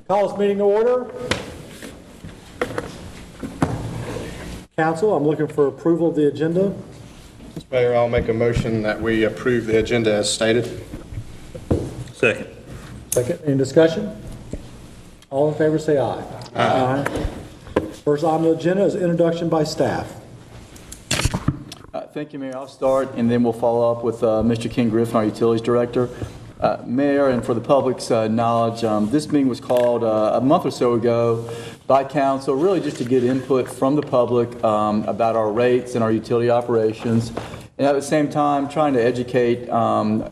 Call this meeting to order. Council, I'm looking for approval of the agenda. Mr. Mayor, I'll make a motion that we approve the agenda as stated. Second. Second, any discussion? All in favor say aye. Aye. First item on the agenda is introduction by staff. Thank you, Mayor. I'll start, and then we'll follow up with Mr. Ken Griffin, our Utilities Director. Mayor, and for the public's knowledge, this meeting was called a month or so ago by council, really just to get input from the public about our rates and our utility operations, and at the same time trying to educate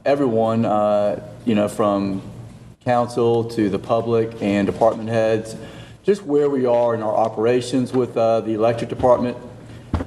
everyone, from council to the public and department heads, just where we are in our operations with the electric department,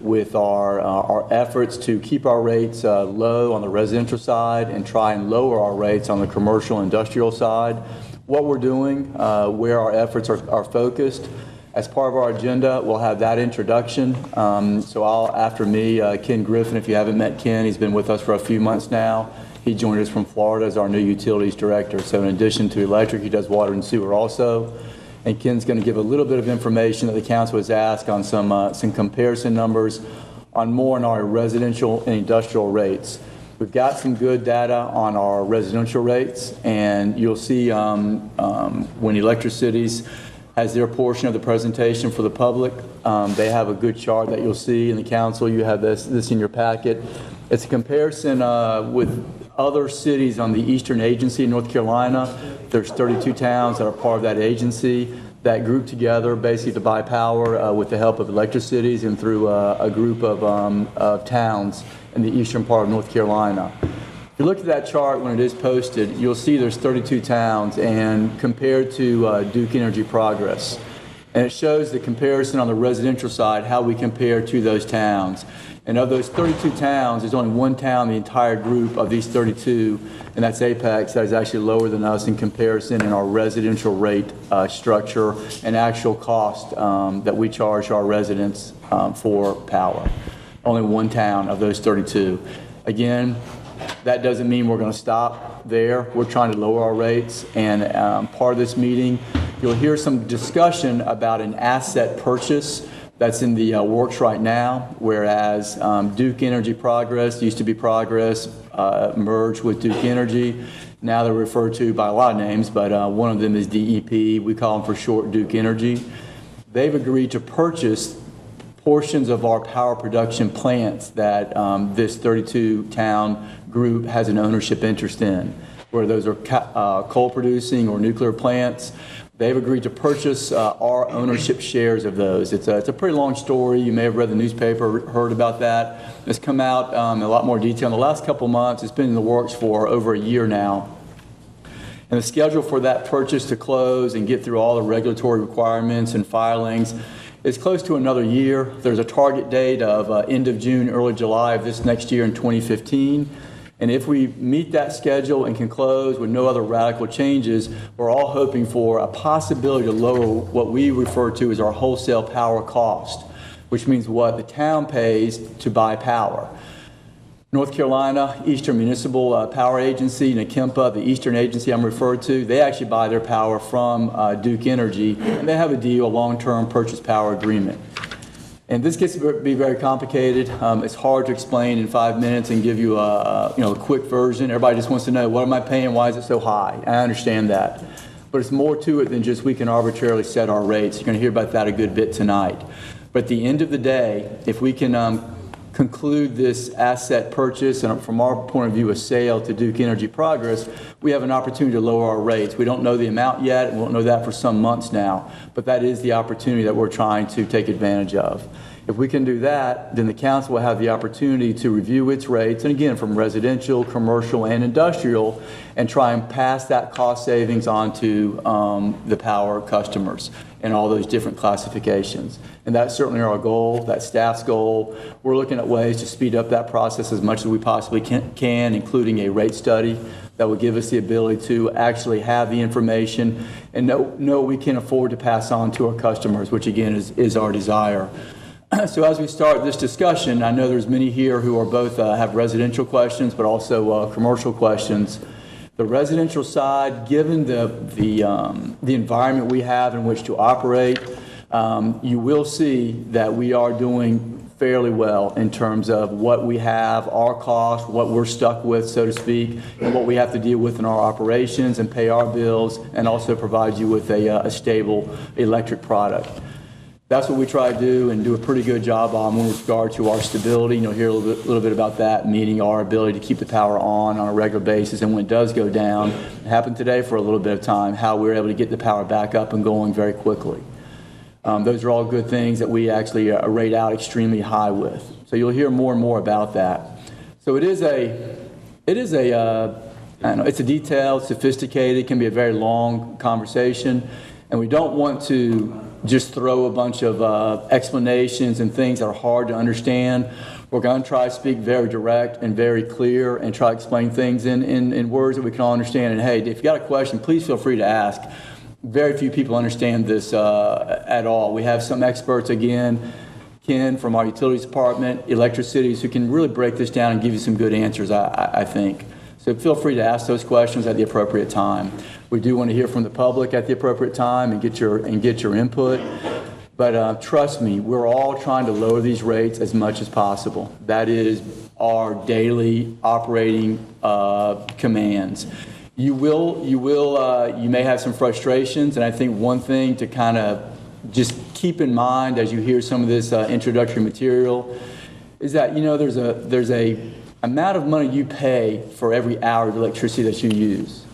with our efforts to keep our rates low on the residential side and try and lower our rates on the commercial and industrial side, what we're doing, where our efforts are focused. As part of our agenda, we'll have that introduction. After me, Ken Griffin, if you haven't met Ken, he's been with us for a few months now. He joined us from Florida as our new utilities director. So in addition to electric, he does water and sewer also. And Ken's going to give a little bit of information that the council has asked on some comparison numbers on more on our residential and industrial rates. We've got some good data on our residential rates, and you'll see when Electric Cities has their portion of the presentation for the public, they have a good chart that you'll see in the council. You have this in your packet. It's a comparison with other cities on the Eastern Agency in North Carolina. There's 32 towns that are part of that agency that group together basically to buy power with the help of Electric Cities and through a group of towns in the eastern part of North Carolina. If you look at that chart when it is posted, you'll see there's 32 towns and compared to Duke Energy Progress. And it shows the comparison on the residential side, how we compare to those towns. And of those 32 towns, there's only one town in the entire group of these 32, and that's Apex, that is actually lower than us in comparison in our residential rate structure and actual cost that we charge our residents for power. Only one town of those 32. Again, that doesn't mean we're going to stop there. We're trying to lower our rates, and part of this meeting, you'll hear some discussion about an asset purchase that's in the works right now, whereas Duke Energy Progress, used to be Progress, merged with Duke Energy. Now they're referred to by a lot of names, but one of them is DEP. We call them for short Duke Energy. They've agreed to purchase portions of our power production plants that this 32-town group has an ownership interest in, where those are coal producing or nuclear plants. They've agreed to purchase our ownership shares of those. It's a pretty long story. You may have read the newspaper, heard about that. It's come out in a lot more detail in the last couple months. It's been in the works for over a year now. And the schedule for that purchase to close and get through all the regulatory requirements and filings is close to another year. There's a target date of end of June, early July of this next year in 2015. And if we meet that schedule and can close with no other radical changes, we're all hoping for a possibility to lower what we refer to as our wholesale power cost, which means what the town pays to buy power. North Carolina, Eastern Municipal Power Agency, NAKEMPA, the Eastern agency I'm referred to, they actually buy their power from Duke Energy, and they have a deal, a long-term purchase power agreement. And this gets to be very complicated. It's hard to explain in 5 minutes and give you a quick version. Everybody just wants to know, what am I paying? Why is it so high? I understand that. But it's more to it than just we can arbitrarily set our rates. You're going to hear about that a good bit tonight. But at the end of the day, if we can conclude this asset purchase and from our point of view a sale to Duke Energy Progress, we have an opportunity to lower our rates. We don't know the amount yet. We won't know that for some months now, but that is the opportunity that we're trying to take advantage of. If we can do that, then the council will have the opportunity to review its rates, and again, from residential, commercial, and industrial, and try and pass that cost savings on to the power customers and all those different classifications. And that's certainly our goal, that's staff's goal. We're looking at ways to speed up that process as much as we possibly can, including a rate study that will give us the ability to actually have the information and know we can afford to pass on to our customers, which again is our desire. So as we start this discussion, I know there's many here who are both have residential questions, but also commercial questions. The residential side, given the environment we have in which to operate, you will see that we are doing fairly well in terms of what we have, our costs, what we're stuck with, so to speak, and what we have to deal with in our operations and pay our bills, and also provide you with a stable electric product. That's what we try to do and do a pretty good job on with regard to our stability. You'll hear a little bit about that, meaning our ability to keep the power on a regular basis, and when it does go down, it happened today for a little bit of time, how we're able to get the power back up and going very quickly. Those are all good things that we actually rate out extremely high with. So you'll hear more and more about that. So it's a detailed, sophisticated, can be a very long conversation, and we don't want to just throw a bunch of explanations and things that are hard to understand. We're going to try to speak very direct and very clear and try to explain things in words that we can all understand. And hey, if you got a question, please feel free to ask. Very few people understand this at all. We have some experts, again, Ken from our utilities department, electricities, who can really break this down and give you some good answers, I think. So feel free to ask those questions at the appropriate time. We do want to hear from the public at the appropriate time and get your input. But trust me, we're all trying to lower these rates as much as possible. That is our daily operating commands. You may have some frustrations, and I think one thing to kind of just keep in mind as you hear some of this introductory material is that, there's a amount of money you pay for every hour of electricity that you use.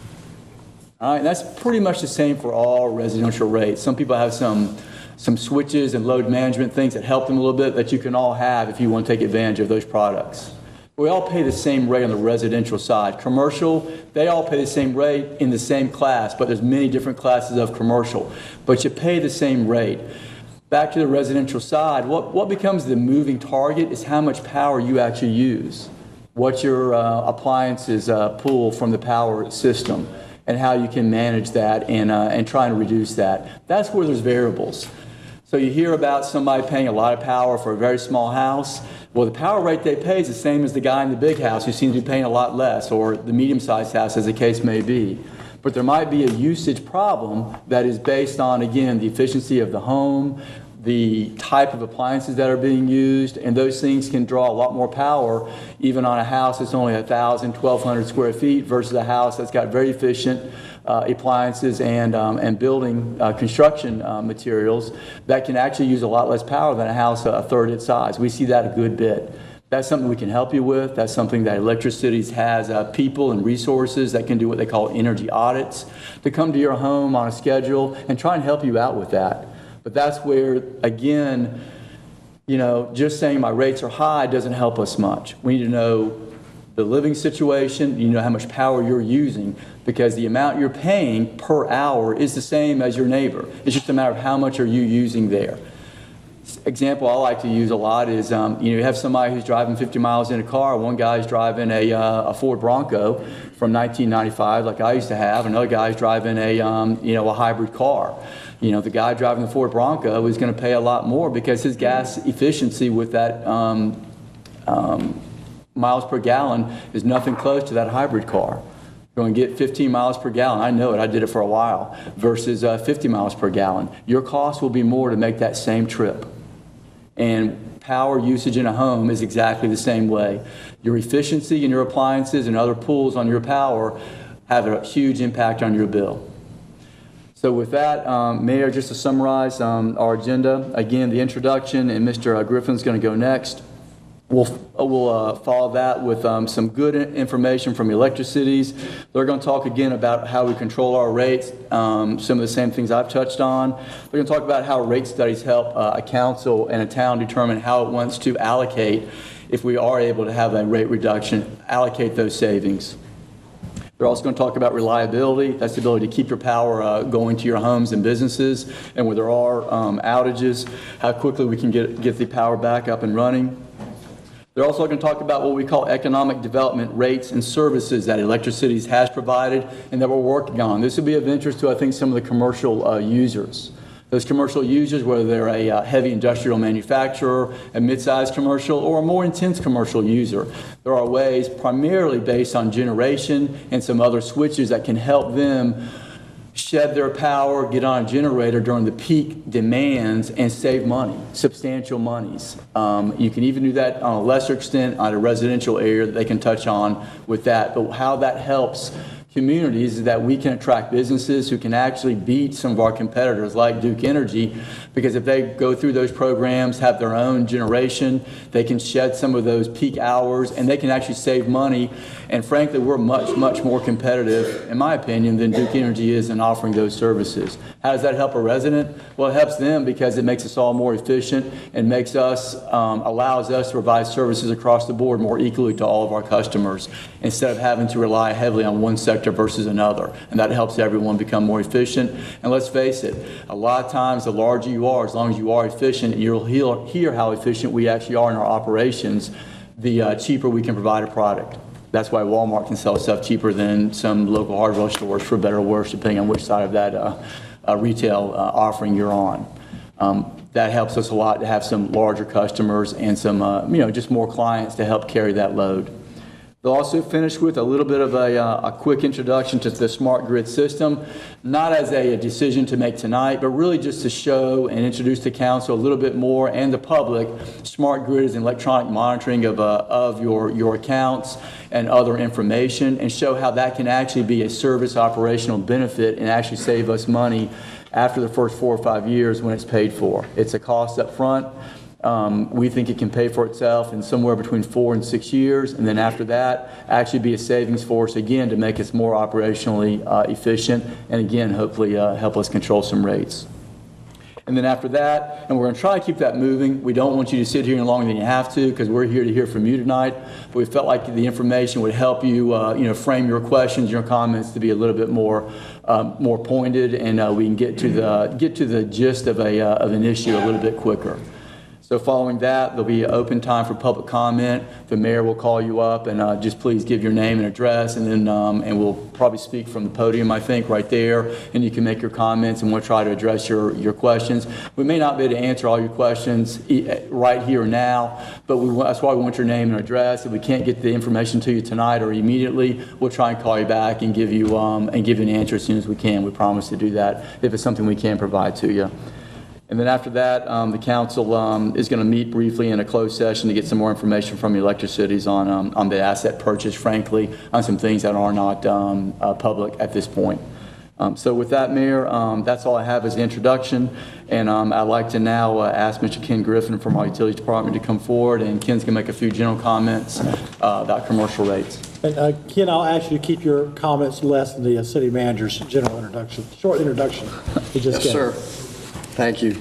All right, and that's pretty much the same for all residential rates. Some people have some switches and load management things that help them a little bit that you can all have if you want to take advantage of those products. We all pay the same rate on the residential side. Commercial, they all pay the same rate in the same class, but there's many different classes of commercial. But you pay the same rate. Back to the residential side, what becomes the moving target is how much power you actually use, what your appliances pull from the power system, and how you can manage that and try and reduce that. That's where there's variables. So you hear about somebody paying a lot of power for a very small house. Well, the power rate they pay is the same as the guy in the big house who seems to be paying a lot less, or the medium-sized house, as the case may be. But there might be a usage problem that is based on, again, the efficiency of the home, the type of appliances that are being used, and those things can draw a lot more power even on a house that's only 1,000, 1,200 square feet versus a house that's got very efficient appliances and building construction materials that can actually use a lot less power than a house a third its size. We see that a good bit. That's something we can help you with. That's something that Electricities has people and resources that can do what they call energy audits to come to your home on a schedule and try and help you out with that. But that's where, again, just saying my rates are high doesn't help us much. We need to know the living situation, how much power you're using, because the amount you're paying per hour is the same as your neighbor. It's just a matter of how much are you using there. Example I like to use a lot is, you have somebody who's driving 50 miles in a car. One guy's driving a Ford Bronco from 1995, like I used to have. Another guy's driving a hybrid car. The guy driving the Ford Bronco is going to pay a lot more because his gas efficiency with that miles per gallon is nothing close to that hybrid car. You're going to get 15 miles per gallon. I know it. I did it for a while. Versus 50 miles per gallon. Your cost will be more to make that same trip. And power usage in a home is exactly the same way. Your efficiency in your appliances and other pulls on your power have a huge impact on your bill. So with that, Mayor, just to summarize our agenda, again, the introduction, and Mr. Griffin's going to go next. We'll follow that with some good information from Electricities. They're going to talk again about how we control our rates, some of the same things I've touched on. They're going to talk about how rate studies help a council and a town determine how it wants to allocate, if we are able to have a rate reduction, allocate those savings. They're also going to talk about reliability. That's the ability to keep your power going to your homes and businesses, and where there are outages, how quickly we can get the power back up and running. They're also going to talk about what we call economic development rates and services that Electricities has provided and that we're working on. This will be of interest to, I think, some of the commercial users. Those commercial users, whether they're a heavy industrial manufacturer, a mid-sized commercial, or a more intense commercial user, there are ways primarily based on generation and some other switches that can help them shed their power, get on a generator during the peak demands, and save money, substantial monies. You can even do that on a lesser extent on a residential area that they can touch on with that. But how that helps communities is that we can attract businesses who can actually beat some of our competitors like Duke Energy, because if they go through those programs, have their own generation, they can shed some of those peak hours and they can actually save money. And frankly, we're much, much more competitive, in my opinion, than Duke Energy is in offering those services. How does that help a resident? Well, it helps them because it makes us all more efficient and makes us, allows us to provide services across the board more equally to all of our customers instead of having to rely heavily on one sector versus another. And that helps everyone become more efficient. And let's face it, a lot of times the larger you are, as long as you are efficient, you'll hear how efficient we actually are in our operations, the cheaper we can provide a product. That's why Walmart can sell stuff cheaper than some local hardware stores, for better or worse, depending on which side of that retail offering you're on. That helps us a lot to have some larger customers and some, just more clients to help carry that load. They'll also finish with a little bit of a quick introduction to the smart grid system, not as a decision to make tonight, but really just to show and introduce to council a little bit more and the public. Smart grid is electronic monitoring of your accounts and other information, and show how that can actually be a service operational benefit and actually save us money after the first 4 or 5 years when it's paid for. It's a cost up front. We think it can pay for itself in somewhere between 4 and 6 years, and then after that, actually be a savings for us again to make us more operationally efficient, and again, hopefully help us control some rates. And then after that, and we're going to try to keep that moving. We don't want you to sit here any longer than you have to, because we're here to hear from you tonight. But we felt like the information would help you, frame your questions, your comments to be a little bit more pointed, and we can get to the gist of an issue a little bit quicker. So following that, there'll be an open time for public comment. The mayor will call you up, and just please give your name and address, and then and we'll probably speak from the podium, I think, right there, and you can make your comments, and we'll try to address your questions. We may not be able to answer all your questions right here and now, but that's why we want your name and address. If we can't get the information to you tonight or immediately, we'll try and call you back and give you an answer as soon as we can. We promise to do that if it's something we can provide to you. And then after that, the council is going to meet briefly in a closed session to get some more information from the electric cities on the asset purchase, frankly, on some things that are not public at this point. So with that, Mayor, that's all I have as the introduction. And I'd like to now ask Mr. Ken Griffin from our Utilities Department to come forward, and Ken's going to make a few general comments about commercial rates. And Ken, I'll ask you to keep your comments less than the city manager's general introduction, short introduction. Yes, sir. Thank you.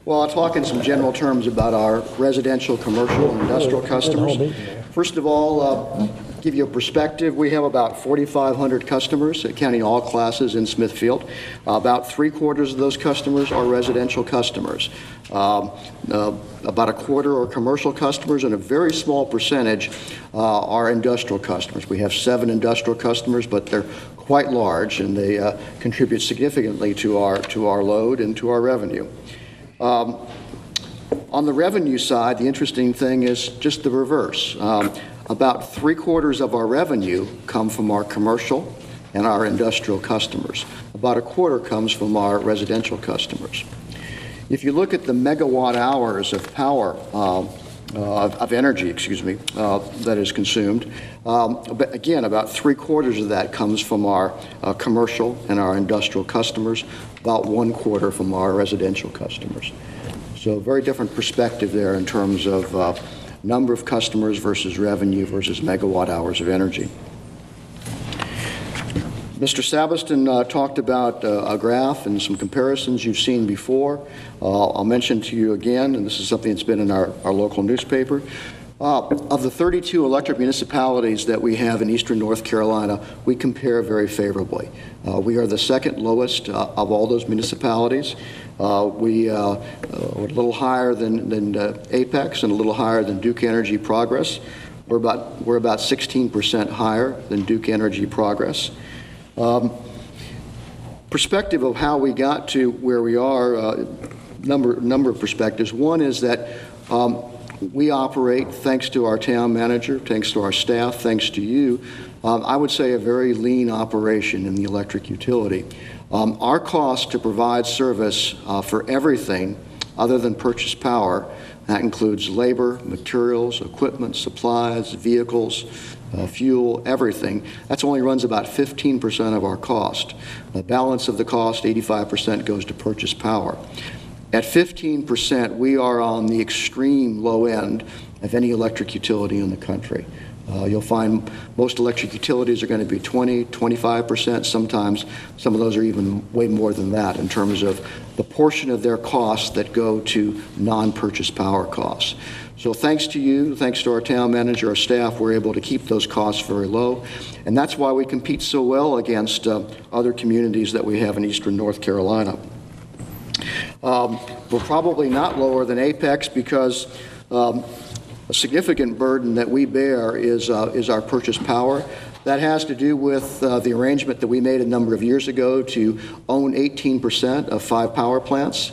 Well, I'll talk in some general terms about our residential, commercial, and industrial customers. First of all, give you a perspective, we have about 4,500 customers, counting all classes in Smithfield. About 3/4 of those customers are residential customers. About a quarter are commercial customers, and a very small percentage are industrial customers. We have 7 industrial customers, but they're quite large, and they contribute significantly to our load and to our revenue. On the revenue side, the interesting thing is just the reverse. About 3/4 of our revenue come from our commercial and our industrial customers. About a quarter comes from our residential customers. If you look at the megawatt hours of power, of energy, that is consumed, but again, about 3/4 of that comes from our commercial and our industrial customers, about 1/4 from our residential customers. So very different perspective there in terms of number of customers versus revenue versus megawatt hours of energy. Mr. Sabiston talked about a graph and some comparisons you've seen before. I'll mention to you again, and this is something that's been in our local newspaper. Of the 32 electric municipalities that we have in eastern North Carolina, we compare very favorably. We are the second lowest of all those municipalities. We are a little higher than Apex and a little higher than Duke Energy Progress. We're about 16% higher than Duke Energy Progress. Perspective of how we got to where we are, number of perspectives. One is that we operate, thanks to our town manager, thanks to our staff, thanks to you, I would say a very lean operation in the electric utility. Our cost to provide service for everything other than purchase power, that includes labor, materials, equipment, supplies, vehicles, fuel, everything, that only runs about 15% of our cost. The balance of the cost, 85%, goes to purchase power. At 15%, we are on the extreme low end of any electric utility in the country. You'll find most electric utilities are going to be 20, 25%. Sometimes some of those are even way more than that in terms of the portion of their costs that go to non-purchase power costs. So thanks to you, thanks to our town manager, our staff, we're able to keep those costs very low. And that's why we compete so well against other communities that we have in eastern North Carolina. We're probably not lower than Apex because a significant burden that we bear is our purchase power. That has to do with the arrangement that we made a number of years ago to own 18% of 5 power plants.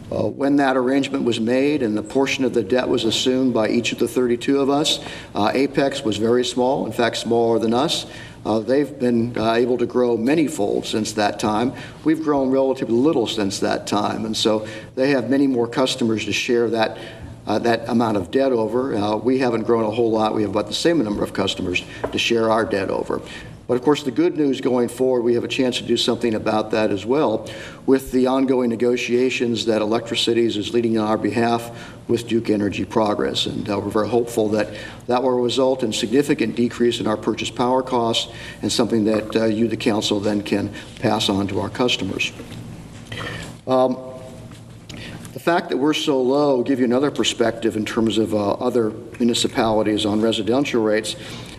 When that arrangement was made and the portion of the debt was assumed by each of the 32 of us, Apex was very small, in fact smaller than us. They've been able to grow many-fold since that time. We've grown relatively little since that time, and so they have many more customers to share that amount of debt over. We haven't grown a whole lot. We have about the same number of customers to share our debt over. But of course, the good news going forward, we have a chance to do something about that as well with the ongoing negotiations that Electricities is leading on our behalf with Duke Energy Progress. And we're very hopeful that that will result in significant decrease in our purchase power costs and something that you, the council, then can pass on to our customers. The fact that we're so low will give you another perspective in terms of other municipalities on residential rates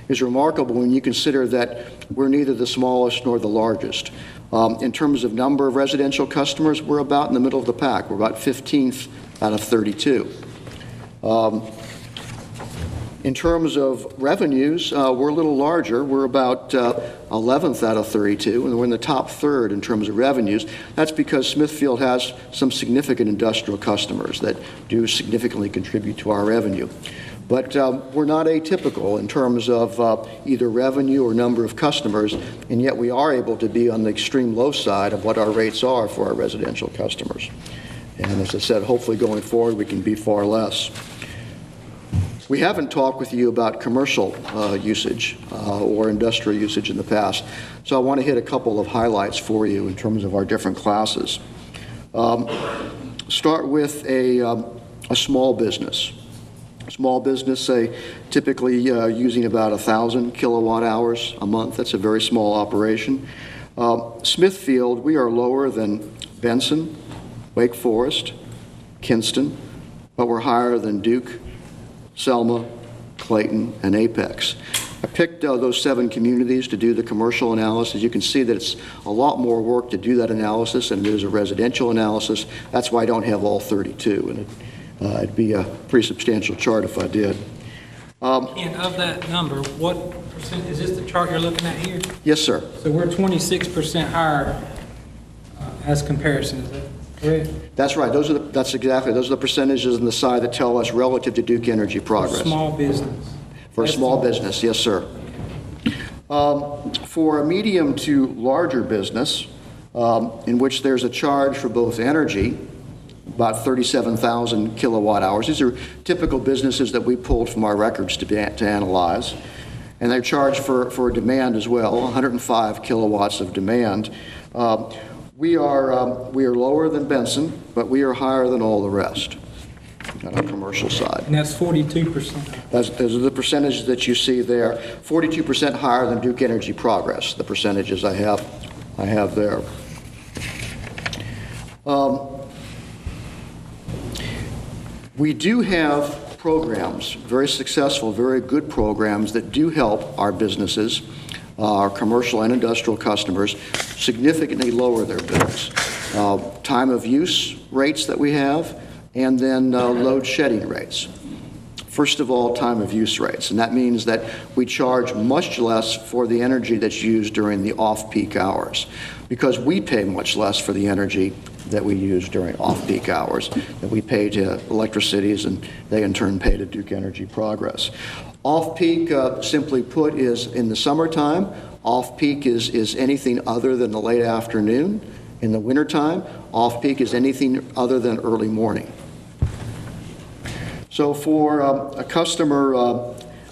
is remarkable when you consider that we're neither the smallest nor the largest. In terms of number of residential customers, we're about in the middle of the pack. We're about 15th out of 32. In terms of revenues, we're a little larger. We're about 11th out of 32, and we're in the top third in terms of revenues. That's because Smithfield has some significant industrial customers that do significantly contribute to our revenue. But we're not atypical in terms of either revenue or number of customers, and yet we are able to be on the extreme low side of what our rates are for our residential customers. And as I said, hopefully going forward we can be far less. We haven't talked with you about commercial usage or industrial usage in the past, so I want to hit a couple of highlights for you in terms of our different classes. Start with a small business. Small business, say, typically using about 1,000 kilowatt hours a month. That's a very small operation. Smithfield, we are lower than Benson, Wake Forest, Kinston, but we're higher than Duke, Selma, Clayton, and Apex. I picked those 7 communities to do the commercial analysis. You can see that it's a lot more work to do that analysis than it is a residential analysis. That's why I don't have all 32, and it'd be a pretty substantial chart if I did. And of that number, what percent, is this the chart you're looking at here? Yes, sir. So we're 26% higher as comparison, is that correct? That's right. Those are the percentages on the side that tell us relative to Duke Energy Progress. For small business. For a small business, yes, sir. For a medium to larger business, in which there's a charge for both energy, about 37,000 kilowatt hours. These are typical businesses that we pulled from our records to analyze. And they're charged for demand as well, 105 kilowatts of demand. We are lower than Benson, but we are higher than all the rest on our commercial side. And that's 42%. Those are the percentages that you see there. 42% higher than Duke Energy Progress, the percentages I have there. We do have programs, very successful, very good programs that do help our businesses, our commercial and industrial customers, significantly lower their bills. Time of use rates that we have, and then load shedding rates. First of all, time of use rates, and that means that we charge much less for the energy that's used during the off-peak hours, because we pay much less for the energy that we use during off-peak hours that we pay to electricities, and they in turn pay to Duke Energy Progress. Off-peak, simply put, is in the summertime. Off-peak is anything other than the late afternoon. In the wintertime, off-peak is anything other than early morning. So for a customer,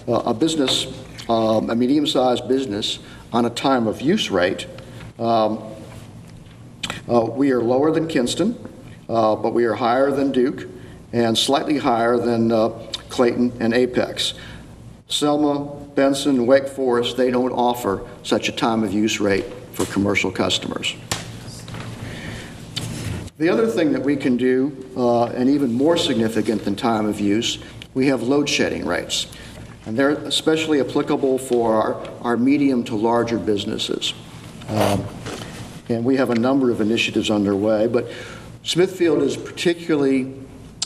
a business, a medium-sized business on a time of use rate, we are lower than Kinston, but we are higher than Duke and slightly higher than Clayton and Apex. Selma, Benson, Wake Forest, they don't offer such a time of use rate for commercial customers. The other thing that we can do, and even more significant than time of use, we have load shedding rates. And they're especially applicable for our medium to larger businesses. And we have a number of initiatives underway, but Smithfield is particularly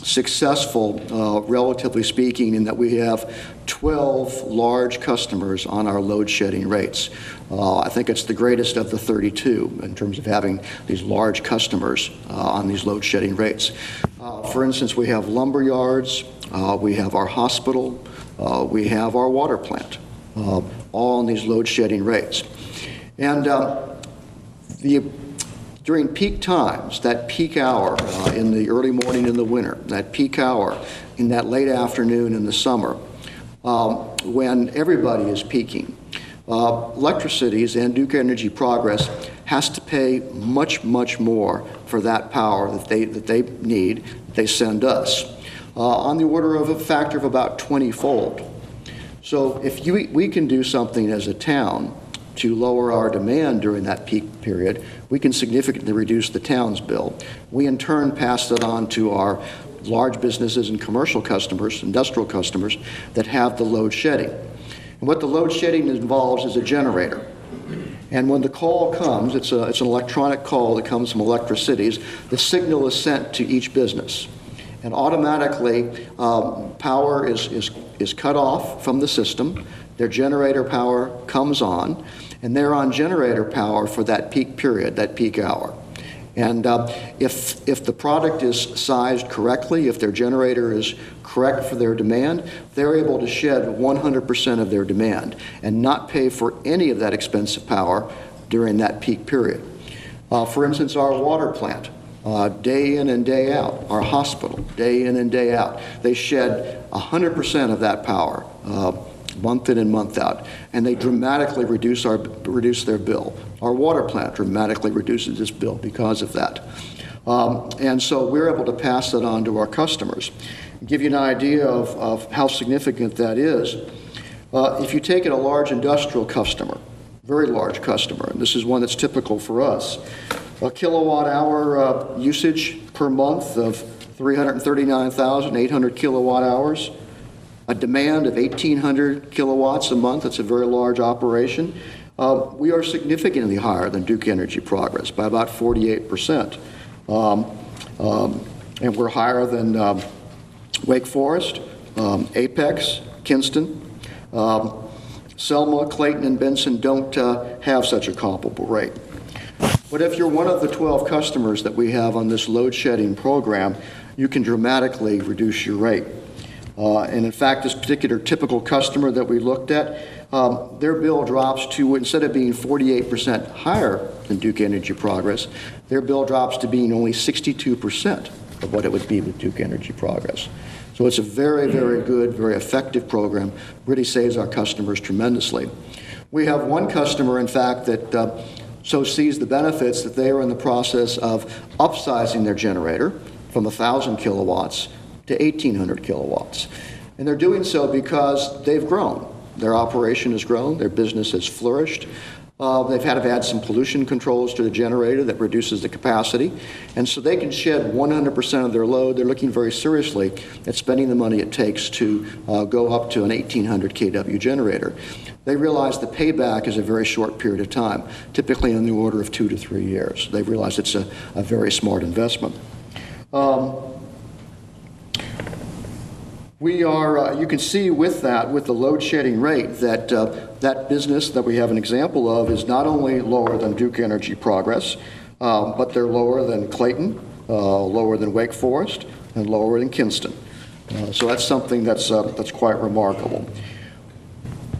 successful, relatively speaking, in that we have 12 large customers on our load shedding rates. I think it's the greatest of the 32 in terms of having these large customers on these load shedding rates. For instance, we have lumber yards, we have our hospital, we have our water plant, all on these load shedding rates. And during peak times, that peak hour in the early morning in the winter, that peak hour in that late afternoon in the summer, when everybody is peaking, electricities and Duke Energy Progress has to pay much, much more for that power that they need, they send us, on the order of a factor of about 20-fold. So if we can do something as a town to lower our demand during that peak period, we can significantly reduce the town's bill. We in turn pass that on to our large businesses and commercial customers, industrial customers that have the load shedding. And what the load shedding involves is a generator. And when the call comes, it's an electronic call that comes from electricities. The signal is sent to each business. And automatically, power is cut off from the system. Their generator power comes on, and they're on generator power for that peak period, that peak hour. And if the product is sized correctly, if their generator is correct for their demand, they're able to shed 100% of their demand and not pay for any of that expensive power during that peak period. For instance, our water plant, day in and day out, our hospital, day in and day out, they shed 100% of that power, month in and month out, and they dramatically reduce their bill. Our water plant dramatically reduces its bill because of that. And so we're able to pass that on to our customers. Give you an idea of how significant that is. If you take a large industrial customer, very large customer, and this is one that's typical for us, a kilowatt hour usage per month of 339,800 kilowatt hours, a demand of 1,800 kilowatts a month. That's a very large operation. We are significantly higher than Duke Energy Progress by about 48%. And we're higher than Wake Forest, Apex, Kinston. Selma, Clayton, and Benson don't have such a comparable rate. But if you're one of the 12 customers that we have on this load shedding program, you can dramatically reduce your rate. And in fact, this particular typical customer that we looked at, their bill drops to, instead of being 48% higher than Duke Energy Progress, their bill drops to being only 62% of what it would be with Duke Energy Progress. So it's a very, very good, very effective program, really saves our customers tremendously. We have one customer, in fact, that so sees the benefits that they are in the process of upsizing their generator from 1,000 kilowatts to 1,800 kilowatts. And they're doing so because they've grown. Their operation has grown, their business has flourished. They've had to add some pollution controls to the generator that reduces the capacity. And so they can shed 100% of their load. They're looking very seriously at spending the money it takes to go up to an 1,800 kW generator. They realize the payback is a very short period of time, typically in the order of 2 to 3 years. They realize it's a very smart investment. We are, you can see with that, with the load shedding rate, that that business that we have an example of is not only lower than Duke Energy Progress, but they're lower than Clayton, lower than Wake Forest, and lower than Kinston. So that's something that's quite remarkable.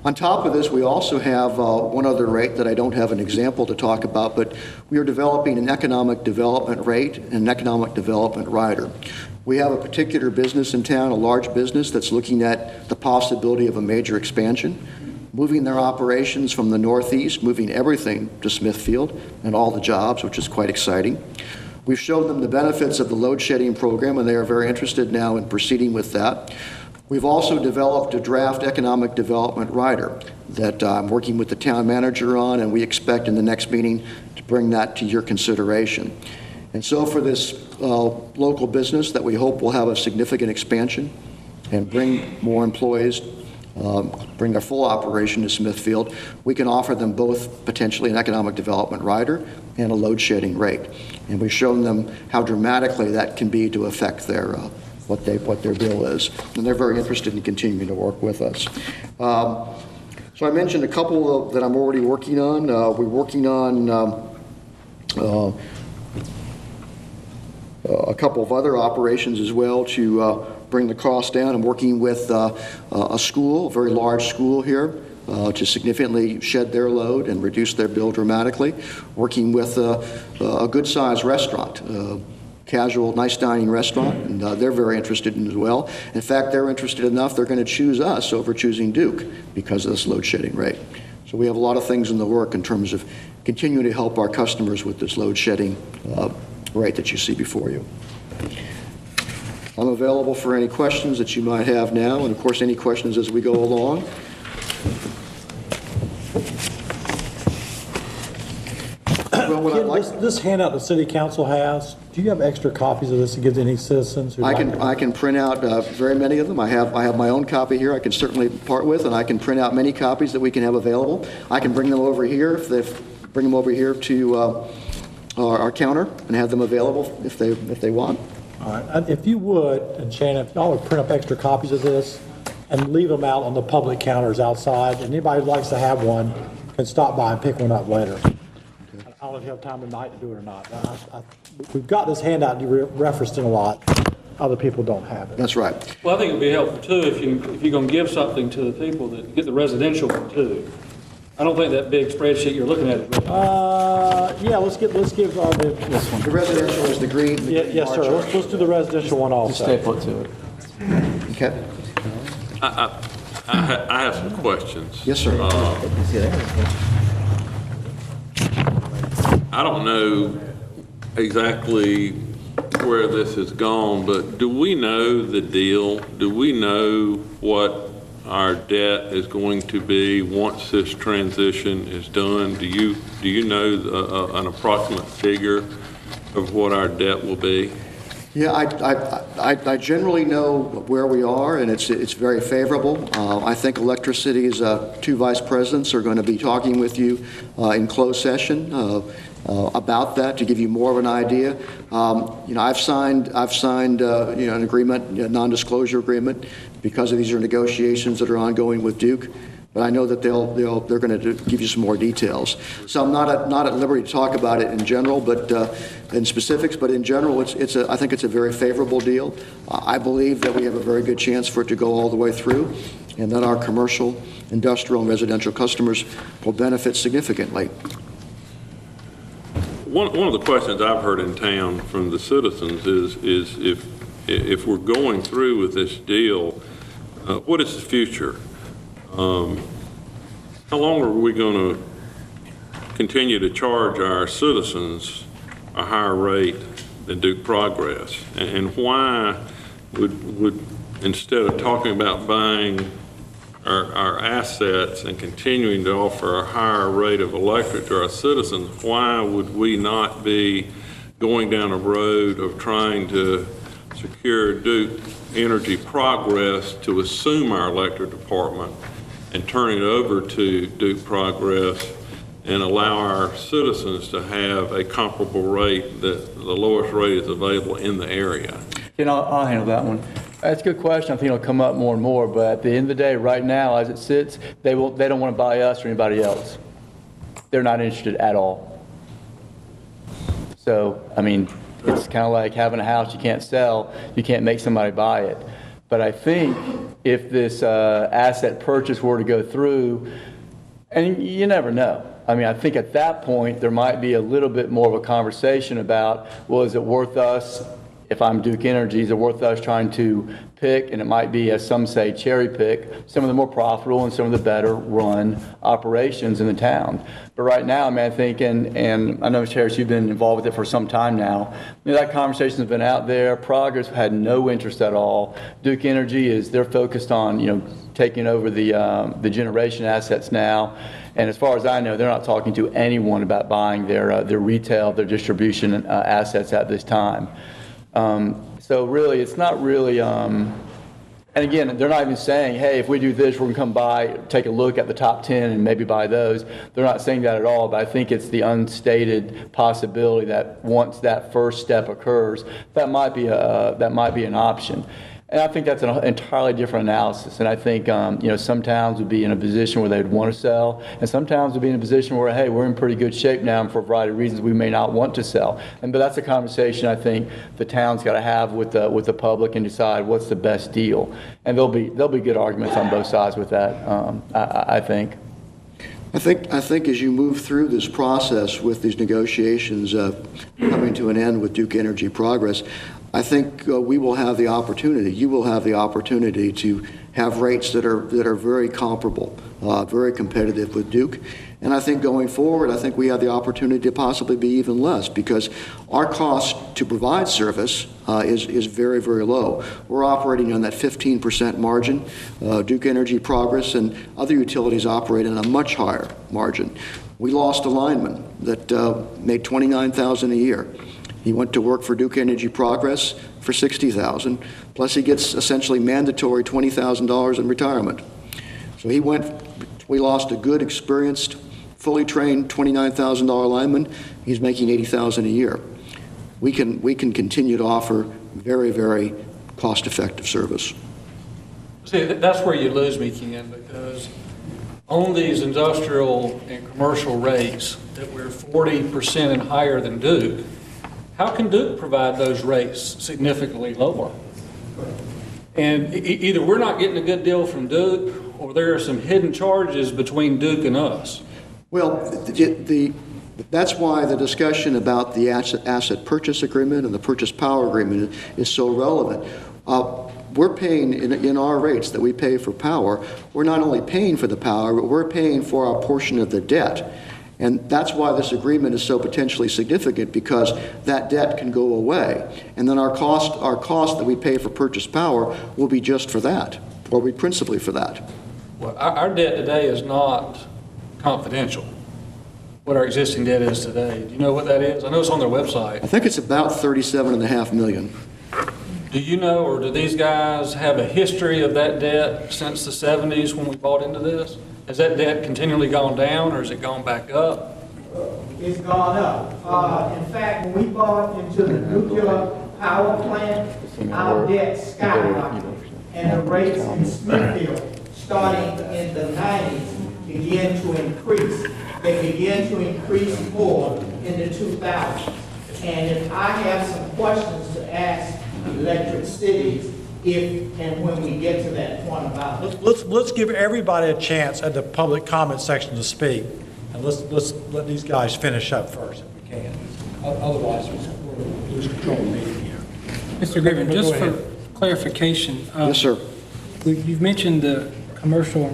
On top of this, we also have one other rate that I don't have an example to talk about, but we are developing an economic development rate and an economic development rider. We have a particular business in town, a large business, that's looking at the possibility of a major expansion, moving their operations from the Northeast, moving everything to Smithfield and all the jobs, which is quite exciting. We've showed them the benefits of the load shedding program, and they are very interested now in proceeding with that. We've also developed a draft economic development rider that I'm working with the town manager on, and we expect in the next meeting to bring that to your consideration. And so for this local business that we hope will have a significant expansion and bring more employees, bring their full operation to Smithfield, we can offer them both potentially an economic development rider and a load shedding rate. And we've shown them how dramatically that can be to affect their what their bill is. And they're very interested in continuing to work with us. So I mentioned a couple that I'm already working on. We're working on a couple of other operations as well to bring the cost down. I'm working with a school, a very large school here, to significantly shed their load and reduce their bill dramatically. Working with a good-sized restaurant, casual, nice dining restaurant, and they're very interested in as well. In fact, they're interested enough they're going to choose us over choosing Duke because of this load shedding rate. So we have a lot of things in the work in terms of continuing to help our customers with this load shedding rate that you see before you. I'm available for any questions that you might have now, and of course any questions as we go along. Well, what I'd like, This handout the city council has, do you have extra copies of this to give to any citizens? I can print out very many of them. I have my own copy here I can certainly part with, and I can print out many copies that we can have available. I can bring them over here bring them over here to our counter and have them available if they want. All right, if you would, and Shannon, if y'all would print up extra copies of this and leave them out on the public counters outside, and anybody who likes to have one can stop by and pick one up later. I don't know if you have time tonight to do it or not. We've got this handout you referenced in a lot. Other people don't have it. That's right. Well, I think it'd be helpful too if you're going to give something to the people that get the residential one too. I don't think that big spreadsheet you're looking at is really. Yeah, let's give this one. The residential is the green. Yes, sir. Let's do the residential one also. Staple it to it. Okay. I have some questions. Yes, sir. I don't know exactly where this has gone, but do we know the deal? Do we know what our debt is going to be once this transition is done? Do you know an approximate figure of what our debt will be? Yeah, I generally know where we are, and it's very favorable. I think Electricity's two vice presidents are going to be talking with you in closed session about that to give you more of an idea. I've signed an agreement, a non-disclosure agreement, because of these are negotiations that are ongoing with Duke. But I know that they're going to give you some more details. So I'm not at liberty to talk about it in general, but in specifics. But in general, I think it's a very favorable deal. I believe that we have a very good chance for it to go all the way through, and that our commercial, industrial, and residential customers will benefit significantly. One of the questions I've heard in town from the citizens is if we're going through with this deal, what is the future? How long are we going to continue to charge our citizens a higher rate than Duke Progress? And why would instead of talking about buying our assets and continuing to offer a higher rate of electric to our citizens, why would we not be going down a road of trying to secure Duke Energy Progress to assume our electric department and turn it over to Duke Progress and allow our citizens to have a comparable rate that the lowest rate is available in the area? I'll handle that one. That's a good question. I think it'll come up more and more, but at the end of the day, right now, as it sits, they don't want to buy us or anybody else. They're not interested at all. So, I mean, it's kind of like having a house you can't sell, you can't make somebody buy it. But I think if this asset purchase were to go through, and you never know. I mean, I think at that point, there might be a little bit more of a conversation about, well, is it worth us, if I'm Duke Energy, is it worth us trying to pick, and it might be, as some say, cherry pick, some of the more profitable and some of the better run operations in the town. But right now, I mean, I think, and I know, Mr. Harris, you've been involved with it for some time now, that conversation has been out there. Progress had no interest at all. Duke Energy they're focused on, taking over the generation assets now. And as far as I know, they're not talking to anyone about buying their retail, their distribution assets at this time. So really, it's not really, and again, they're not even saying, hey, if we do this, we're going to come take a look at the top 10 and maybe buy those. They're not saying that at all, but I think it's the unstated possibility that once that first step occurs, that might be an option. And I think that's an entirely different analysis. And I think, some towns would be in a position where they'd want to sell, and some towns would be in a position where, hey, we're in pretty good shape now, and for a variety of reasons, we may not want to sell. But that's a conversation I think the town's got to have with the public and decide what's the best deal. And there'll be good arguments on both sides with that, I think. I think as you move through this process with these negotiations coming to an end with Duke Energy Progress, I think we will have the opportunity, you will have the opportunity to have rates that are very comparable, very competitive with Duke. And I think going forward, I think we have the opportunity to possibly be even less, because our cost to provide service is very, very low. We're operating on that 15% margin. Duke Energy Progress and other utilities operate on a much higher margin. We lost a lineman that made $29,000 a year. He went to work for Duke Energy Progress for $60,000, plus he gets essentially mandatory $20,000 in retirement. So we lost a good, experienced, fully trained $29,000 lineman. He's making $80,000 a year. We can continue to offer very, very cost-effective service. See, that's where you lose me, Ken, because on these industrial and commercial rates that we're 40% and higher than Duke, how can Duke provide those rates significantly lower? And either we're not getting a good deal from Duke, or there are some hidden charges between Duke and us. Well, that's why the discussion about the asset purchase agreement and the purchase power agreement is so relevant. We're paying, in our rates that we pay for power, we're not only paying for the power, but we're paying for our portion of the debt. And that's why this agreement is so potentially significant, because that debt can go away. And then our cost that we pay for purchase power will be just for that, or be principally for that. Well, our debt today is not confidential, what our existing debt is today. Do you know what that is? I know it's on their website. I think it's about $37.5 million. Do you know, or do these guys have a history of that debt since the 70s when we bought into this? Has that debt continually gone down, or has it gone back up? It's gone up. In fact, when we bought into the nuclear power plant, our debt skyrocketed. And the rates in Smithfield, starting in the 90s, began to increase. They began to increase more in the 2000s. And if I have some questions to ask electric cities, if and when we get to that point about Let's give everybody a chance at the public comment section to speak, and let's let these guys finish up first if we can. Otherwise, we'll lose control of the meeting here. Mr. Griffin, just for clarification. Yes, sir. You've mentioned the commercial,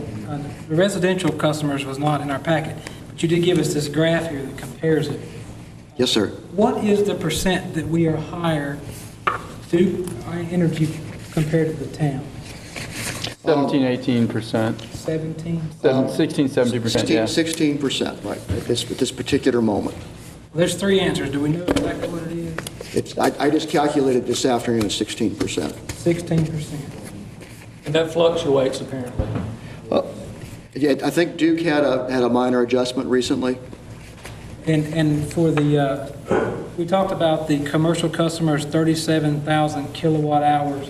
the residential customers was not in our packet, but you did give us this graph here that compares it. Yes, sir. What is the percent that we are higher to our energy compared to the town? 17, 18%. 17? 16, 17%, yeah. 16%, right, at this particular moment. Well, there's three answers. Do we know exactly what it is? I just calculated this afternoon, it's 16%. 16%. And that fluctuates apparently. Yeah, I think Duke had a minor adjustment recently. And for the, we talked about the commercial customers, 37,000 kilowatt hours.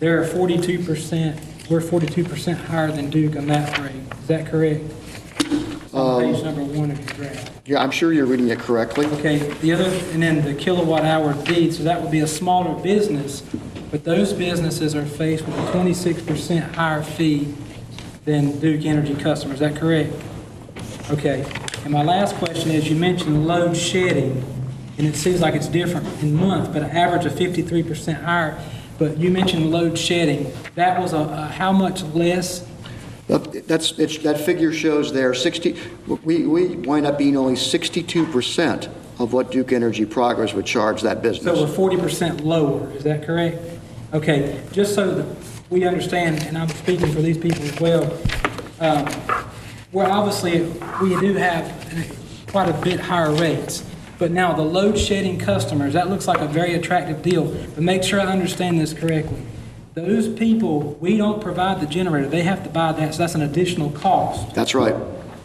they're 42%, we're 42% higher than Duke on that rate. Is that correct? It's on page number 1 of your graph. Yeah, I'm sure you're reading it correctly. Okay, the other, and then the kilowatt hour D, so that would be a smaller business, but those businesses are faced with a 26% higher fee than Duke Energy customers. Is that correct? Okay. And my last question is, you mentioned load shedding, and it seems like it's different in month, but an average of 53% higher. But you mentioned load shedding. That was how much less? That figure shows there, we wind up being only 62% of what Duke Energy Progress would charge that business. So we're 40% lower, is that correct? Okay, just so that we understand, and I'm speaking for these people as well, well, obviously, we do have quite a bit higher rates, but now the load shedding customers, that looks like a very attractive deal, but make sure I understand this correctly. Those people, we don't provide the generator, they have to buy that, so that's an additional cost. That's right.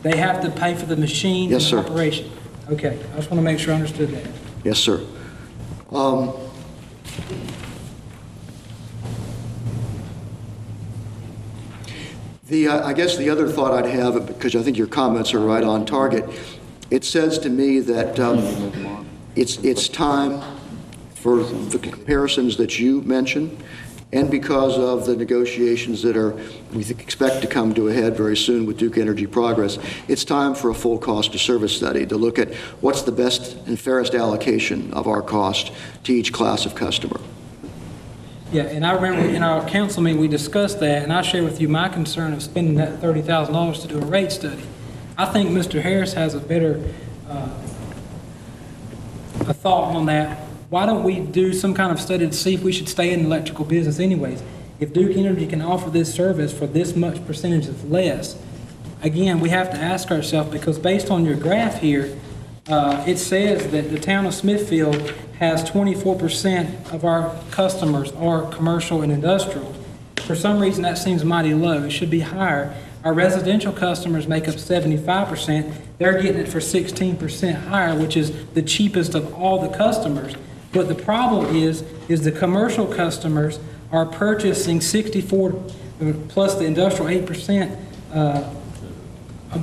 They have to pay for the machine Yes, and sir. the operation. Okay, I just want to make sure I understood that. Yes, sir. I guess the other thought I'd have, because I think your comments are right on target, it says to me that it's time for the comparisons that you mentioned, and because of the negotiations that we expect to come to a head very soon with Duke Energy Progress, it's time for a full cost of service study to look at what's the best and fairest allocation of our cost to each class of customer. Yeah, and I remember in our council meeting, we discussed that, and I shared with you my concern of spending that $30,000 to do a rate study. I think Mr. Harris has a better a thought on that. Why don't we do some kind of study to see if we should stay in the electrical business anyways? If Duke Energy can offer this service for this much percentage of less, again, we have to ask ourselves, because based on your graph here, it says that the town of Smithfield has 24% of our customers are commercial and industrial. For some reason, that seems mighty low. It should be higher. Our residential customers make up 75%. They're getting it for 16% higher, which is the cheapest of all the customers. But the problem is the commercial customers are purchasing 64 plus the industrial 8%,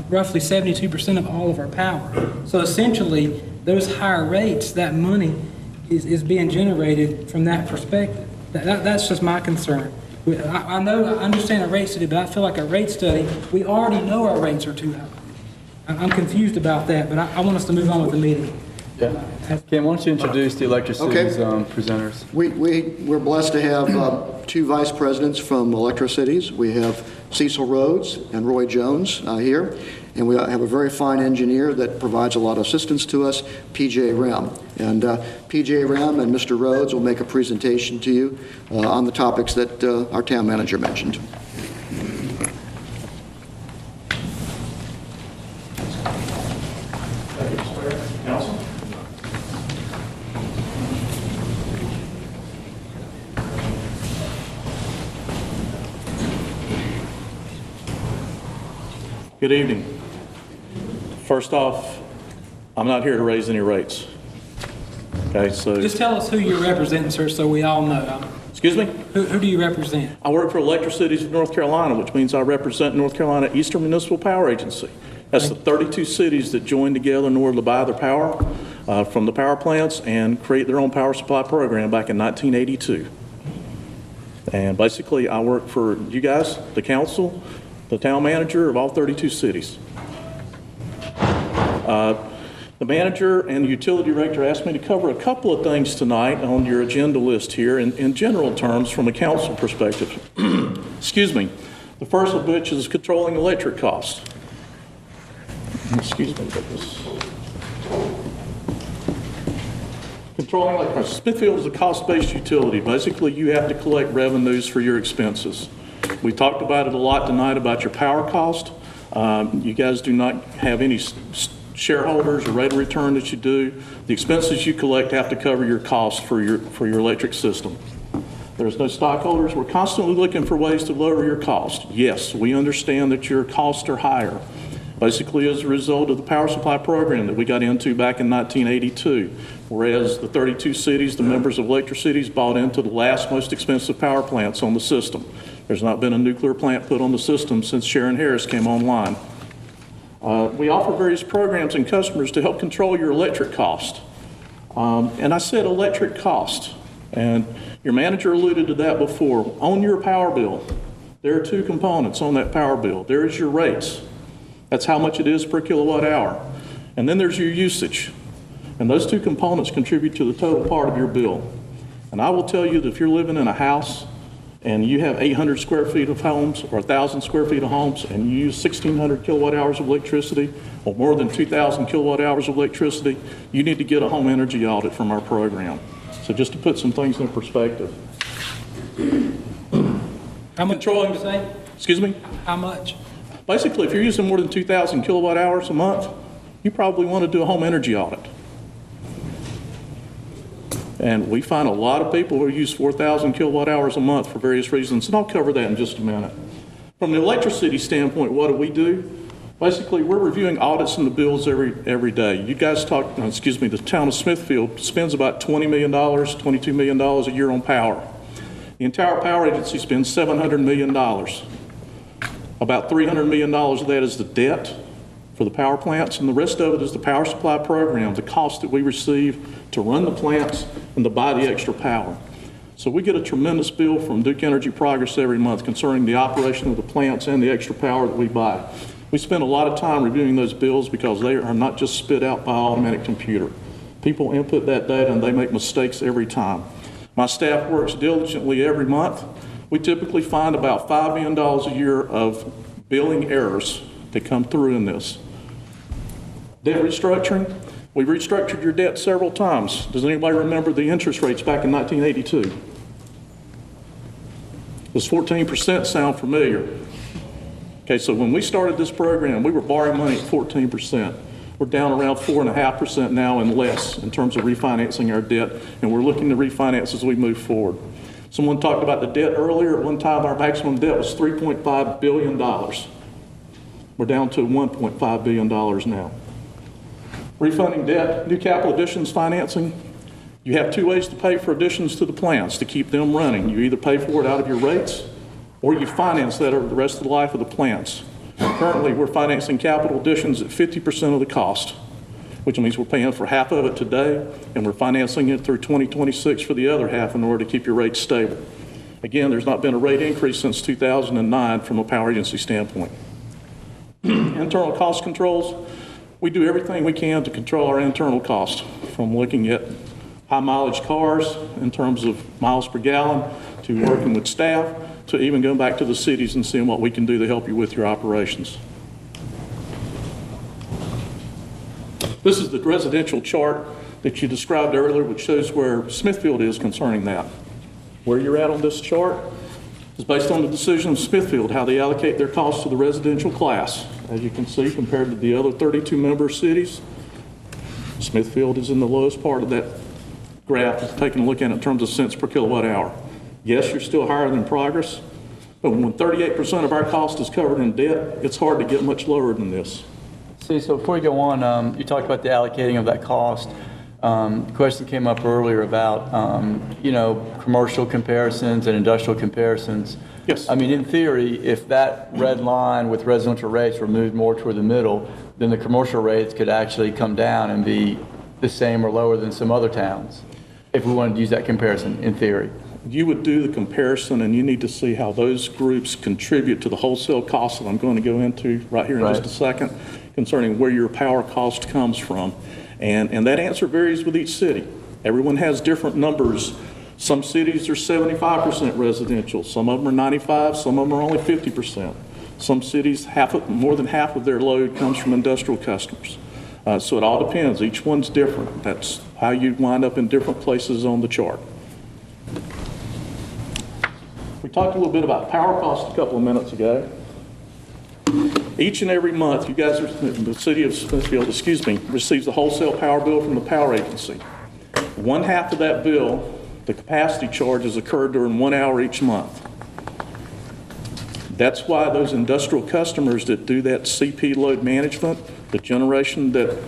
roughly 72% of all of our power. So essentially, those higher rates, that money is being generated from that perspective. That's just my concern. I understand a rate study, but I feel like a rate study, we already know our rates are too high. I'm confused about that, but I want us to move on with the meeting. Yeah. Ken, why don't you introduce the Electric Cities presenters? We're blessed to have two vice presidents from Electricities. We have Cecil Rhodes and Roy Jones here, and we have a very fine engineer that provides a lot of assistance to us, P.J. Rem. And P.J. Rem and Mr. Rhodes will make a presentation to you on the topics that our town manager mentioned. Good evening. First off, I'm not here to raise any rates. Okay, so... Just tell us who you're representing, sir, so we all know. Excuse me? Who do you represent? I work for Electric Cities of North Carolina, which means I represent North Carolina Eastern Municipal Power Agency. That's the 32 cities that joined together in order to buy their power from the power plants and create their own power supply program back in 1982. And basically, I work for you guys, the council, the town manager of all 32 cities. The manager and the utility director asked me to cover a couple of things tonight on your agenda list here in general terms from a council perspective. Excuse me. The first of which is controlling electric costs. Excuse me. Controlling electric costs. Smithfield is a cost-based utility. Basically, you have to collect revenues for your expenses. We talked about it a lot tonight about your power cost. You guys do not have any shareholders or rate of return that you do. The expenses you collect have to cover your costs for your electric system. There's no stockholders. We're constantly looking for ways to lower your cost. Yes, we understand that your costs are higher. basically as a result of the power supply program that we got into back in 1982, whereas the 32 cities, the members of Electric Cities, bought into the last most expensive power plants on the system. There's not been a nuclear plant put on the system since Sharon Harris came online. We offer various programs and customers to help control your electric cost. And I said electric cost, and your manager alluded to that before. On your power bill, there are two components on that power bill. There is your rates. That's how much it is per kilowatt hour. And then there's your usage. And those two components contribute to the total part of your bill. And I will tell you that if you're living in a house and you have 800 square feet of homes or 1,000 square feet of homes and you use 1,600 kilowatt hours of electricity or more than 2,000 kilowatt hours of electricity, you need to get a home energy audit from our program. So just to put some things in perspective. How much did you say? Excuse me? How much? Basically, if you're using more than 2,000 kilowatt hours a month, you probably want to do a home energy audit. And we find a lot of people who use 4,000 kilowatt hours a month for various reasons, and I'll cover that in just a minute. From the electricity standpoint, what do? Basically, we're reviewing audits and the bills every day. You guys the town of Smithfield spends about $20 million, $22 million a year on power. The entire power agency spends $700 million. About $300 million of that is the debt for the power plants, and the rest of it is the power supply program, the cost that we receive to run the plants and to buy the extra power. So we get a tremendous bill from Duke Energy Progress every month concerning the operation of the plants and the extra power that we buy. We spend a lot of time reviewing those bills because they are not just spit out by automatic computer. People input that data and they make mistakes every time. My staff works diligently every month. We typically find about $5 million a year of billing errors that come through in this. Debt restructuring. We restructured your debt several times. Does anybody remember the interest rates back in 1982? Does 14% sound familiar? Okay, so when we started this program, we were borrowing money at 14%. We're down around 4.5% now and less in terms of refinancing our debt, and we're looking to refinance as we move forward. Someone talked about the debt earlier. At one time, our maximum debt was $3.5 billion. We're down to $1.5 billion now. Refunding debt, new capital additions financing. You have two ways to pay for additions to the plants to keep them running. You either pay for it out of your rates, or you finance that over the rest of the life of the plants. Currently, we're financing capital additions at 50% of the cost, which means we're paying for half of it today, and we're financing it through 2026 for the other half in order to keep your rates stable. Again, there's not been a rate increase since 2009 from a power agency standpoint. Internal cost controls. We do everything we can to control our internal costs, from looking at high mileage cars in terms of miles per gallon, to working with staff, to even going back to the cities and seeing what we can do to help you with your operations. This is the residential chart that you described earlier, which shows where Smithfield is concerning that. Where you're at on this chart is based on the decision of Smithfield, how they allocate their costs to the residential class. As you can see, compared to the other 32 member cities, Smithfield is in the lowest part of that graph, taking a look at it in terms of cents per kilowatt hour. Yes, you're still higher than Progress, but when 38% of our cost is covered in debt, it's hard to get much lower than this. See, so before you go on, you talked about the allocating of that cost. The question came up earlier about, commercial comparisons and industrial comparisons. Yes. I mean, in theory, if that red line with residential rates were moved more toward the middle, then the commercial rates could actually come down and be the same or lower than some other towns, if we wanted to use that comparison, in theory. You would do the comparison, and you need to see how those groups contribute to the wholesale costs that I'm going to go into right here in just a second, concerning where your power cost comes from. And that answer varies with each city. Everyone has different numbers. Some cities are 75% residential. Some of them are 95. Some of them are only 50%. Some cities, more than half of their load comes from industrial customers. So it all depends. Each one's different. That's how you wind up in different places on the chart. We talked a little bit about power costs a couple of minutes ago. Each and every month, you guys, the city of Smithfield, receives the wholesale power bill from the power agency. One half of that bill, the capacity charges, occur during 1 hour each month. That's why those industrial customers that do that CP load management, the generation that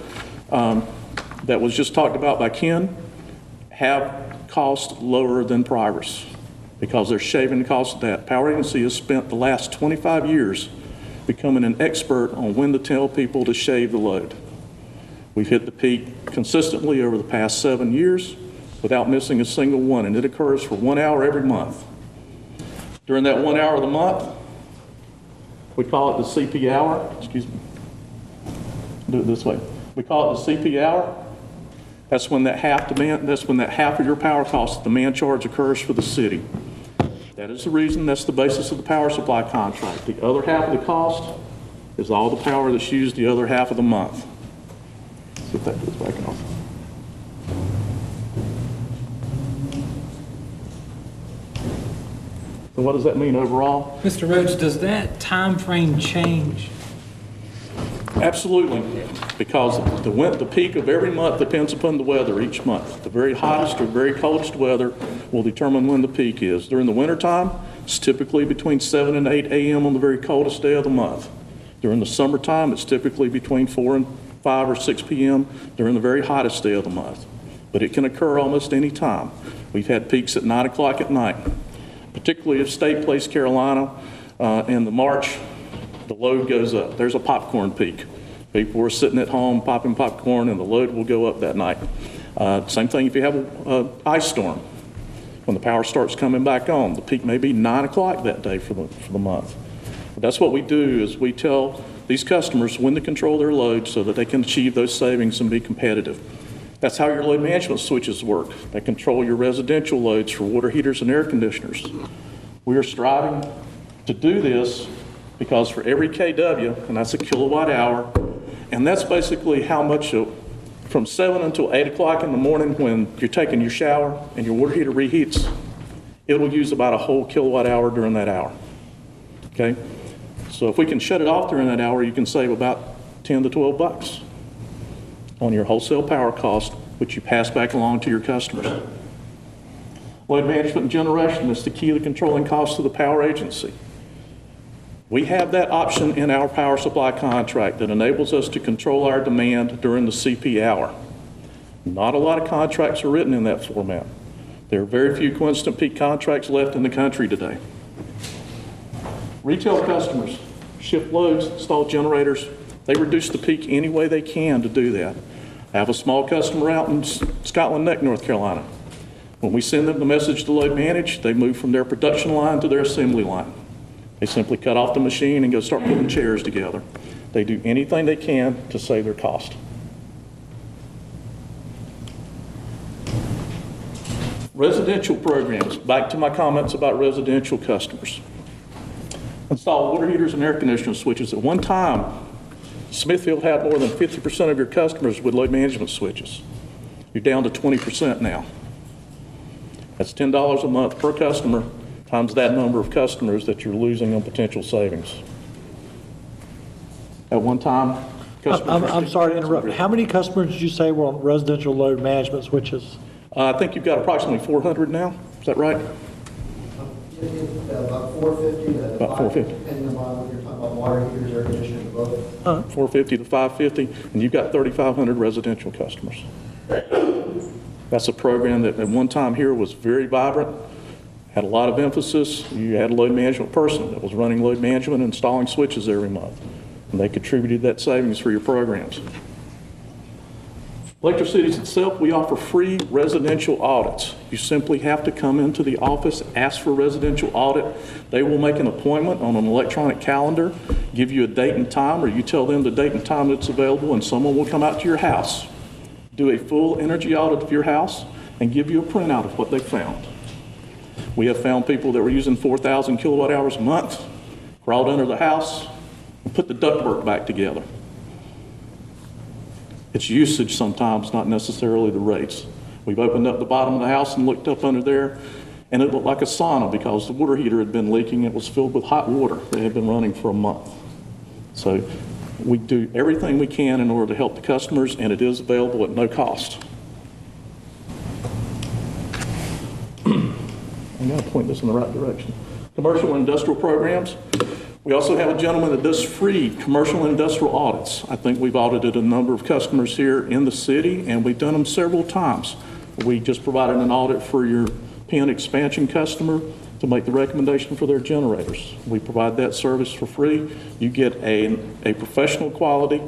was just talked about by Ken, have cost lower than Progress because they're shaving the cost of that. Power Agency has spent the last 25 years becoming an expert on when to tell people to shave the load. We've hit the peak consistently over the past 7 years without missing a single one, and it occurs for 1 hour every month. During that 1 hour of the month, we call it the CP hour. Excuse me. Do it this way. We call it the CP hour. That's when that half of your power cost demand charge occurs for the city. That is the reason, that's the basis of the power supply contract. The other half of the cost is all the power that's used the other half of the month. Let's see if that goes back off. So what does that mean overall? Mr. Rhodes, does that time frame change? Absolutely, because the peak of every month depends upon the weather each month. The very hottest or very coldest weather will determine when the peak is. During the wintertime, it's typically between 7 and 8 a.m. on the very coldest day of the month. During the summertime, it's typically between 4 and 5 or 6 p.m. during the very hottest day of the month. But it can occur almost any time. We've had peaks at 9 o'clock at night, particularly if State Place, Carolina, in the March, the load goes up. There's a popcorn peak. People are sitting at home popping popcorn and the load will go up that night. Same thing if you have an ice storm. When the power starts coming back on, the peak may be 9 o'clock that day for the month. But that's what we do is we tell these customers when to control their load so that they can achieve those savings and be competitive. That's how your load management switches work. They control your residential loads for water heaters and air conditioners. We are striving to do this because for every kW, and that's a kilowatt hour, and that's basically how much from 7 until 8 o'clock in the morning when you're taking your shower and your water heater reheats, it'll use about a whole kilowatt hour during that hour. Okay? So if we can shut it off during that hour, you can save about 10 to 12 bucks on your wholesale power cost, which you pass back along to your customers. Load management and generation is the key to controlling costs of the power agency. We have that option in our power supply contract that enables us to control our demand during the CP hour. Not a lot of contracts are written in that format. There are very few constant peak contracts left in the country today. Retail customers shift loads, install generators. They reduce the peak any way they can to do that. I have a small customer out in Scotland Neck, North Carolina. When we send them the message to load manage, they move from their production line to their assembly line. They simply cut off the machine and go start putting chairs together. They do anything they can to save their cost. Residential programs, back to my comments about residential customers. Install water heaters and air conditioning switches. At one time, Smithfield had more than 50% of your customers with load management switches. You're down to 20% now. That's $10 a month per customer times that number of customers that you're losing on potential savings. At one time, I'm sorry to interrupt. How many customers did you say were on residential load management switches? I think you've got approximately 400 now. Is that right? About 450 to About 450. depending on what you're talking about, water heaters, air conditioning, both. 450 to 550, and you've got 3,500 residential customers. That's a program that at one time here was very vibrant, had a lot of emphasis. You had a load management person that was running load management and installing switches every month, and they contributed that savings for your programs. Electric Cities itself, we offer free residential audits. You simply have to come into the office, ask for a residential audit. They will make an appointment on an electronic calendar, give you a date and time, or you tell them the date and time that's available, and someone will come out to your house, do a full energy audit of your house, and give you a printout of what they found. We have found people that were using 4,000 kilowatt hours a month, crawled under the house, and put the ductwork back together. It's usage sometimes, not necessarily the rates. We've opened up the bottom of the house and looked up under there, and it looked like a sauna because the water heater had been leaking. It was filled with hot water that had been running for a month. So we do everything we can in order to help the customers, and it is available at no cost. I'm going to point this in the right direction. commercial and industrial programs. We also have a gentleman that does free commercial and industrial audits. I think we've audited a number of customers here in the city, and we've done them several times. We just provided an audit for your Penn expansion customer to make the recommendation for their generators. We provide that service for free. You get a professional quality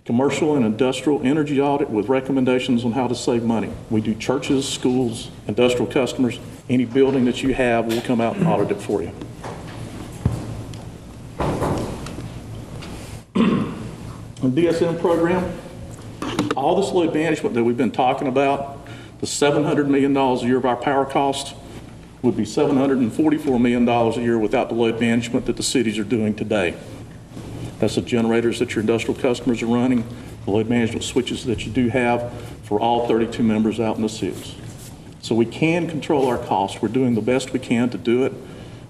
commercial and industrial energy audit with recommendations on how to save money. We do churches, schools, industrial customers. Any building that you have, we'll come out and audit it for you. The DSM program, all this load management that we've been talking about, the $700 million a year of our power cost would be $744 million a year without the load management that the cities are doing today. That's the generators that your industrial customers are running, the load management switches that you do have for all 32 members out in the cities. So we can control our costs. We're doing the best we can to do it.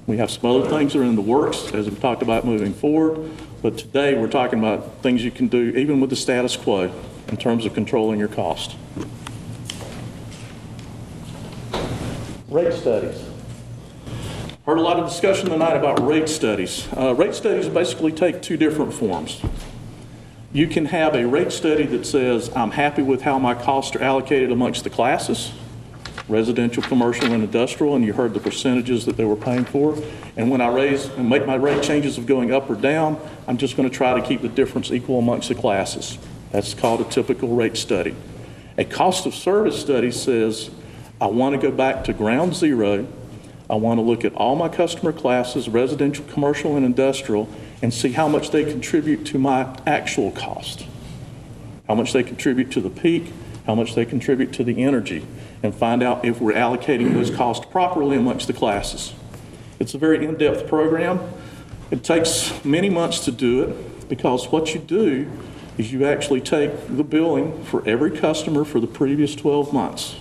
We have some other things that are in the works, as we've talked about moving forward. But today we're talking about things you can do even with the status quo in terms of controlling your cost. Rate studies. Heard a lot of discussion tonight about rate studies. Rate studies basically take two different forms. You can have a rate study that says, I'm happy with how my costs are allocated amongst the classes, residential, commercial, and industrial, and you heard the percentages that they were paying for. And when I raise and make my rate changes of going up or down, I'm just going to try to keep the difference equal amongst the classes. That's called a typical rate study. A cost of service study says, I want to go back to ground zero. I want to look at all my customer classes, residential, commercial, and industrial, and see how much they contribute to my actual cost, how much they contribute to the peak, how much they contribute to the energy, and find out if we're allocating those costs properly amongst the classes. It's a very in-depth program. It takes many months to do it because what you do is you actually take the billing for every customer for the previous 12 months.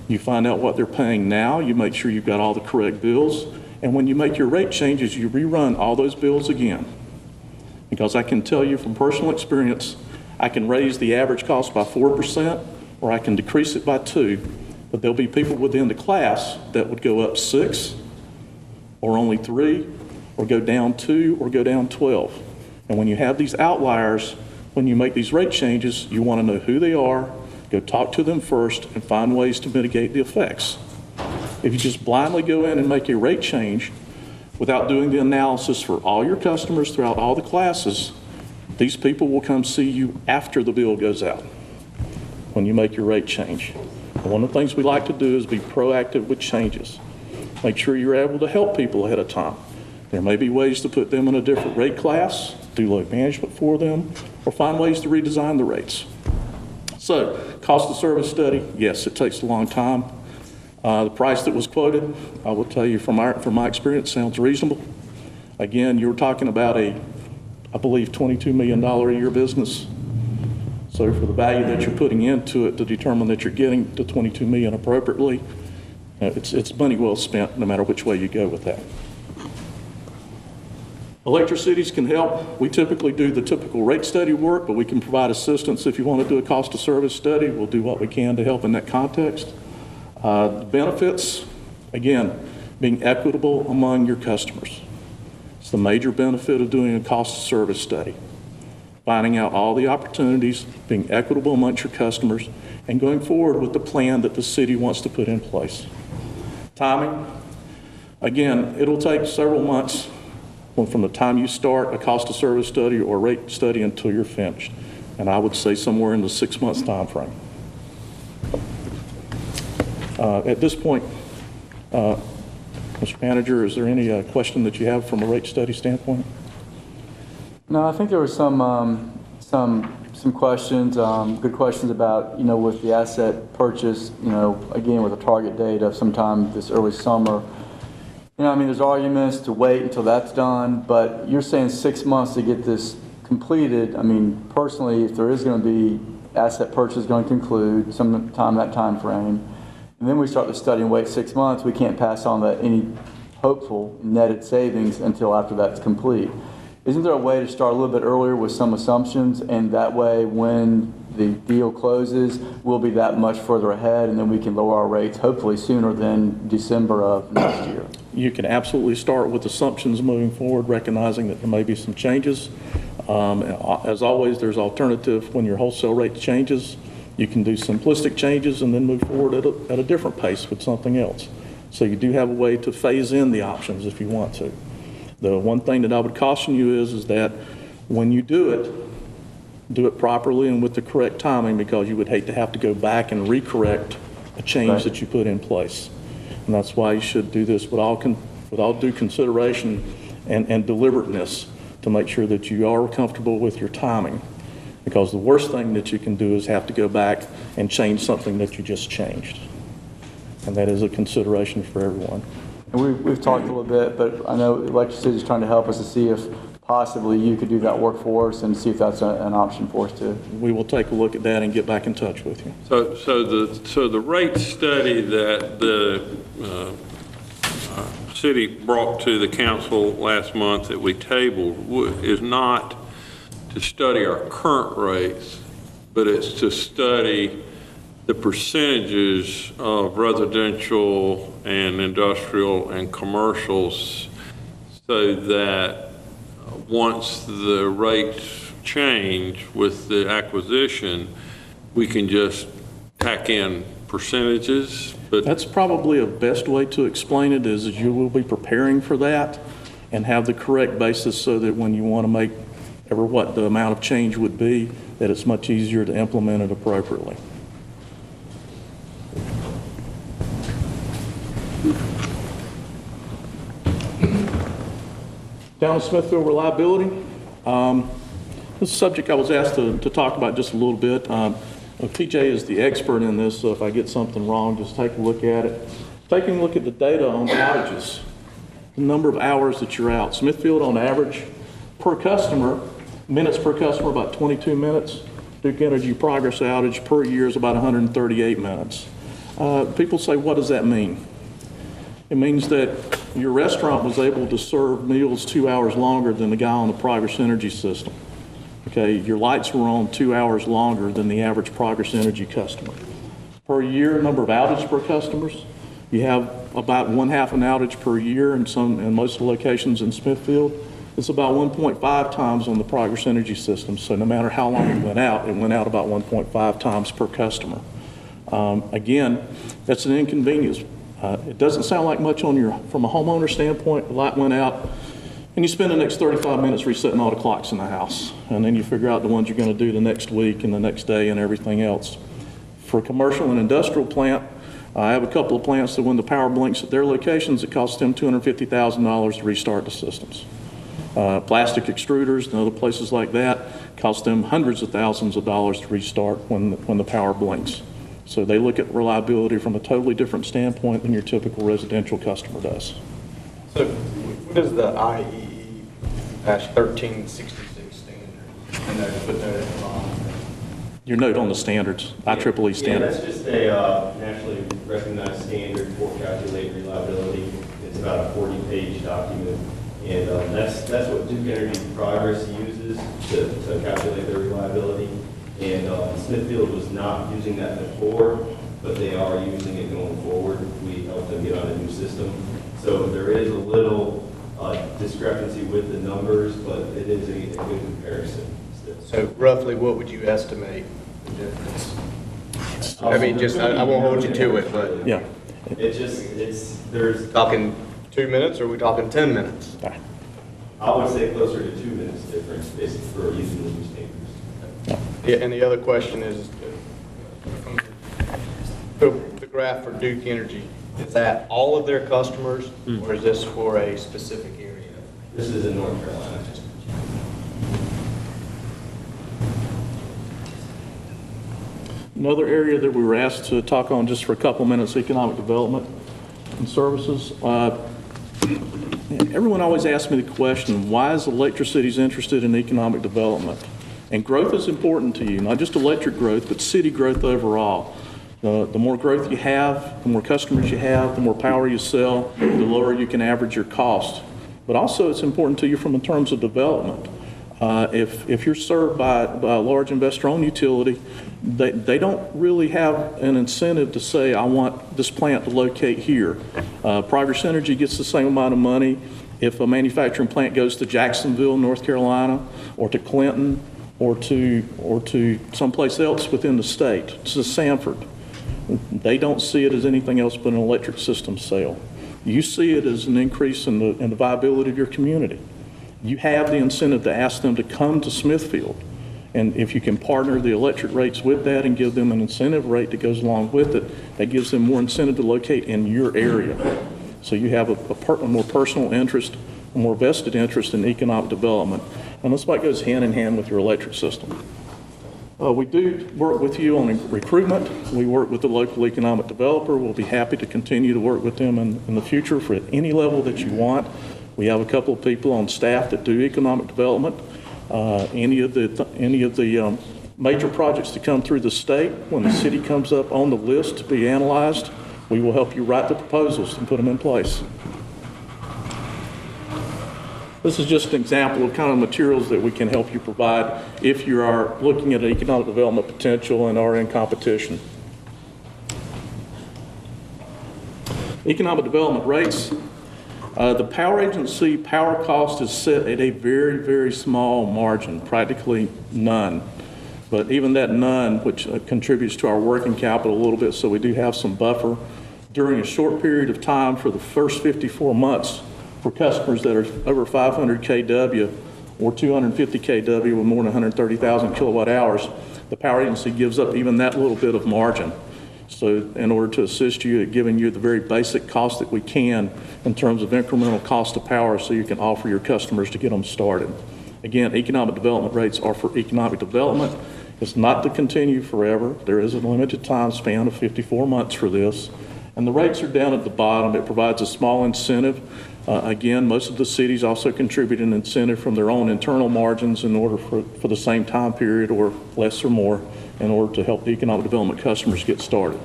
You find out what they're paying now, you make sure you've got all the correct bills, and when you make your rate changes, you rerun all those bills again. Because I can tell you from personal experience, I can raise the average cost by 4%, or I can decrease it by 2%, but there'll be people within the class that would go up 6, or only 3, or go down 2, or go down 12. And when you have these outliers, when you make these rate changes, you want to know who they are, go talk to them first, and find ways to mitigate the effects. If you just blindly go in and make a rate change without doing the analysis for all your customers throughout all the classes, these people will come see you after the bill goes out when you make your rate change. And one of the things we like to do is be proactive with changes. Make sure you're able to help people ahead of time. There may be ways to put them in a different rate class, do load management for them, or find ways to redesign the rates. So, cost of service study, yes, it takes a long time. The price that was quoted, I will tell you from my experience, sounds reasonable. Again, you're talking about I believe, $22 million a year business. So for the value that you're putting into it to determine that you're getting the $22 million appropriately, it's money well spent no matter which way you go with that. Electric cities can help. We typically do the typical rate study work, but we can provide assistance if you want to do a cost of service study. We'll do what we can to help in that context. The benefits, again, being equitable among your customers. It's the major benefit of doing a cost of service study. Finding out all the opportunities, being equitable amongst your customers, and going forward with the plan that the city wants to put in place. Timing, again, it'll take several months from the time you start a cost of service study or rate study until you're finished. And I would say somewhere in the 6 months time frame. At this point, Mr. Manager, is there any question that you have from a rate study standpoint? No, I think there were some questions, good questions about, with the asset purchase, again, with a target date of sometime this early summer. There's arguments to wait until that's done, but you're saying 6 months to get this completed. Personally, if there is going to be asset purchase going to conclude sometime that time frame, and then we start the study and wait 6 months, we can't pass on any hopeful netted savings until after that's complete. Isn't there a way to start a little bit earlier with some assumptions, and that way when the deal closes, we'll be that much further ahead, and then we can lower our rates hopefully sooner than December of next year? you can absolutely start with assumptions moving forward, recognizing that there may be some changes. As always, there's alternative when your wholesale rate changes. You can do simplistic changes and then move forward at a different pace with something else. So you do have a way to phase in the options if you want to. The one thing that I would caution you is that when you do it properly and with the correct timing, because you would hate to have to go back and recorrect a change that you put in place. And that's why you should do this with all due consideration and deliberateness to make sure that you are comfortable with your timing. Because the worst thing that you can do is have to go back and change something that you just changed. And that is a consideration for everyone. And we've talked a little bit, but I know Electric City is trying to help us to see if possibly you could do that work for us and see if that's an option for us too. We will take a look at that and get back in touch with you. So the rate study that the city brought to the council last month that we tabled is not to study our current rates, but it's to study the percentages of residential and industrial and commercials so that once the rates change with the acquisition, we can just tack in percentages. But that's probably a best way to explain it is you will be preparing for that and have the correct basis so that when you want to make ever what the amount of change would be, that it's much easier to implement it appropriately. Down at Smithfield reliability, this is a subject I was asked to talk about just a little bit. TJ is the expert in this, so if I get something wrong, just take a look at it. Taking a look at the data on outages, the number of hours that you're out. Smithfield on average per customer, minutes per customer, about 22 minutes. Duke Energy progress outage per year is about 138 minutes. People say, what does that mean? It means that your restaurant was able to serve meals 2 hours longer than the guy on the Progress Energy system. Okay, your lights were on 2 hours longer than the average Progress Energy customer. Per year, number of outages per customers, you have about 1/2 an outage per year in most of the locations in Smithfield. It's about 1.5 times on the Progress Energy system. So no matter how long it went out about 1.5 times per customer. Again, that's an inconvenience. It doesn't sound like much from a homeowner standpoint. The light went out, and you spend the next 35 minutes resetting all the clocks in the house. And then you figure out the ones you're going to do the next week and the next day and everything else. For a commercial and industrial plant, I have a couple of plants that when the power blinks at their locations, it costs them $250,000 to restart the systems. Plastic extruders and other places like that cost them hundreds of thousands of dollars to restart when the power blinks. So they look at reliability from a totally different standpoint than your typical residential customer does. So what is the IEE-1366 standard? And there's put that at the bottom. Your note on the standards, IEEE standards. Yeah, that's just a nationally recognized standard for calculating reliability. It's about a 40-page document. And that's what Duke Energy Progress uses to calculate their reliability. And Smithfield was not using that before, but they are using it going forward. We helped them get on a new system. So there is a little discrepancy with the numbers, but it is a good comparison. So roughly, what would you estimate the difference? I mean, just, I won't hold you to it, but. Yeah. There's talking 2 minutes, or are we talking 10 minutes? I would say closer to 2 minutes difference basically for using the new standards. Yeah, and the other question is, the graph for Duke Energy, is that all of their customers, or is this for a specific area? This is in North Carolina. Another area that we were asked to talk on just for a couple minutes, economic development and services. Everyone always asks me the question, why is Electric Cities interested in economic development? And growth is important to you, not just electric growth, but city growth overall. The more growth you have, the more customers you have, the more power you sell, the lower you can average your cost. But also it's important to you from in terms of development. If you're served by a large investor-owned utility, they don't really have an incentive to say, I want this plant to locate here. Progress Energy gets the same amount of money if a manufacturing plant goes to Jacksonville, North Carolina, or to Clinton, or to someplace else within the state, to Sanford. They don't see it as anything else but an electric system sale. You see it as an increase in the viability of your community. You have the incentive to ask them to come to Smithfield. And if you can partner the electric rates with that and give them an incentive rate that goes along with it, that gives them more incentive to locate in your area. So you have a more personal interest, a more vested interest in economic development. And that's why it goes hand in hand with your electric system. We do work with you on recruitment. We work with the local economic developer. We'll be happy to continue to work with them in the future for any level that you want. We have a couple of people on staff that do economic development. Any of the major projects that come through the state, when the city comes up on the list to be analyzed, we will help you write the proposals and put them in place. This is just an example of kind of materials that we can help you provide if you are looking at economic development potential and are in competition. Economic development rates. The power agency power cost is set at a very, very small margin, practically none. But even that none, which contributes to our working capital a little bit, so we do have some buffer during a short period of time for the first 54 months for customers that are over 500 kW or 250 kW with more than 130,000 kilowatt hours. The power agency gives up even that little bit of margin. So in order to assist you at giving you the very basic cost that we can in terms of incremental cost of power so you can offer your customers to get them started. Again, economic development rates are for economic development. It's not to continue forever. There is a limited time span of 54 months for this. And the rates are down at the bottom. It provides a small incentive. Again, most of the cities also contribute an incentive from their own internal margins in order for the same time period or less or more in order to help the economic development customers get started.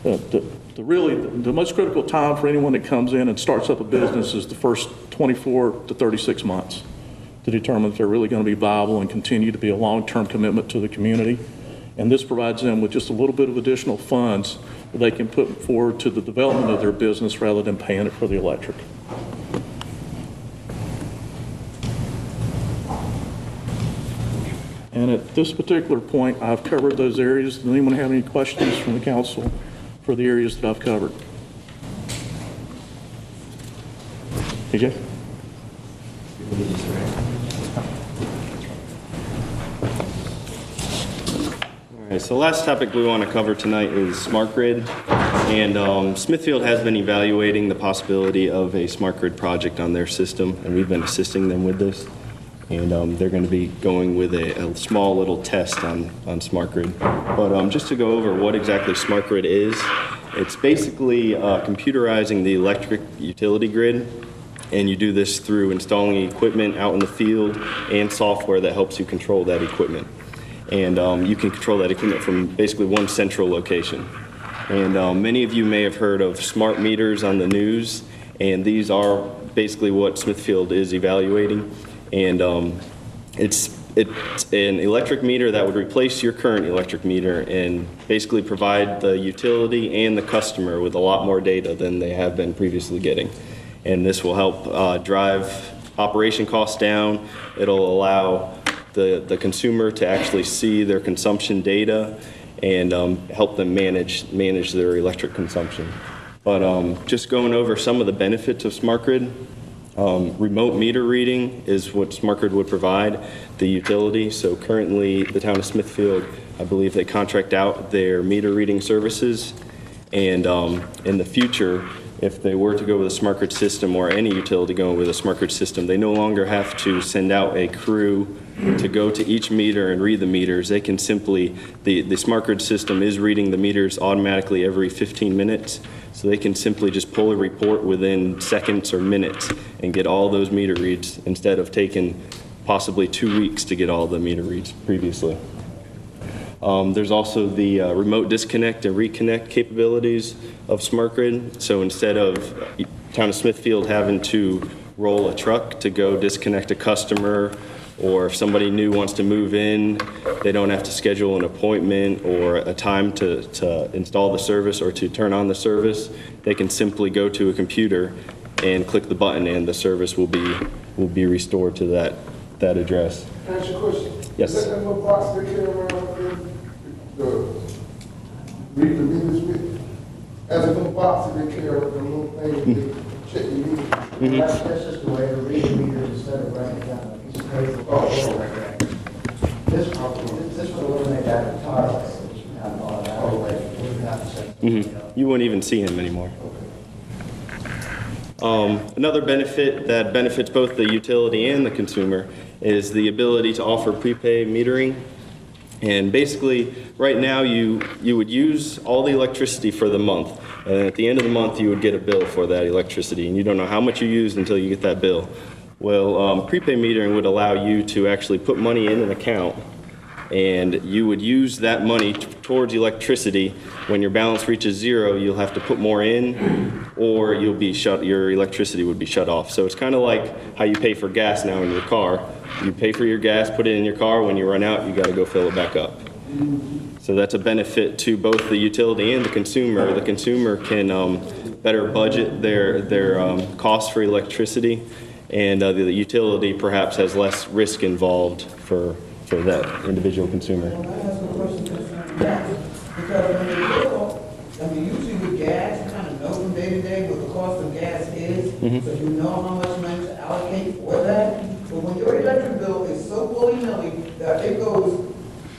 The most critical time for anyone that comes in and starts up a business is the first 24 to 36 months to determine if they're really going to be viable and continue to be a long-term commitment to the community. And this provides them with just a little bit of additional funds that they can put forward to the development of their business rather than paying it for the electric. And at this particular point, I've covered those areas. Does anyone have any questions from the council for the areas that I've covered? AJ? All right, so the last topic we want to cover tonight is smart grid. And Smithfield has been evaluating the possibility of a smart grid project on their system, and we've been assisting them with this. And they're going to be going with a small little test on smart grid. But just to go over what exactly smart grid is, it's basically computerizing the electric utility grid. And you do this through installing equipment out in the field and software that helps you control that equipment. And you can control that equipment from basically one central location. And many of you may have heard of smart meters on the news, and these are basically what Smithfield is evaluating. And it's an electric meter that would replace your current electric meter and basically provide the utility and the customer with a lot more data than they have been previously getting. And this will help drive operation costs down. It'll allow the consumer to actually see their consumption data and help them manage their electric consumption. But just going over some of the benefits of smart grid. Remote meter reading is what smart grid would provide the utility. So currently the town of Smithfield, I believe they contract out their meter reading services. And in the future, if they were to go with a smart grid system or any utility going with a smart grid system, they no longer have to send out a crew to go to each meter and read the meters. They can simply, the smart grid system is reading the meters automatically every 15 minutes. So they can simply just pull a report within seconds or minutes and get all those meter reads instead of taking possibly 2 weeks to get all the meter reads previously. There's also the remote disconnect and reconnect capabilities of smart grid. So instead of town of Smithfield having to roll a truck to go disconnect a customer or if somebody new wants to move in, they don't have to schedule an appointment or a time to install the service or to turn on the service. They can simply go to a computer and click the button, and the service will be restored to that address. Can I ask you a question? Yes. Is that little box they carry around read the meters with? As a little box that they carry with the little thing, they check the meters. That's just the way to read the meters instead of writing it down on a piece of paper. Oh, this will eliminate that entirely. And all that way, we would have to say. You wouldn't even see him anymore. Another benefit that benefits both the utility and the consumer is the ability to offer prepaid metering. And basically, right now, you would use all the electricity for the month. And at the end of the month, you would get a bill for that electricity. And you don't know how much you used until you get that bill. Well, prepaid metering would allow you to actually put money in an account, and you would use that money towards electricity. When your balance reaches zero, you'll have to put more in, or your electricity would be shut off. So it's kind of like how you pay for gas now in your car. You pay for your gas, put it in your car. When you run out, you got to go fill it back up. So that's a benefit to both the utility and the consumer. The consumer can better budget their costs for electricity, and the utility perhaps has less risk involved for that individual consumer. Well, I have a question concerning that. Because when you bill, usually with gas, you kind of know from day to day what the cost of gas is, so you know how much money to allocate for that. But when your electric bill is so willy-nilly that it goes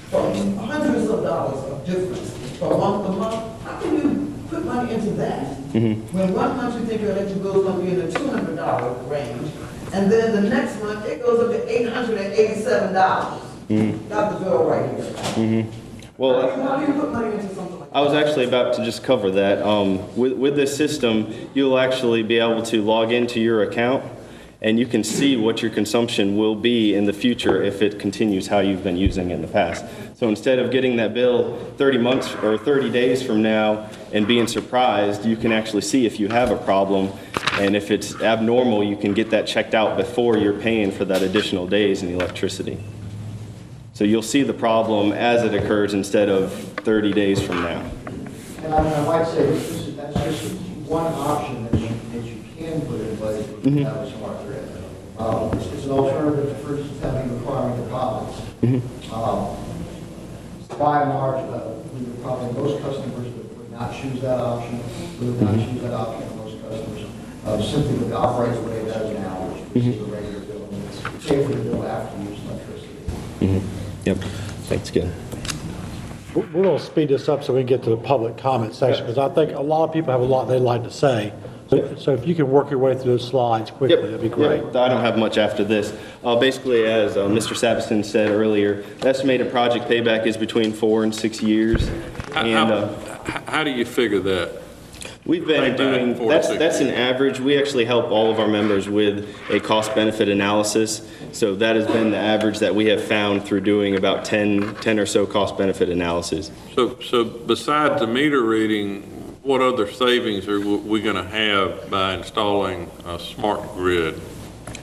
from hundreds of dollars of difference from month to month, how can you put money into that? When 1 month you think your electric bill is going to be in the $200 range, and then the next month it goes up to $887. Got the bill right here. Well, How do you put money into something like that? I was actually about to just cover that. With this system, you'll actually be able to log into your account, and you can see what your consumption will be in the future if it continues how you've been using it in the past. So instead of getting that bill 30 months or 30 days from now and being surprised, you can actually see if you have a problem, and if it's abnormal, you can get that checked out before you're paying for that additional days in electricity. So you'll see the problem as it occurs instead of 30 days from now. And I might say that's just one option that you can put in place if you have a smart grid. It's an alternative to first having requiring deposits. By and large, we would probably, most customers would not choose that option. We would not choose that option for most customers. Simply would operate the way it does now, which is a regular bill. It's pay for the bill after you use electricity. Yep, that's good. We're going to speed this up so we can get to the public comment section, because I think a lot of people have a lot they'd like to say. So if you can work your way through those slides quickly, that'd be great. Yep. I don't have much after this. Basically, as Mr. Saviston said earlier, the estimated project payback is between 4 and 6 years. How do you figure that? We've been doing, that's an average. We actually help all of our members with a cost-benefit analysis. So that has been the average that we have found through doing about 10 or so cost-benefit analysis. So besides the meter reading, what other savings are we going to have by installing a smart grid?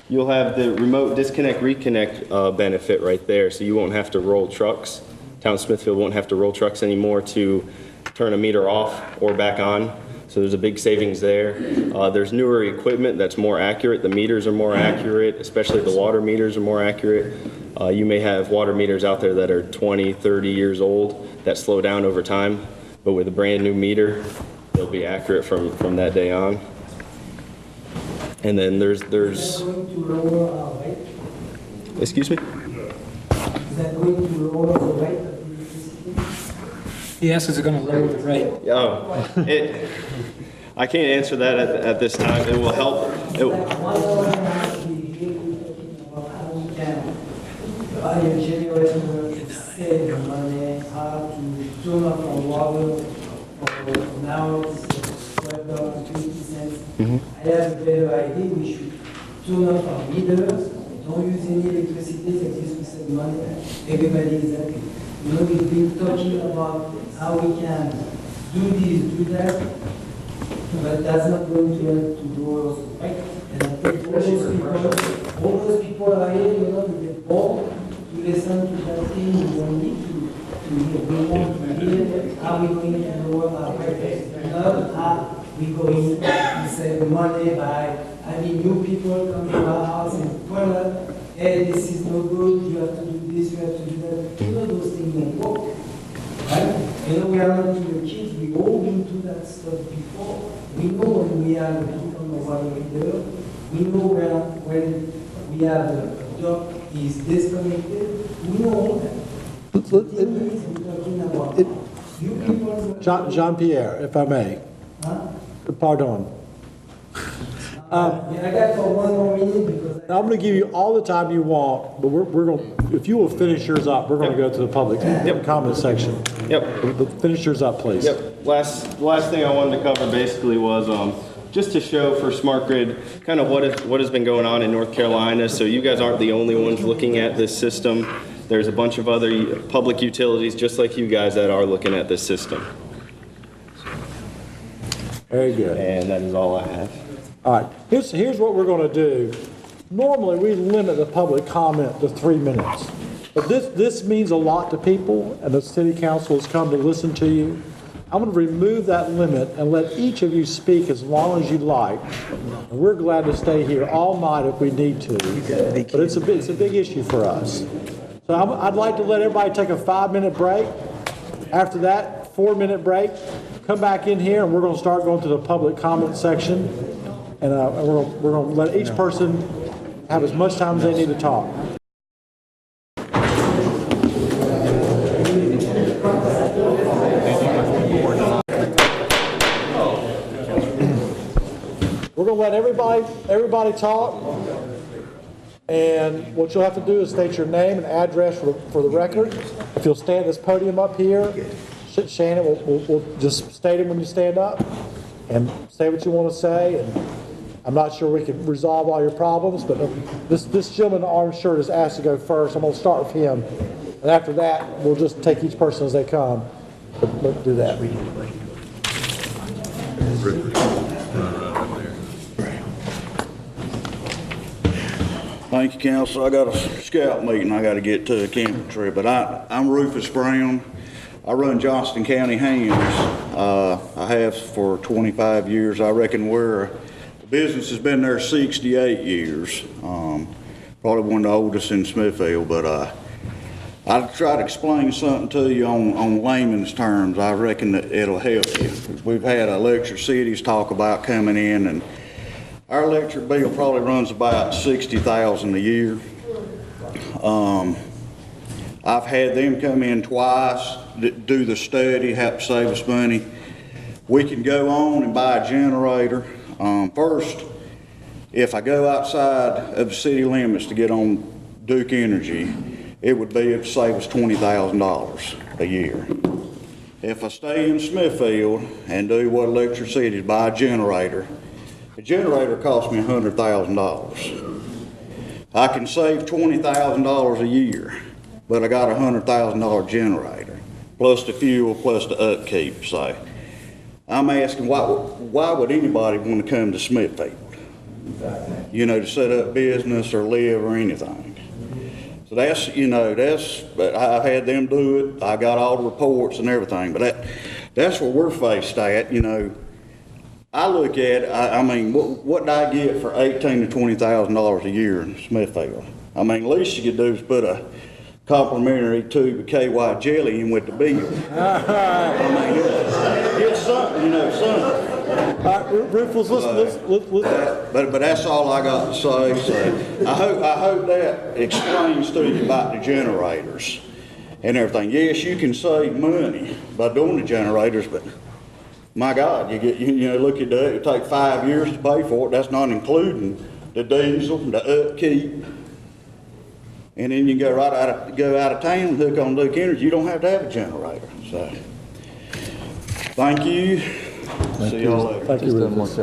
You'll have the remote disconnect reconnect benefit right there, so you won't have to roll trucks. Town of Smithfield won't have to roll trucks anymore to turn a meter off or back on. So there's a big savings there. There's newer equipment that's more accurate. The meters are more accurate, especially the water meters are more accurate. You may have water meters out there that are 20, 30 years old that slow down over time, but with a brand new meter, they'll be accurate from that day on. And then there's Is that going to lower our rate? Excuse me? Is that going to lower the rate of electricity? Yes, is it going to lower the rate? I can't answer that at this time. It will help. Buy a generator, save money, how to turn off our water, for now it's $12.50. I have a better idea, we should turn off our meters, don't use any electricity, at least we save money, everybody is happy. You know, we've been talking about how we can do this, do that, but that's not going to help to lower the rate. And I think all those people are here, you know, to get bored, to listen to that thing, we don't need to hear. We want to hear how we going to lower our prices, not how we going to save money by having new people come to our house and tell us, hey, this is no good, you have to do this, you have to do that. You know, those things don't work. Right? You know, we are not to the kids, we all been through that stuff before. We know when we have a heat on the water heater. We know when we have a duct is disconnected. We know all that. The thing is, we're talking about you people. Jean-Pierre, if I may. Huh? Pardon. I got for one more minute because I'm going to give you all the time you want, but we're going to, if you will finish yours up, we're going to go to the public comment section. Yep. Finish yours up, please. Yep. Last thing I wanted to cover basically was just to show for Smart Grid kind of what has been going on in North Carolina. So you guys aren't the only ones looking at this system. There's a bunch of other public utilities just like you guys that are looking at this system. Very good. And that is all I have. All right, here's what we're going to do. Normally, we limit the public comment to 3 minutes. But this means a lot to people, and the city council has come to listen to you. I'm going to remove that limit and let each of you speak as long as you like. And we're glad to stay here all night if we need to. But it's a big issue for us. So I'd like to let everybody take a 5-minute break. After that, 4-minute break. Come back in here, and we're going to start going to the public comment section. And we're going to let each person have as much time as they need to talk. We're going to let everybody talk. And what you'll have to do is state your name and address for the record. If you'll stand at this podium up here, Shannon will just state it when you stand up and say what you want to say. And I'm not sure we can resolve all your problems, but this gentleman in the orange shirt is asked to go first. I'm going to start with him. And after that, we'll just take each person as they come. But do that. Thank you, Council. I got a scout meeting I got to get to, a camping trip, but I'm Rufus Brown. I run Johnston County Hams. I have for 25 years. I reckon the business has been there 68 years. Probably one of the oldest in Smithfield, but I'll try to explain something to you on layman's terms. I reckon that it'll help you. We've had electric cities talk about coming in, and our electric bill probably runs about $60,000 a year. I've had them come in twice, do the study, help save us money. We can go on and buy a generator. First, if I go outside of the city limits to get on Duke Energy, it would save us $20,000 a year. If I stay in Smithfield and do what electric cities, buy a generator costs me $100,000. I can save $20,000 a year, but I got a $100,000 generator, plus the fuel, plus the upkeep. So I'm asking, why would anybody want to come to Smithfield? You know, to set up business or live or anything. So but I've had them do it. I got all the reports and everything, but that's what we're faced at, you know. I look at it, I mean, what do I get for $18,000 to $20,000 a year in Smithfield? I mean, least you could do is put a complimentary tube of KY jelly in with the bill. I mean, it's something, you know, something. Rufus, let's. But that's all I got to say. So I hope that explains to you about the generators and everything. Yes, you can save money by doing the generators, but my God, look at that. It take 5 years to pay for it. That's not including the diesel, the upkeep. And then you can go out of town and hook on Duke Energy. You don't have to have a generator. So, thank you. See y'all later. Thank you, Rufus.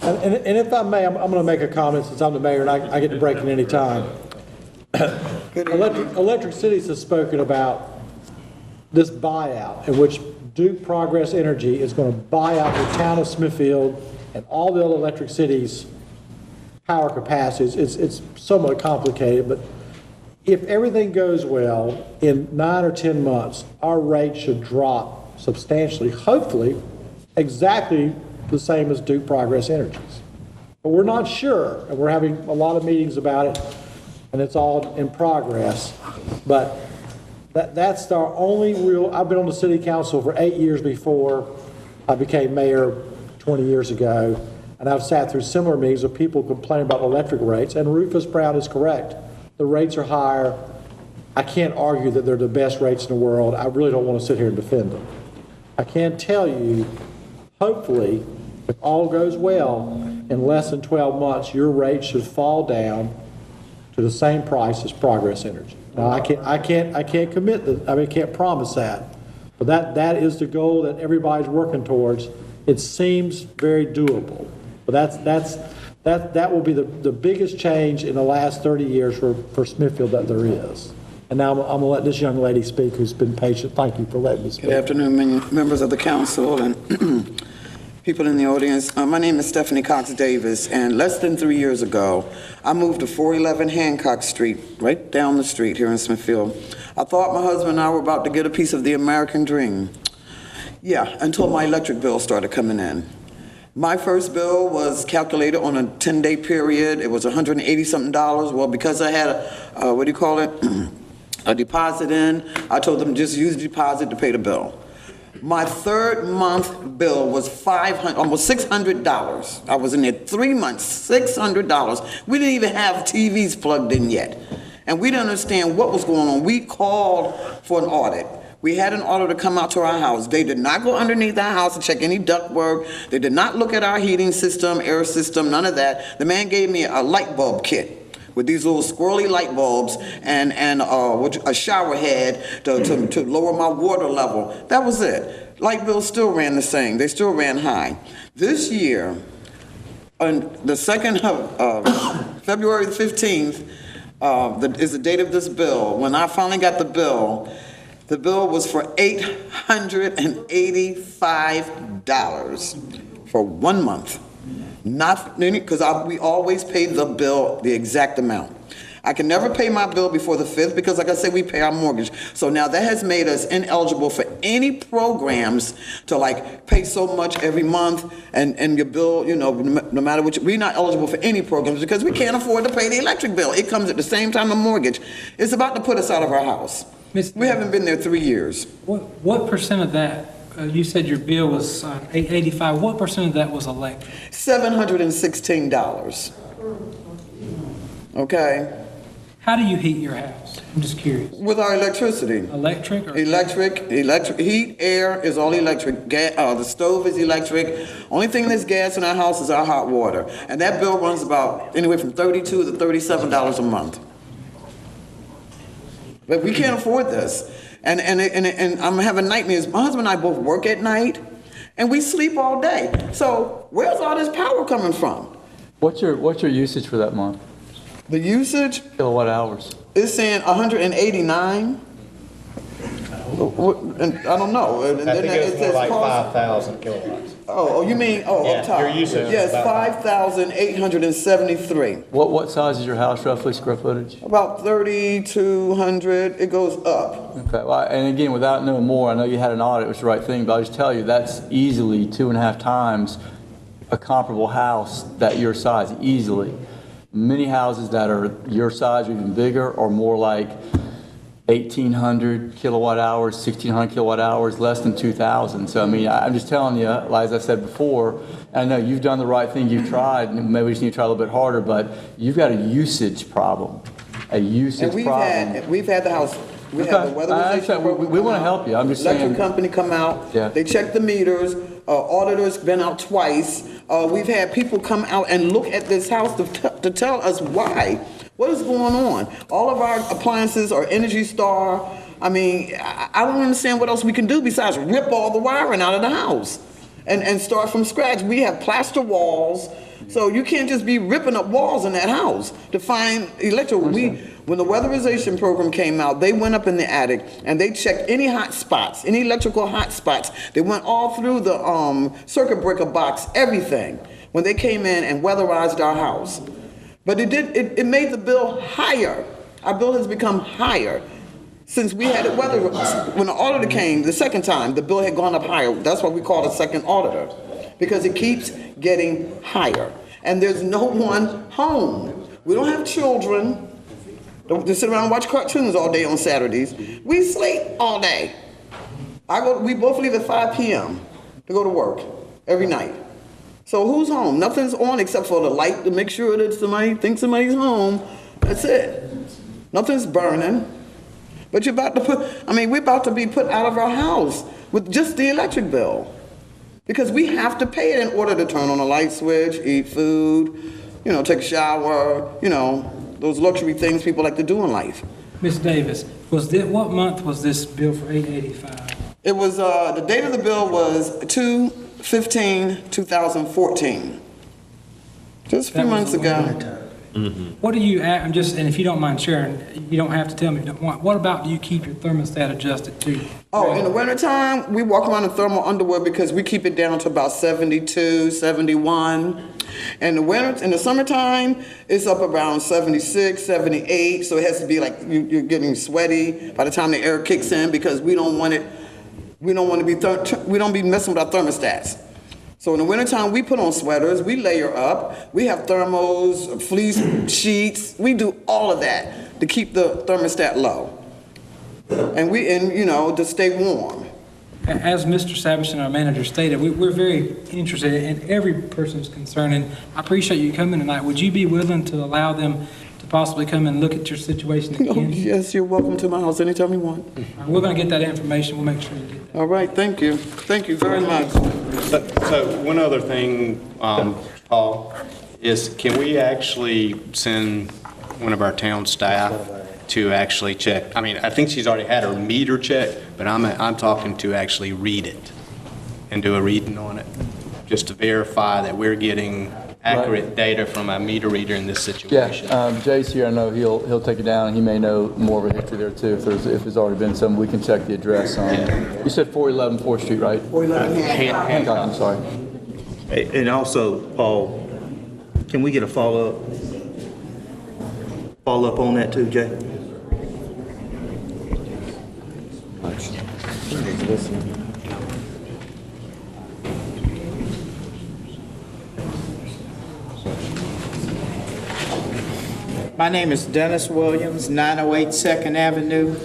And if I may, I'm going to make a comment since I'm the mayor and I get to break at any time. Electric Cities has spoken about this buyout in which Duke Progress Energy is going to buy out the town of Smithfield and all the other electric cities' power capacities, it's somewhat complicated, but if everything goes well, in 9 or 10 months, our rate should drop substantially, hopefully exactly the same as Duke Progress Energy's. But we're not sure, and we're having a lot of meetings about it, and it's all in progress. But that's our only real, I've been on the city council for 8 years before I became mayor 20 years ago, and I've sat through similar meetings of people complaining about electric rates, and Rufus Brown is correct. The rates are higher. I can't argue that they're the best rates in the world. I really don't want to sit here and defend them. I can tell you, hopefully, if all goes well, in less than 12 months, your rate should fall down to the same price as Progress Energy. Now, I can't commit that. I mean, can't promise that, but that is the goal that everybody's working towards. It seems very doable, but that will be the biggest change in the last 30 years for Smithfield that there is. And now I'm going to let this young lady speak who's been patient. Thank you for letting me speak. Good afternoon, members of the council and people in the audience. My name is Stephanie Cox Davis, and less than 3 years ago, I moved to 411 Hancock Street, right down the street here in Smithfield. I thought my husband and I were about to get a piece of the American dream. Yeah, until my electric bill started coming in. My first bill was calculated on a 10-day period. It was $180-something. Well, because I had a deposit in, I told them just use the deposit to pay the bill. My third month bill was almost $600. I was in there 3 months, $600. We didn't even have TVs plugged in yet. And we didn't understand what was going on. We called for an audit. We had an auditor come out to our house. They did not go underneath our house to check any ductwork. They did not look at our heating system, air system, none of that. The man gave me a light bulb kit with these little squirrely light bulbs and a shower head to lower my water level. That was it. Light bills still ran the same. They still ran high. This year, on the 2nd of February 15th, is the date of this bill. When I finally got the bill was for $885 for 1 month. Not because we always pay the bill the exact amount. I can never pay my bill before the 5th because, like I said, we pay our mortgage. So now that has made us ineligible for any programs to like pay so much every month and your bill, you know, no matter which, we're not eligible for any programs because we can't afford to pay the electric bill. It comes at the same time a mortgage. It's about to put us out of our house. We haven't been there 3 years. What percent of that? You said your bill was $885. What percent of that was electric? $716. Okay. How do you heat your house? I'm just curious. With our electricity. Electric? Or electric, heat, air is all electric. The stove is electric. Only thing that's gas in our house is our hot water. And that bill runs about anywhere from $32 to $37 a month. But we can't afford this. And I'm having nightmares. My husband and I both work at night, and we sleep all day. So where's all this power coming from? What's your usage for that month? The usage? Kilowatt hours. It's saying 189. And I don't know. And I think it's more like 5,000 kilowatts. Oh, you mean, up top. Your usage. Yes, 5,873. What size is your house roughly, square footage? About 3,200. It goes up. Okay, well, and again, without knowing more, I know you had an audit, which is the right thing, but I'll just tell you, that's easily 2.5 times a comparable house that your size, easily. Many houses that are your size or even bigger are more like 1,800 kilowatt hours, 1,600 kilowatt hours, less than 2,000. So, I mean, I'm just telling you, as I said before, I know you've done the right thing, you've tried, and maybe we just need to try a little bit harder, but you've got a usage problem. We've had the house. We have the weatherization. We want to help you. I'm just saying. Electric company come out. Yeah. They check the meters. Auditors been out twice. We've had people come out and look at this house to tell us why. What is going on? All of our appliances are Energy Star. I mean, I don't understand what else we can do besides rip all the wiring out of the house and start from scratch. We have plaster walls. So you can't just be ripping up walls in that house to find electrical. When the weatherization program came out, they went up in the attic and they checked any hot spots, any electrical hot spots. They went all through the circuit breaker box, everything, when they came in and weatherized our house. But it made the bill higher. Our bill has become higher. Since we had it weathered, when the auditor came the second time, the bill had gone up higher. That's why we call it a second auditor, because it keeps getting higher. And there's no one home. We don't have children. Don't just sit around and watch cartoons all day on Saturdays. We sleep all day. We both leave at 5 p.m. to go to work every night. So who's home? Nothing's on except for the light to make sure that somebody thinks somebody's home. That's it. Nothing's burning. But we're about to be put out of our house with just the electric bill. Because we have to pay it in order to turn on a light switch, eat food, take a shower, those luxury things people like to do in life. Ms. Davis, what month was this bill for $885? It was, the date of the bill was 2/15/2014. Just a few months ago. What do you, and if you don't mind sharing, you don't have to tell me, what about do you keep your thermostat adjusted to? Oh, in the wintertime, we walk around in thermal underwear because we keep it down to about 72, 71. And in the summertime, it's up around 76, 78, so it has to be like you're getting sweaty by the time the air kicks in because we don't be messing with our thermostats. So in the wintertime, we put on sweaters, we layer up, we have thermos, fleece sheets, we do all of that to keep the thermostat low. And to stay warm. As Mr. Savage, our manager, stated, we're very interested in every person's concern, and I appreciate you coming tonight. Would you be willing to allow them to possibly come and look at your situation again? Oh, yes, you're welcome to my house anytime you want. We're going to get that information. We'll make sure you get that. All right, thank you. Thank you very much. So one other thing, Paul, is can we actually send one of our town staff to actually check? I mean, I think she's already had her meter checked, but I'm talking to actually read it and do a reading on it, just to verify that we're getting accurate data from a meter reader in this situation. Yeah, Jay's here. I know he'll take it down, and he may know more of a history there too. If there's already been some, we can check the address on. Yeah. You said 411 4th Street, right? 411 Hancock. I'm sorry. And also, Paul, can we get a follow-up on that too, Jay? My name is Dennis Williams, 908 2nd Avenue.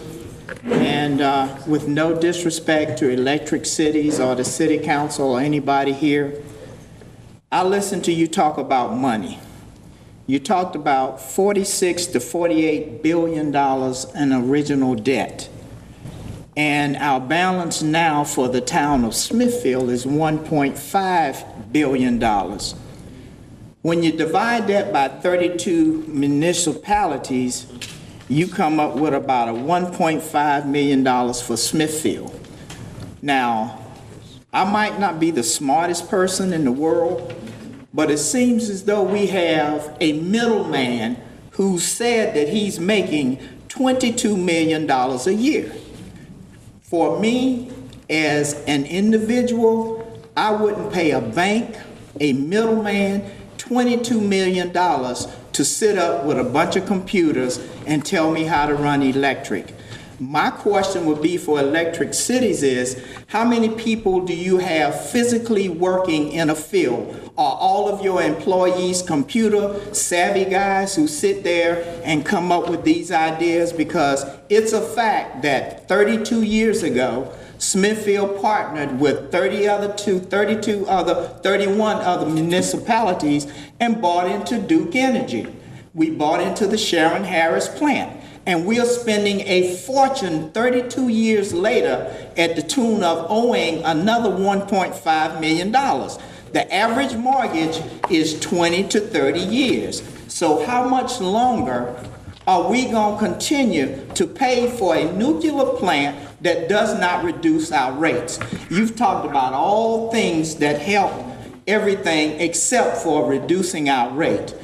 And with no disrespect to Electric Cities or the City Council or anybody here, I listened to you talk about money. You talked about $46 to $48 billion in original debt. And our balance now for the town of Smithfield is $1.5 billion. When you divide that by 32 municipalities, you come up with about a $1.5 million for Smithfield. Now, I might not be the smartest person in the world, but it seems as though we have a middleman who said that he's making $22 million a year. For me, as an individual, I wouldn't pay a bank, a middleman, $22 million to sit up with a bunch of computers and tell me how to run electric. My question would be for Electric Cities is, how many people do you have physically working in a field? Are all of your employees computer savvy guys who sit there and come up with these ideas? Because it's a fact that 32 years ago, Smithfield partnered with 31 other municipalities and bought into Duke Energy. We bought into the Sharon Harris plant. And we are spending a fortune 32 years later at the tune of owing another $1.5 million. The average mortgage is 20 to 30 years. So how much longer are we going to continue to pay for a nuclear plant that does not reduce our rates? You've talked about all things that help everything except for reducing our rate.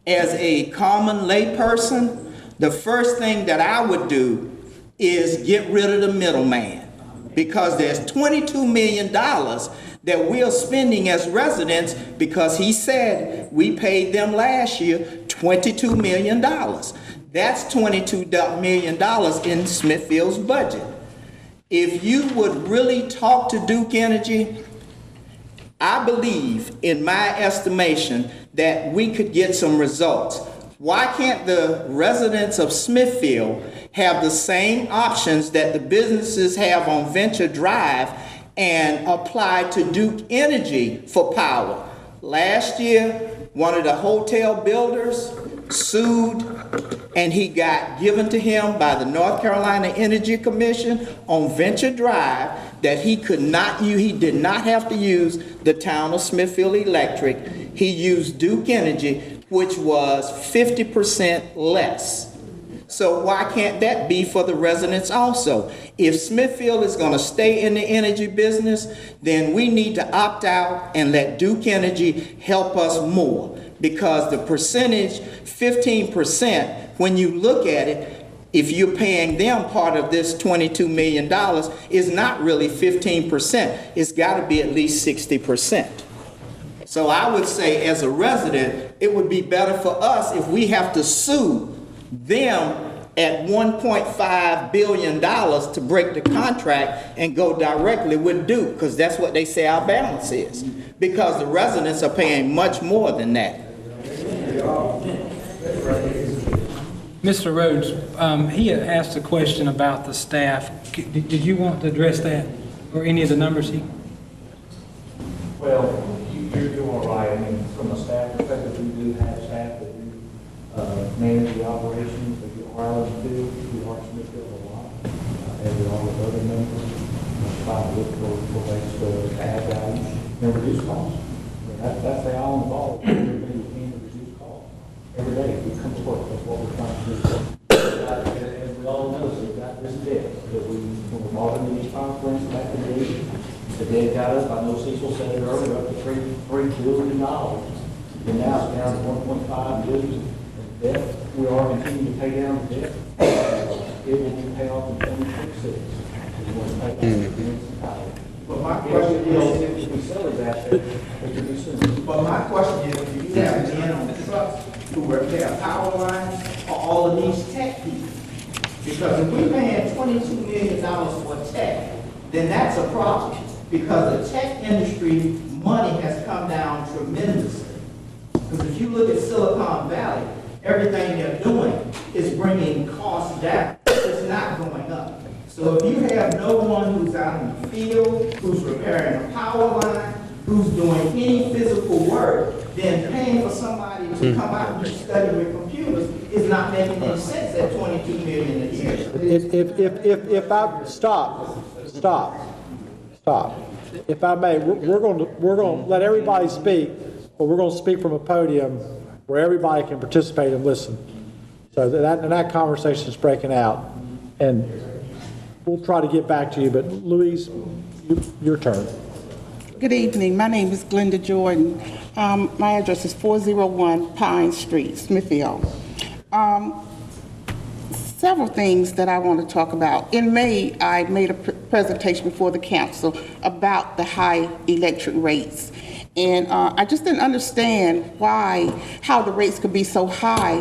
As a common layperson, the first thing that I would do is get rid of the middleman, because there's $22 million that we are spending as residents, because he said we paid them last year $22 million. That's $22 million in Smithfield's budget. If you would really talk to Duke Energy, I believe, in my estimation, that we could get some results. Why can't the residents of Smithfield have the same options that the businesses have on Venture Drive and apply to Duke Energy for power? Last year, one of the hotel builders sued, and he got given to him by the North Carolina Energy Commission on Venture Drive that he could not use. He did not have to use the town of Smithfield Electric. He used Duke Energy, which was 50% less. So why can't that be for the residents also? If Smithfield is going to stay in the energy business, then we need to opt out and let Duke Energy help us more, because the percentage, 15%, when you look at it, if you're paying them part of this $22 million, is not really 15%. It's got to be at least 60%. So I would say, as a resident, it would be better for us if we have to sue them at $1.5 billion to break the contract and go directly with Duke, because that's what they say our balance is, because the residents are paying much more than that. Mr. Rhodes, he had asked a question about the staff. Did you want to address that, or any of the numbers he? Well, you're all right. I mean, from a staff perspective, we do have staff that do manage the operations, that do Harlan Field, we are Smithfield a lot, as we are with other members, trying to look for ways to add value and reduce costs. I mean, that's the all involved. Everything we can to reduce costs. Every day we come to work, that's what we're trying to do. As we all know, so we've got this debt that when we bought into these conference back in the 80s, the debt got up, I know Cecil said it earlier, up to $3 billion. And now it's down to $1.5 billion. Debt. We are continuing to pay down the debt. It will be paid off in 2026. But my question is, if we sell his asset, it could be soon. but my question is, do you have men on the trucks who repair power lines or all of these tech people? Because if we're paying $22 million for tech, then that's a problem. Because the tech industry money has come down tremendously. Because if you look at Silicon Valley, everything they're doing is bringing costs down. It's not going up. So if you have no one who's out in the field, who's repairing a power line, who's doing any physical work, then paying for somebody to come out and study with computers is not making any sense at $22 million a year. If I stop. If I may, we're going to let everybody speak, but we're going to speak from a podium where everybody can participate and listen. So that conversation is breaking out, and we'll try to get back to you. But Louise, your turn. Good evening. My name is Glenda Jordan. My address is 401 Pine Street, Smithfield. Several things that I want to talk about. In May, I made a presentation before the council about the high electric rates. And I just didn't understand how the rates could be so high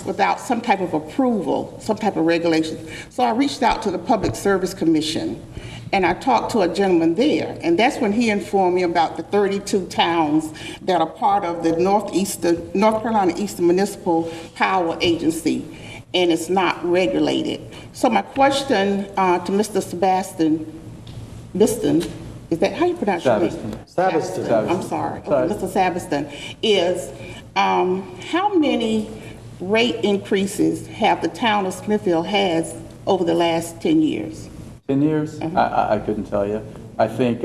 without some type of approval, some type of regulation. So I reached out to the Public Service Commission, and I talked to a gentleman there, and that's when he informed me about the 32 towns that are part of the North Carolina Eastern Municipal Power Agency, and it's not regulated. So my question to Mr. Sebastian Biston, is that how you pronounce your name? Sabiston. I'm sorry. Okay, Mr. Sabiston, is how many rate increases have the town of Smithfield has over the last 10 years? 10 years? I couldn't tell you. I think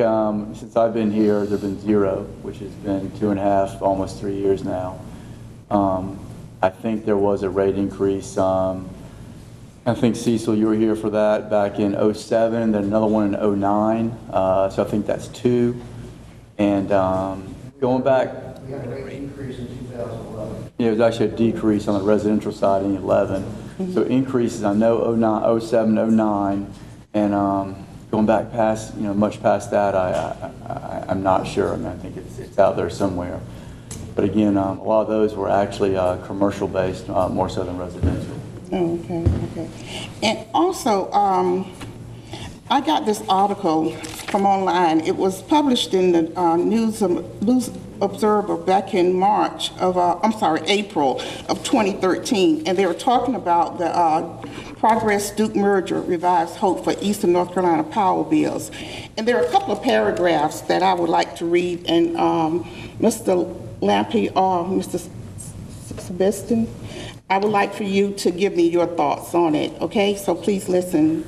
since I've been here, there have been 0, which has been 2.5, almost 3 years now. I think there was a rate increase. I think, Cecil, you were here for that back in 07, then another one in 09. So I think that's 2. And going back, We had a rate increase in 2011. yeah, it was actually a decrease on the residential side in 11. So increases, I know 09, 07, 09, and going back past, much past that, I'm not sure. I mean, I think it's out there somewhere. But again, a lot of those were actually commercial-based, more so than residential. Oh, okay. And also, I got this article from online. It was published in the News Observer back in April of 2013, and they were talking about the Progress-Duke merger revives hope for Eastern North Carolina power bills. And there are a couple of paragraphs that I would like to read, and Mr. Lampe or Mr. Sebastian, I would like for you to give me your thoughts on it, okay? So please listen.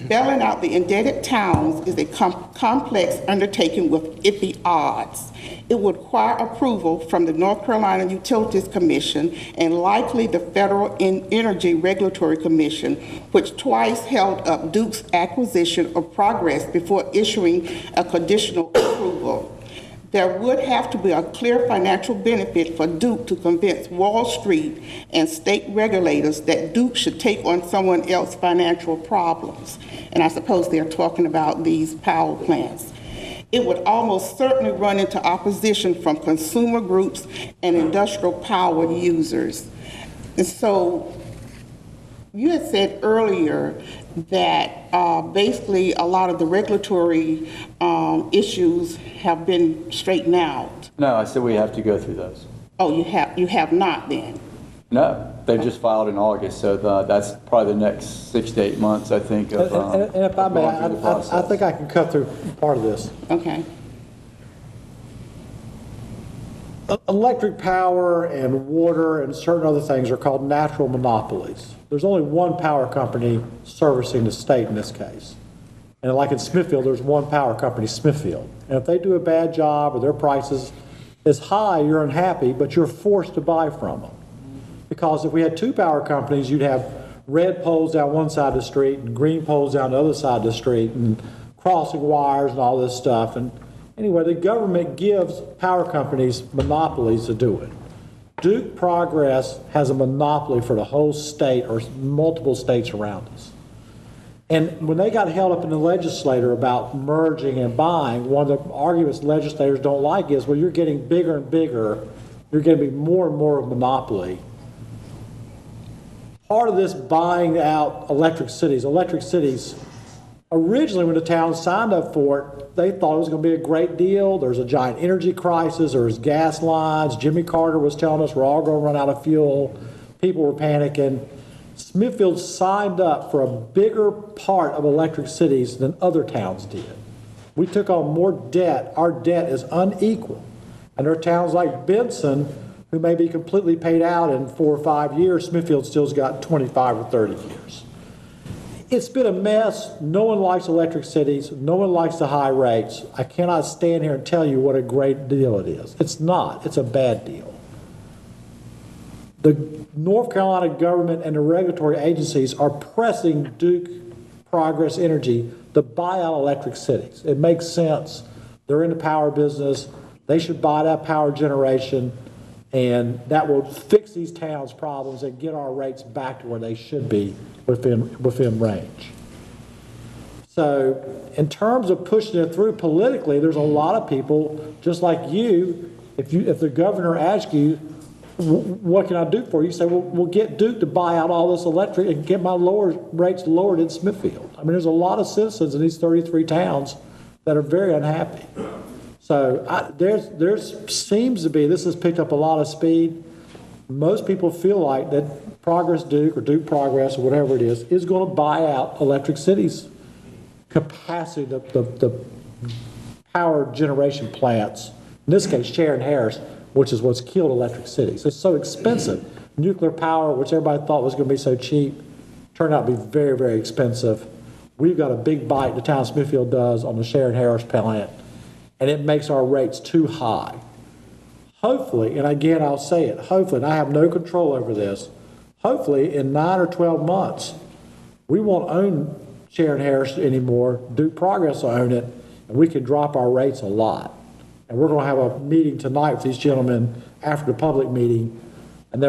Bailing out the indebted towns is a complex undertaking with iffy odds. It would require approval from the North Carolina Utilities Commission and likely the Federal Energy Regulatory Commission, which twice held up Duke's acquisition of Progress before issuing a conditional approval. There would have to be a clear financial benefit for Duke to convince Wall Street and state regulators that Duke should take on someone else's financial problems. And I suppose they're talking about these power plants. It would almost certainly run into opposition from consumer groups and industrial power users. And so you had said earlier that basically a lot of the regulatory issues have been straightened out. No, I said we have to go through those. Oh, you have not then? No, they just filed in August, so that's probably the next 6 to 8 months, I think. Of, and if I may, I think I can cut through part of this. Okay. Electric power and water and certain other things are called natural monopolies. There's only one power company servicing the state in this case. And like in Smithfield, there's one power company, Smithfield. And if they do a bad job or their prices is high, you're unhappy, but you're forced to buy from them. Because if we had two power companies, you'd have red poles down one side of the street and green poles down the other side of the street and crossing wires and all this stuff. And anyway, the government gives power companies monopolies to do it. Duke Progress has a monopoly for the whole state or multiple states around us. And when they got held up in the legislature about merging and buying, one of the arguments legislators don't like is, well, you're getting bigger and bigger. You're going to be more and more of a monopoly. Part of this buying out electric cities, originally when the town signed up for it, they thought it was going to be a great deal. There's a giant energy crisis. There's gas lines. Jimmy Carter was telling us we're all going to run out of fuel. People were panicking. Smithfield signed up for a bigger part of electric cities than other towns did. We took on more debt. Our debt is unequal. And there are towns like Benson who may be completely paid out in 4 or 5 years. Smithfield still's got 25 or 30 years. It's been a mess. No one likes electric cities. No one likes the high rates. I cannot stand here and tell you what a great deal it is. It's not. It's a bad deal. The North Carolina government and the regulatory agencies are pressing Duke Progress Energy to buy out electric cities. It makes sense. They're in the power business. They should buy that power generation, and that will fix these towns' problems and get our rates back to where they should be within range. So in terms of pushing it through politically, there's a lot of people, just like you, if the governor asks you, what can I do for you? You say, well, we'll get Duke to buy out all this electric and get my rates lowered in Smithfield. I mean, there's a lot of citizens in these 33 towns that are very unhappy. So there's seems to be, this has picked up a lot of speed. Most people feel like that Progress Duke or Duke Progress or whatever it is going to buy out electric cities' capacity, the power generation plants, in this case, Sharon Harris, which is what's killed electric cities. It's so expensive. Nuclear power, which everybody thought was going to be so cheap, turned out to be very, very expensive. We've got a big bite, the town of Smithfield does, on the Sharon Harris plant, and it makes our rates too high. Hopefully, and again, I'll say it, hopefully, and I have no control over this, hopefully in 9 or 12 months, we won't own Sharon Harris anymore. Duke Progress will own it, and we can drop our rates a lot. And we're going to have a meeting tonight with these gentlemen after the public meeting, and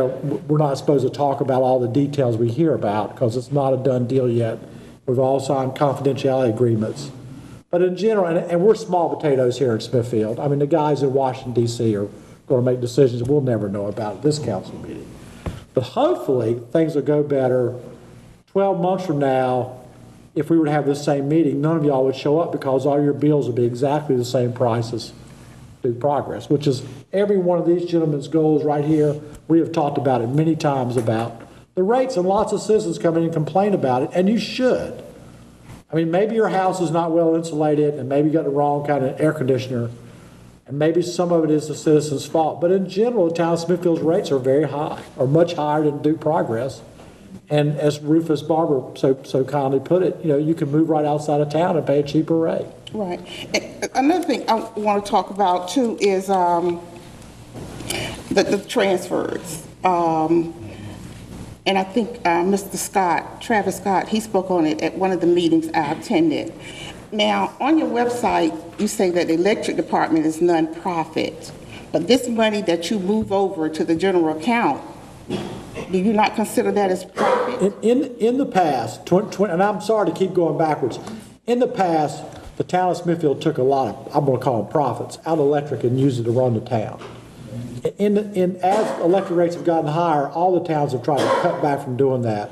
we're not supposed to talk about all the details we hear about because it's not a done deal yet. We've all signed confidentiality agreements. But in general, and we're small potatoes here in Smithfield. I mean, the guys in Washington, D.C. are going to make decisions we'll never know about at this council meeting. But hopefully, things will go better 12 months from now. If we were to have this same meeting, none of y'all would show up because all your bills would be exactly the same price as Duke Progress, which is every one of these gentlemen's goals right here. We have talked about it many times about the rates, and lots of citizens come in and complain about it, and you should. I mean, maybe your house is not well insulated, and maybe you got the wrong kind of air conditioner, and maybe some of it is the citizens' fault. But in general, the town of Smithfield's rates are very high, or much higher than Duke Progress. And as Rufus Barber so kindly put it, you know, you can move right outside of town and pay a cheaper rate. Right. Another thing I want to talk about too is the transfers. And I think Mr. Scott, Travis Scott, he spoke on it at one of the meetings I attended. Now, on your website, you say that the electric department is nonprofit, but this money that you move over to the general account, do you not consider that as profit? In the past, and I'm sorry to keep going backwards, in the past, the town of Smithfield took a lot of, I'm going to call them profits, out of electric and used it to run the town. As electric rates have gotten higher, all the towns have tried to cut back from doing that.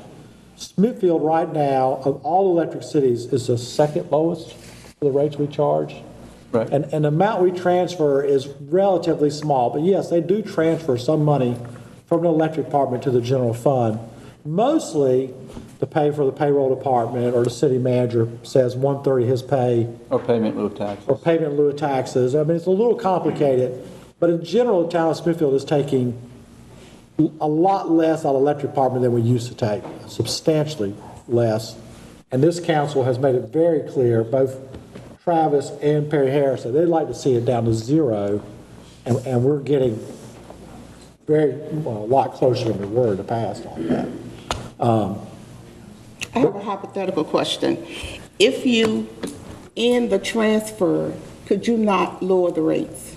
Smithfield right now, of all electric cities, is the second lowest for the rates we charge. Right. And the amount we transfer is relatively small, but yes, they do transfer some money from the electric department to the general fund, mostly to pay for the payroll department, or the city manager says 1/3 of his pay. Or payment in lieu of taxes. Or payment in lieu of taxes. I mean, it's a little complicated, but in general, the town of Smithfield is taking a lot less out of the electric department than we used to take, substantially less. And this council has made it very clear, both Travis and Perry Harris, that they'd like to see it down to zero, and we're getting a lot closer than we were in the past on that. I have a hypothetical question. If you end the transfer, could you not lower the rates?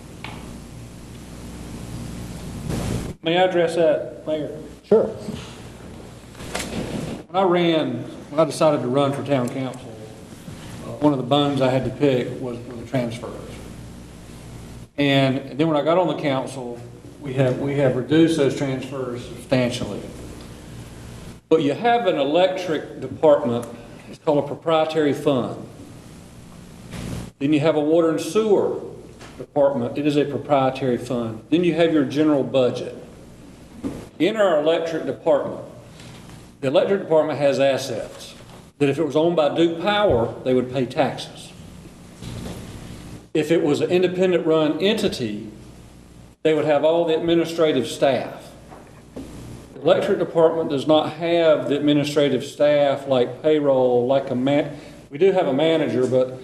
May I address that, Mayor? Sure. When I decided to run for town council, one of the bones I had to pick was the transfers. And then when I got on the council, we have reduced those transfers substantially. But you have an electric department, it's called a proprietary fund. Then you have a water and sewer department, it is a proprietary fund. Then you have your general budget. In our electric department, the electric department has assets that if it was owned by Duke Power, they would pay taxes. If it was an independent run entity, they would have all the administrative staff. The electric department does not have the administrative staff like payroll, like we do have a manager, but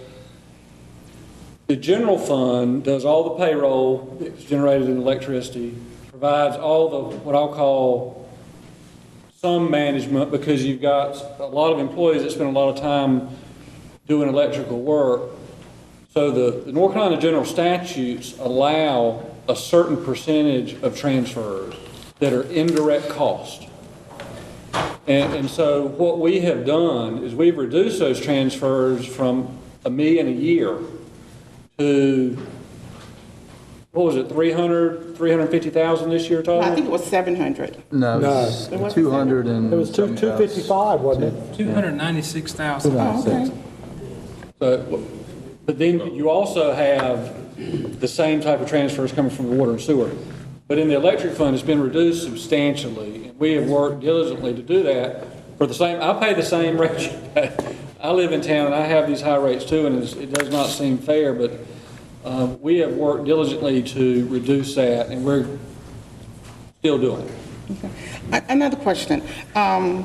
the general fund does all the payroll that's generated in electricity, provides all the, what I'll call some management, because you've got a lot of employees that spend a lot of time doing electrical work. So the North Carolina general statutes allow a certain percentage of transfers that are indirect cost. And so what we have done is we've reduced those transfers from $1 million a year to, what was it, 350,000 this year, Todd? I think it was 700. No, it was 200 and... It was 255, wasn't it? 296,000. Oh, okay. So, but then you also have the same type of transfers coming from the water and sewer. But in the electric fund, it's been reduced substantially. And we have worked diligently to do that for the same, I pay the same rate you pay. I live in town and I have these high rates too, and it does not seem fair, but we have worked diligently to reduce that, and we're still doing it. Okay. Another question. Well,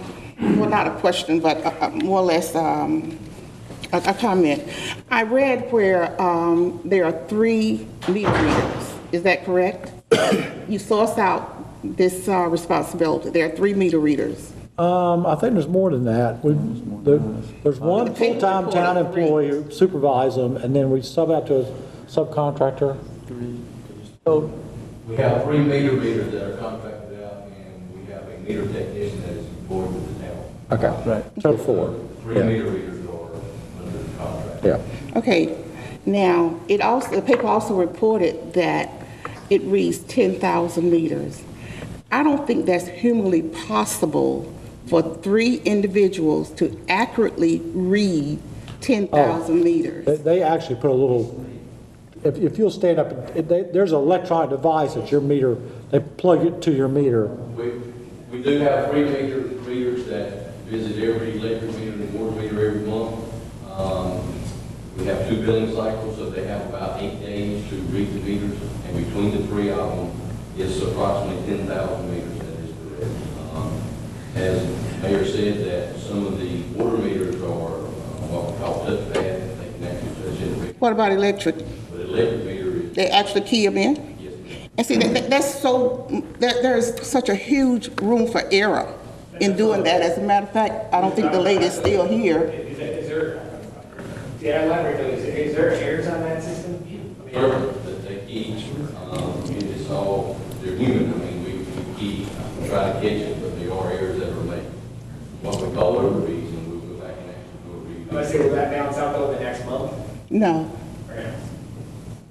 not a question, but more or less a comment. I read where there are 3 meter readers. Is that correct? You source out this responsibility. There are 3 meter readers. I think there's more than that. There's one full-time town employee who supervises them, and then we sub out to a subcontractor. Oh, We have 3 meter readers that are contracted out, and we have a meter technician that is employed with the town. Okay. right. Total 4. 3 Yeah. meter readers are under the contract. Yeah. Okay, now, the paper also reported that it reads 10,000 meters. I don't think that's humanly possible for 3 individuals to accurately read 10,000 meters. They actually put a little, if you'll stand up, there's an electronic device at your meter, they plug it to your meter. We do have 3 meter readers that visit every electric meter and water meter every month. We have 2 billing cycles, so they have about 8 days to read the meters, and between the 3 of them, it's approximately 10,000 meters, that is correct. As Mayor said, that some of the water meters are what we call touch pad, they can actually touch in. What about electric? But electric meter is, They actually key them in? yes, ma'am. And see, there's such a huge room for error in doing that. As a matter of fact, I don't think the lady's still here. Is there, yeah, elaborate, is there errors on that system? That they each, it's all, they're human, I mean, we keep, try to catch it, but there are errors that are made. What we call overreads, and we'll go back and actually do a read. Let's say, will that balance out though the next month? No. Or-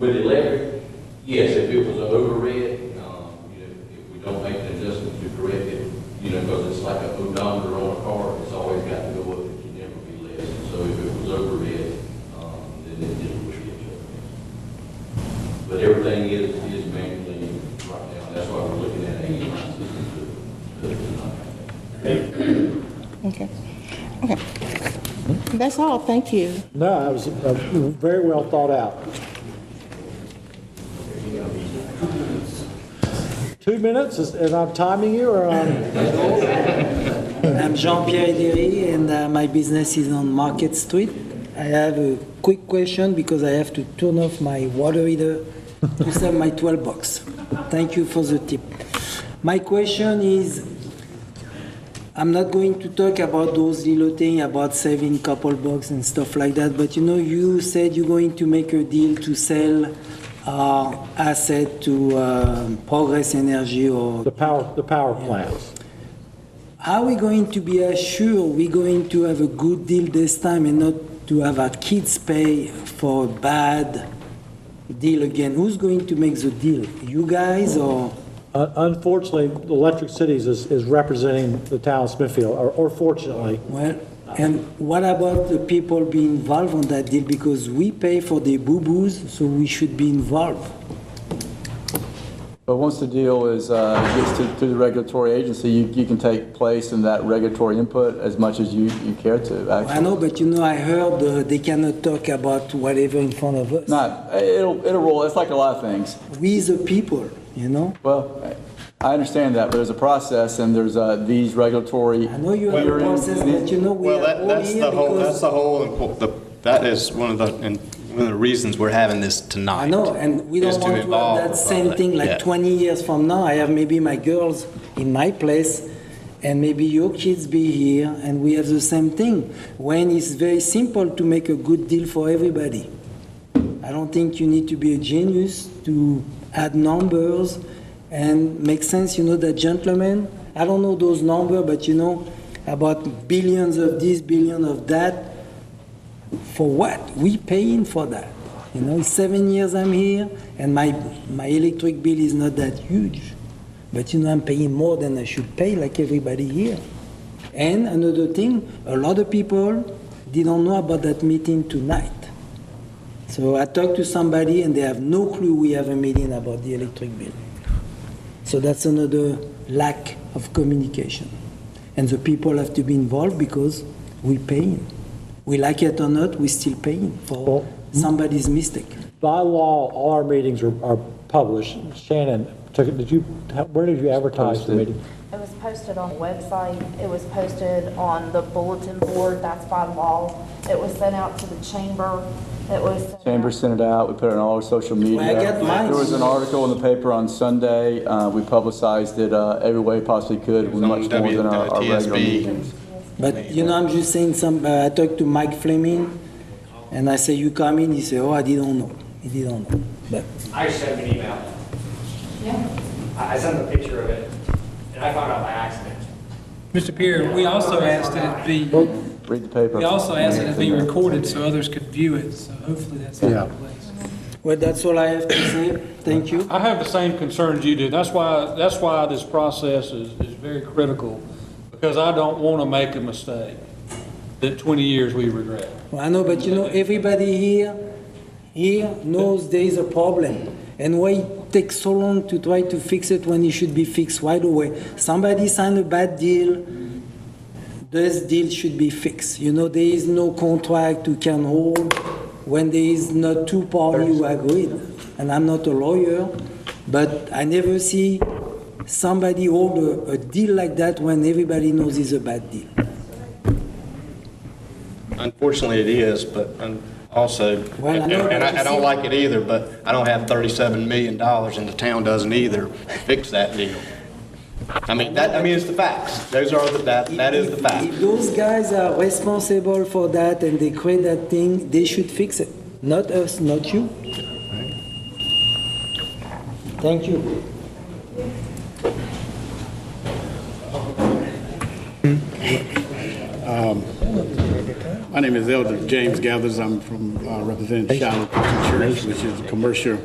With electric, yes, if it was an overread, if we don't make an adjustment to correct it, because it's like a odometer on a car, it's always got to go up, it can never be less. So if it was overread, then it would get shut down. But everything is manually right now, that's why we're looking at a system to Okay. Okay. That's all. Thank you. No, it was very well thought out. 2 minutes, and I'm timing you, or I'm Jean-Pierre Derry, and my business is on Market Street. I have a quick question because I have to turn off my water heater to sell my 12 bucks. Thank you for the tip. My question is, I'm not going to talk about those little things about saving couple bucks and stuff like that, but you said you're going to make a deal to sell asset to Progress Energy or the power plants. How are we going to be assured we're going to have a good deal this time and not to have our kids pay for a bad deal again? Who's going to make the deal? You guys or? Unfortunately, Electric Cities is representing the town of Smithfield, or fortunately. Well, and what about the people being involved on that deal? Because we pay for the boo-boos, so we should be involved. But once the deal is gets to the regulatory agency, you can take place in that regulatory input as much as you care to. Actually. I know, but I heard they cannot talk about whatever in front of us. It'll roll. It's like a lot of things. We the people, Well, I understand that, but there's a process, and there's these regulatory. I know you have a process, but we are all that's here the whole. because That's the whole. That is one of the reasons we're having this tonight. I know, and we don't want to have that same thing like 20 years from now. I have maybe my girls in my place, and maybe your kids be here, and we have the same thing. When it's very simple to make a good deal for everybody. I don't think you need to be a genius to add numbers and make sense. That gentleman, I don't know those numbers, but about billions of this, billion of that. For what? We paying for that. It's 7 years I'm here, and my electric bill is not that huge. But I'm paying more than I should pay, like everybody here. And another thing, a lot of people didn't know about that meeting tonight. So I talked to somebody, and they have no clue we have a meeting about the electric bill. So that's another lack of communication. And the people have to be involved because we're paying. We like it or not, we're still paying for somebody's mistake. By law, all our meetings are published. Shannon, where did you advertise the meeting? It was posted on the website. It was posted on the bulletin board. That's by law. It was sent out to the chamber. Chamber sent it out. We put it on all our social media. Well, I got mine. There was an article in the paper on Sunday. We publicized it every way we possibly could, much more than our regular meetings. But I'm just saying I talked to Mike Fleming, and I say, you come in, he said, I didn't know. he didn't know. But I sent him an email. Yeah. I sent him a picture of it, and I found out by accident. Mr. Pierre, we also asked that it be, Read the paper. we also asked that it be recorded so others could view it, so hopefully that's in place. well, that's all I have to say. Thank you. I have the same concerns you do. That's why this process is very critical, because I don't want to make a mistake that 20 years we regret. Well, I know, but you know, everybody here knows there is a problem. And why it takes so long to try to fix it when it should be fixed right away? Somebody signed a bad deal, this deal should be fixed. You know, there is no contract you can hold when there is not two parties who agreed. And I'm not a lawyer, but I never see somebody hold a deal like that when everybody knows it's a bad deal. Unfortunately, it is, but also, Well, I know, and but you I don't see- like it either, but I don't have $37 million, and the town doesn't either, to fix that deal. I mean, it's the facts. Those are that is the fact. If those guys are responsible for that and they create that thing, they should fix it. Not us, not you. Thank you. My name is Elder James Gathers. I'm from representing Shiloh Christian Church, which is a commercial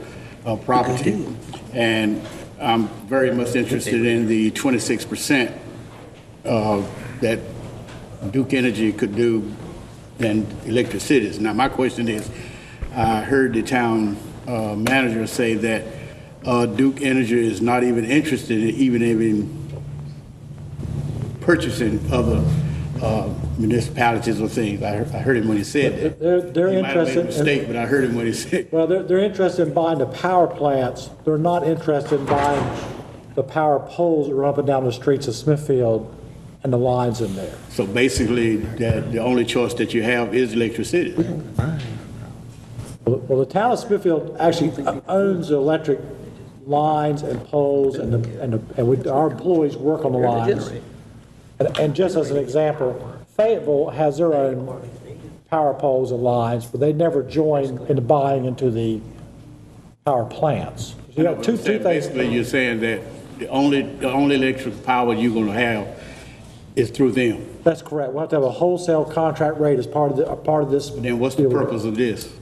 property. And I'm very much interested in the 26% that Duke Energy could do than electric cities. Now, my question is, I heard the town manager say that Duke Energy is not even interested in even purchasing other municipalities or things. I heard him when he said that. They're He might have made a interested. mistake, but I heard him when he said. Well, they're interested in buying the power plants. They're not interested in buying the power poles that run up and down the streets of Smithfield and the lines in there. So basically, the only choice that you have is electricity. Well, the town of Smithfield actually owns the electric lines and poles, and our employees work on the lines. And just as an example, Fayetteville has their own power poles and lines, but they never join in buying into the power plants. You got two things. Basically, you're saying that the only electric power you're going to have is through them. That's correct. We'll have to have a wholesale contract rate as part of this. Then what's the purpose of this?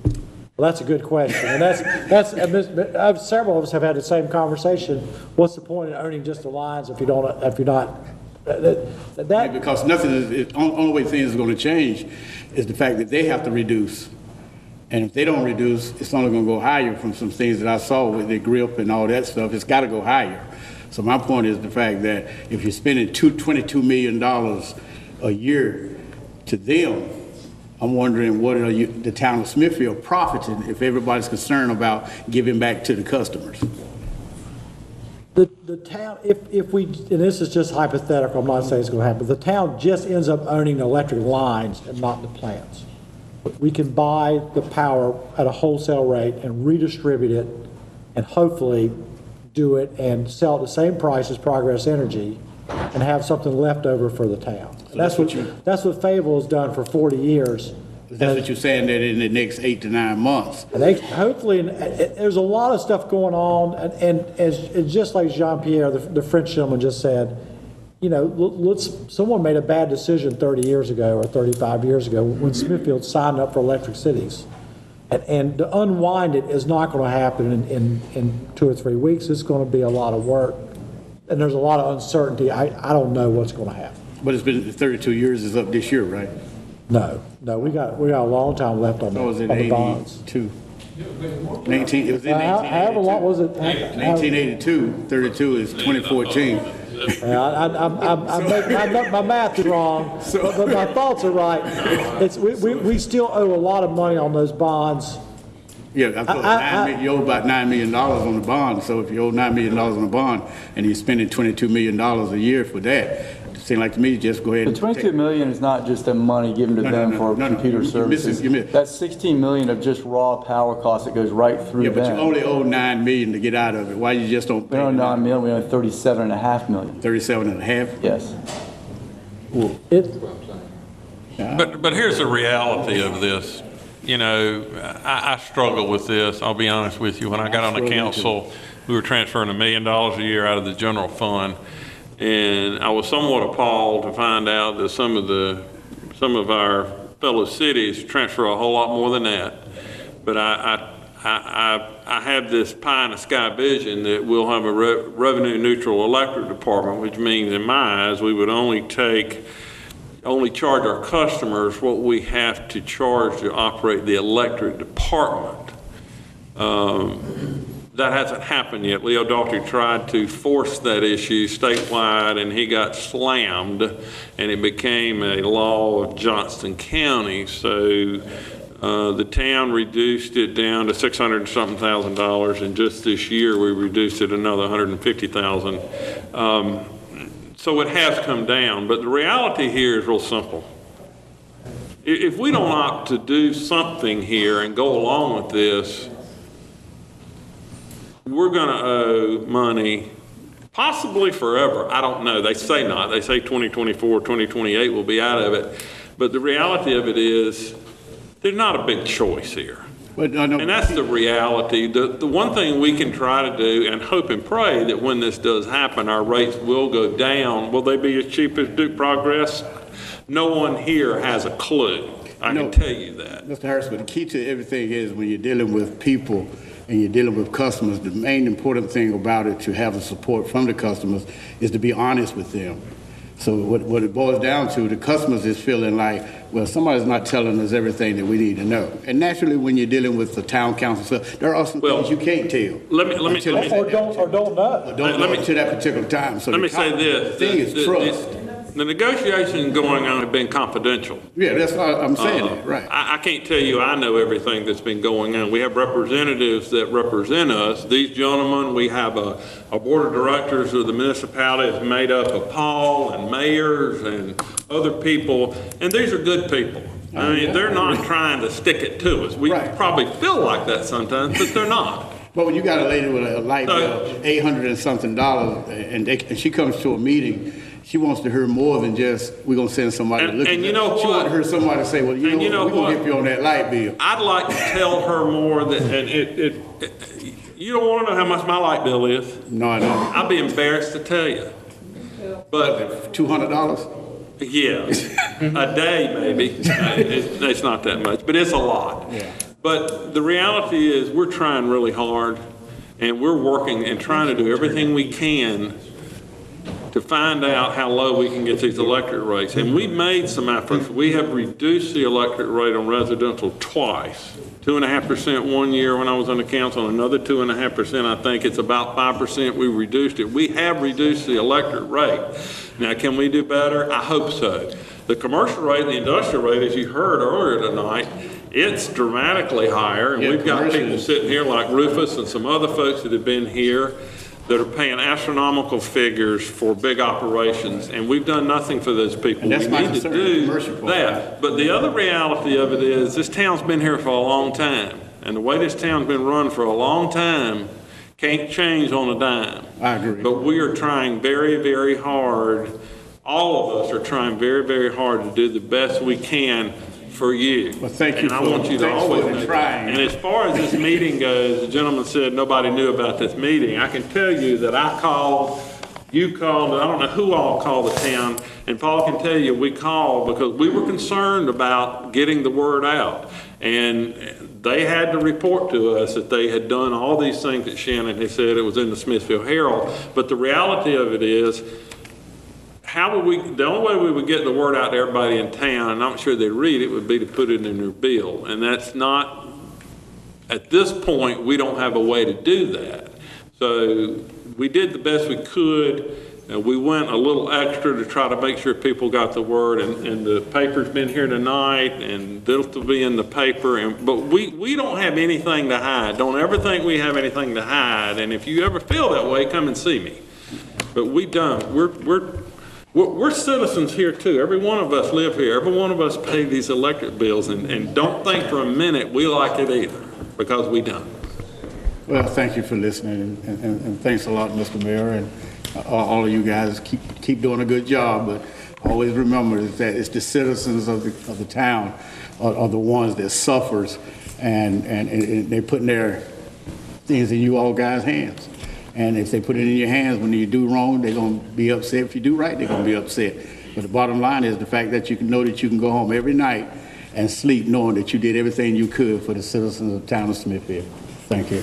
Well, that's a good question, and several of us have had the same conversation. What's the point of owning just the lines if you're not? Because nothing is, the only way things are going to change is the fact that they have to reduce. And if they don't reduce, it's only going to go higher from some things that I saw with the grip and all that stuff. It's got to go higher. So my point is the fact that if you're spending $22 million a year to them, I'm wondering what are the town of Smithfield profiting if everybody's concerned about giving back to the customers? The town, if we, and this is just hypothetical, I'm not saying it's going to happen, the town just ends up owning the electric lines and not the plants. We can buy the power at a wholesale rate and redistribute it and hopefully do it and sell at the same price as Progress Energy and have something left over for the town. So That's what Fayetteville has done for 40 years. That's what you're saying, that in the next 8 to 9 months. And hopefully, there's a lot of stuff going on, and as just like Jean-Pierre, the French gentleman just said, you know, someone made a bad decision 30 years ago or 35 years ago when Smithfield signed up for electric cities. And to unwind it is not going to happen in 2 or 3 weeks. It's going to be a lot of work, and there's a lot of uncertainty. I don't know what's going to happen. But it's been 32 years is up this year, right? No, we got a long time left on the bonds. 82. It was in However long was it? 1982. 32 is 2014. My math is wrong, but my thoughts are right. We still owe a lot of money on those bonds. Yeah, you owe about $9 million on the bond. So if you owe $9 million on the bond and you're spending $22 million a year for that, it seems like to me, just go ahead. The $22 million is not just the money given to them for computer services. That's $16 million of just raw power costs that goes right through them. Yeah, but you only owe $9 million to get out of it. Why you just don't pay? We don't owe $9 million, we owe $37.5 million. 37.5? Yes. But here's the reality of this. you know, I struggle with this, I'll be honest with you. When I got on the council, we were transferring $1 million a year out of the general fund. And I was somewhat appalled to find out that some of our fellow cities transfer a whole lot more than that. But I have this pie in the sky vision that we'll have a revenue neutral electric department, which means in my eyes, we would only charge our customers what we have to charge to operate the electric department. That hasn't happened yet. Leo Daugherty tried to force that issue statewide, and he got slammed, and it became a law of Johnston County. So the town reduced it down to $600 and something thousand, and just this year we reduced it another $150,000. So it has come down, but the reality here is real simple. If we don't opt to do something here and go along with this, we're going to owe money possibly forever. I don't know. They say not. They say 2024, 2028 will be out of it. But the reality of it is there's not a big choice here. And that's the reality. The one thing we can try to do and hope and pray that when this does happen, our rates will go down. Will they be as cheap as Duke Progress? No one here has a clue. I can tell you that. Mr. Harris, but the key to everything is when you're dealing with people and you're dealing with customers, the main important thing about it, to have the support from the customers, is to be honest with them. So what it boils down to, the customers is feeling like, well, somebody's not telling us everything that we need to know. And naturally, when you're dealing with the town council, there are some things you can't tell. Let me or don't know. To that particular time. So let me say this. The thing is trust. The negotiations going on have been confidential. Yeah, that's what I'm saying. That, right. I can't tell you I know everything that's been going on. We have representatives that represent us. These gentlemen, we have a board of directors of the municipality made up of Paul and mayors and other people, and these are good people. I mean, they're not trying to stick it to us. We probably feel like that sometimes, but they're not. But when you got a lady with a light bill, $800 and something, and she comes to a meeting, she wants to hear more than just, we're going to send somebody to look at it. And you know what? She wants to hear somebody say, well, you know we're going to help you on that light bill. I'd like to tell her more that, and you don't want to know how much my light bill is. No, I don't. I'd be embarrassed to tell you. But $200? Yeah, a day maybe. It's not that much, but it's a lot. Yeah. But the reality is we're trying really hard, and we're working and trying to do everything we can to find out how low we can get these electric rates. And we've made some efforts. We have reduced the electric rate on residential twice. 2.5% one year when I was on the council, another 2.5%. I think it's about 5% we reduced it. We have reduced the electric rate. Now, can we do better? I hope so. The commercial rate, the industrial rate, as you heard earlier tonight, it's dramatically higher. And we've got people sitting here like Rufus and some other folks that have been here that are paying astronomical figures for big operations, and we've done nothing for those people. And that's we need to do that. that. But the other reality of it is this town's been here for a long time, and the way this town's been run for a long time can't change on a dime. I agree. But we are trying very, very hard. All of us are trying very, very hard to do the best we can for you. Well, thank you. And I want you to always know trying. And as far as this meeting goes, the gentleman said nobody knew about this meeting. I can tell you that I called, you called, I don't know who all called the town, and Paul can tell you we called because we were concerned about getting the word out. And they had to report to us that they had done all these things that Shannon had said. It was in the Smithfield Herald. But the reality of it is, the only way we would get the word out to everybody in town, and I'm sure they'd read it, would be to put it in their bill. And that's not, at this point, we don't have a way to do that. So we did the best we could. We went a little extra to try to make sure people got the word, and the paper's been here tonight, and it'll be in the paper. But we don't have anything to hide. Don't ever think we have anything to hide. And if you ever feel that way, come and see me. But we don't. We're citizens here too. Every one of us live here. Every one of us pay these electric bills, and don't think for a minute we like it either, because we don't. Well, thank you for listening, and thanks a lot, Mr. Mayor, and all of you guys keep doing a good job. But always remember that it's the citizens of the town are the ones that suffers, and they're putting their things in you all guys' hands. And if they put it in your hands, when you do wrong, they're going to be upset. If you do right, they're going to be upset. But the bottom line is the fact that you can know that you can go home every night and sleep knowing that you did everything you could for the citizens of the town of Smithfield. Thank you.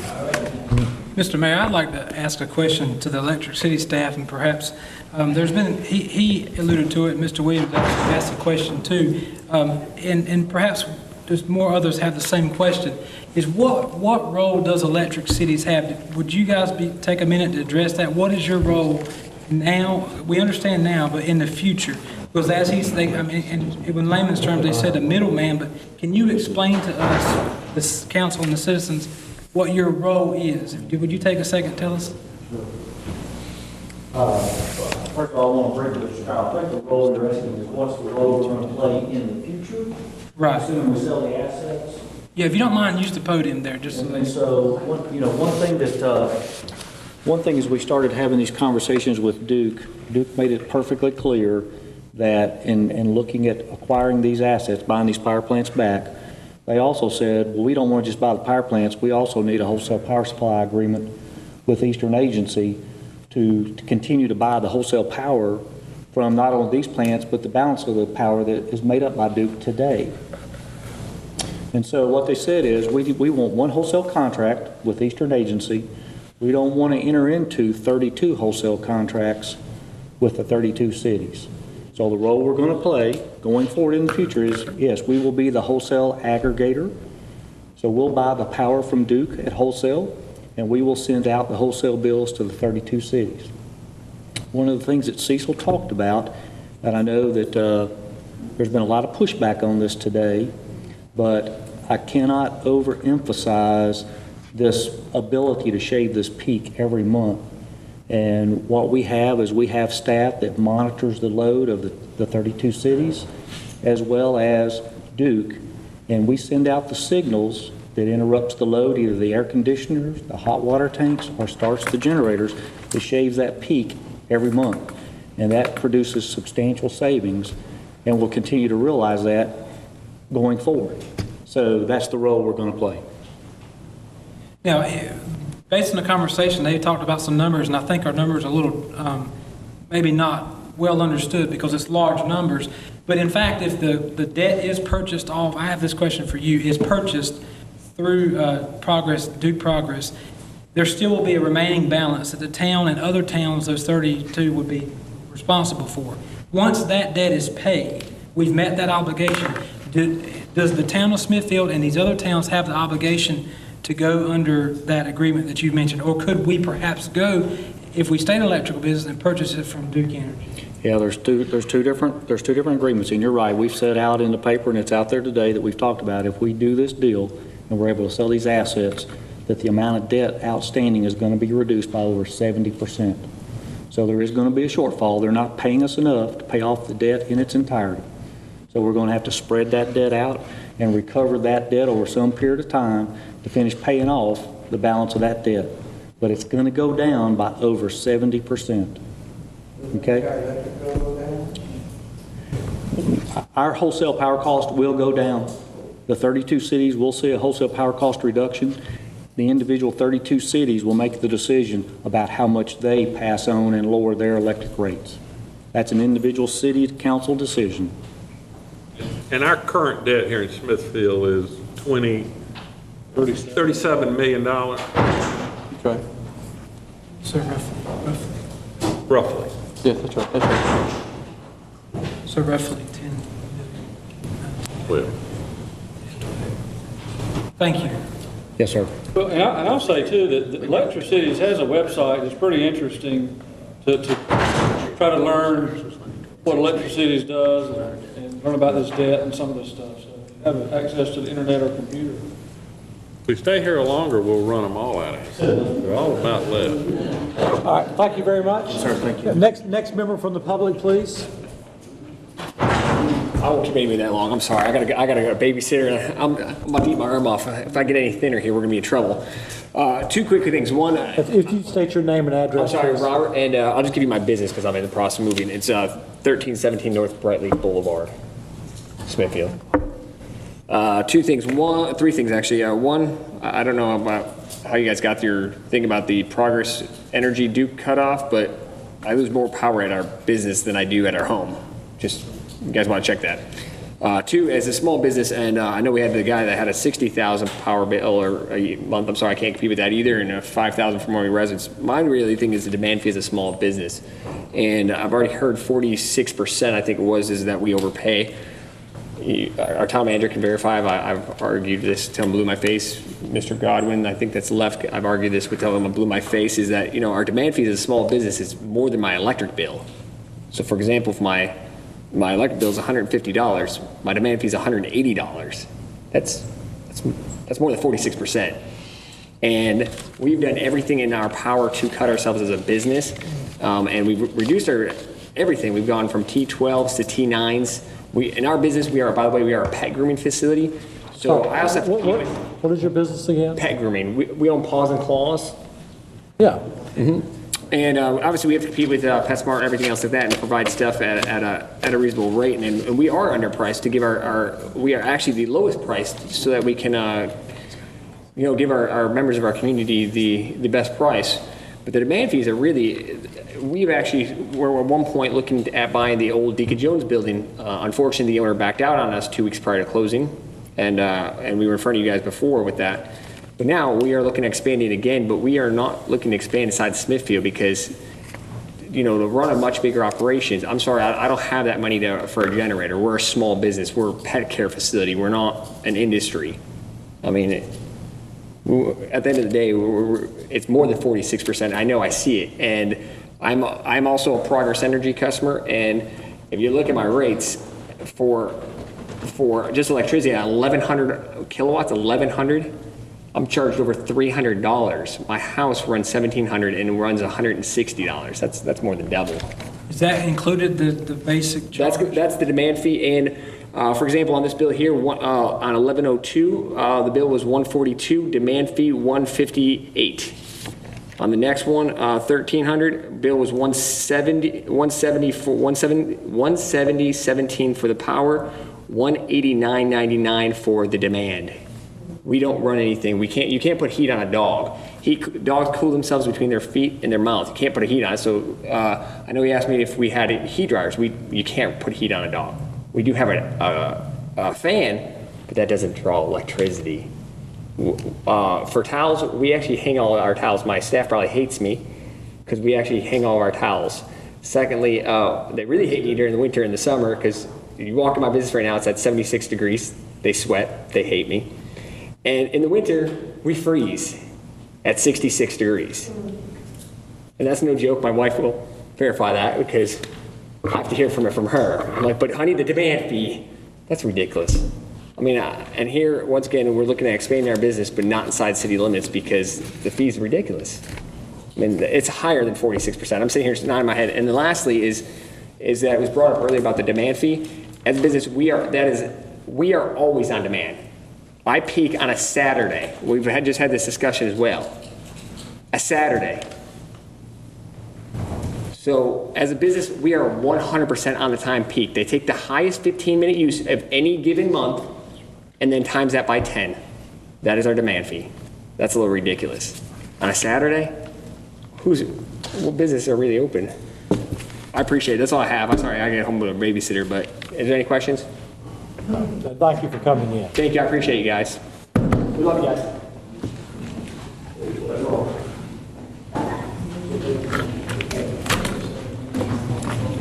Mr. Mayor, I'd like to ask a question to the Electric City staff, and perhaps there's been, he alluded to it, Mr. Williams asked a question too, and perhaps just more others have the same question, is what role does Electric Cities have? Would you guys take a minute to address that? What is your role now? We understand now, but in the future, because as I mean, in layman's terms, they said a middleman, but can you explain to us, this council and the citizens, what your role is? Would you take a second, tell us? First of all, I want to bring this out. I think the role you're asking is what's the role we're going to play in the future? Right. Assuming we sell the assets. Yeah, if you don't mind, use the podium there. Just and so, one thing is we started having these conversations with Duke. Duke made it perfectly clear that in looking at acquiring these assets, buying these power plants back, they also said, well, we don't want to just buy the power plants. We also need a wholesale power supply agreement with Eastern Agency to continue to buy the wholesale power from not only these plants, but the balance of the power that is made up by Duke today. And so what they said is, we want one wholesale contract with Eastern Agency. We don't want to enter into 32 wholesale contracts with the 32 cities. So the role we're going to play going forward in the future is, yes, we will be the wholesale aggregator. So we'll buy the power from Duke at wholesale, and we will send out the wholesale bills to the 32 cities. One of the things that Cecil talked about, and I know that there's been a lot of pushback on this today, but I cannot overemphasize this ability to shave this peak every month. And what we have is we have staff that monitors the load of the 32 cities as well as Duke, and we send out the signals that interrupts the load, either the air conditioners, the hot water tanks, or starts the generators, that shaves that peak every month. And that produces substantial savings, and we'll continue to realize that going forward. So that's the role we're going to play. Now, based on the conversation, they talked about some numbers, and I think our numbers are a little, maybe not well understood because it's large numbers. But in fact, if the debt is purchased off, I have this question for you, is purchased through Duke Progress, there still will be a remaining balance that the town and other towns, those 32, would be responsible for. Once that debt is paid, we've met that obligation. Does the town of Smithfield and these other towns have the obligation to go under that agreement that you mentioned? Or could we perhaps go, if we stay in electrical business, and purchase it from Duke Energy? Yeah, there's two different agreements, and you're right. We've set out in the paper, and it's out there today that we've talked about. If we do this deal and we're able to sell these assets, that the amount of debt outstanding is going to be reduced by over 70%. So there is going to be a shortfall. They're not paying us enough to pay off the debt in its entirety. So we're going to have to spread that debt out and recover that debt over some period of time to finish paying off the balance of that debt. But it's going to go down by over 70%. Okay? Our wholesale power cost will go down. The 32 cities will see a wholesale power cost reduction. The individual 32 cities will make the decision about how much they pass on and lower their electric rates. That's an individual city council decision. And our current debt here in Smithfield is $37 million. Okay. So Roughly. Yeah, that's right. That's right. So roughly 10. Well. Thank you. Yes, sir. Well, and I'll say too that Electric Cities has a website that's pretty interesting to try to learn what Electric Cities does and learn about this debt and some of this stuff. So you have access to the internet or computer. If we stay here longer, we'll run them all out of here. They're all about left. All right, thank you very much. Sir, thank you. Next member from the public, please. I won't keep anybody that long. I'm sorry. I gotta go babysitter. I'm about to eat my arm off. If I get any thinner here, we're gonna be in trouble. Two quick things. One, if you state your name and address. I'm sorry, please. Robert, and I'll just give you my business because I'm in the process of moving. It's 1317 North Brightleaf Boulevard, Smithfield. Three things actually. One, I don't know about how you guys got your thing about the Progress Energy Duke cutoff, but I lose more power at our business than I do at our home. Just, you guys want to check that. Two, as a small business, and I know we had the guy that had a 60,000 power bill or a month. I'm sorry, I can't compete with that either, and a 5,000 for more residents. Mine really thing is the demand fee as a small business, and I've already heard 46%. I think it was is that we overpay. Our town manager can verify. I've argued this till him blew my face. Mr. Godwin, I think that's left. I've argued this with till him blew my face. Is that our demand fee as a small business is more than my electric bill. So, for example, if my electric bill is $150, my demand fee is $180. That's more than 46%. And we've done everything in our power to cut ourselves as a business, and we've reduced our everything. We've gone from T12s to T9s. In our business, we are a pet grooming facility. So I also have to keep what is your business again? Pet grooming. We own Paws and Claws. Yeah. Mm-hmm. And obviously, we have to compete with PetSmart and everything else like that, and provide stuff at a reasonable rate. And we are underpriced to give we are actually the lowest priced, so that we can give our members of our community the best price. But the demand fees are really, we're at one point looking at buying the old Deacon Jones building. Unfortunately, the owner backed out on us 2 weeks prior to closing, and we were in front of you guys before with that. But now we are looking at expanding again, but we are not looking to expand inside Smithfield because, to run a much bigger operations, I'm sorry, I don't have that money for a generator. We're a small business. We're a pet care facility. We're not an industry. I mean, at the end of the day, it's more than 46%. I know, I see it. And I'm also a Progress Energy customer. And if you look at my rates for just electricity at 1,100 kilowatts, 1,100, I'm charged over $300. My house runs $1,700 and runs $160. That's more than double. Is that included the basic charge? That's the demand fee. And for example, on this bill here, on 1102, the bill was $142, demand fee $158. On the next one, 1300, bill was $170.17 for the power, $189.99 for the demand. We don't run anything. You can't put heat on a dog. Dogs cool themselves between their feet and their mouth. You can't put a heat on it. So I know he asked me if we had heat dryers. You can't put heat on a dog. We do have a fan, but that doesn't draw electricity. For towels, we actually hang all our towels. My staff probably hates me because we actually hang all of our towels. Secondly, they really hate me during the winter and the summer because you walk in my business right now, it's at 76 degrees. They sweat. They hate me. And in the winter, we freeze at 66 degrees. And that's no joke. My wife will verify that because I have to hear from her. I'm like, but honey, the demand fee, that's ridiculous. I mean, and here, once again, we're looking at expanding our business, but not inside city limits because the fees are ridiculous. I mean, it's higher than 46%. I'm sitting here nodding my head. And then lastly is that it was brought up earlier about the demand fee. As a business, we are always on demand. I peak on a Saturday. We've just had this discussion as well. A Saturday. So as a business, we are 100% on the time peak. They take the highest 15-minute use of any given month and then times that by 10. That is our demand fee. That's a little ridiculous. On a Saturday, what businesses are really open? I appreciate it. That's all I have. I'm sorry, I get home with a babysitter, but is there any questions? Thank you for coming in. Thank you. I appreciate you guys. We love you guys.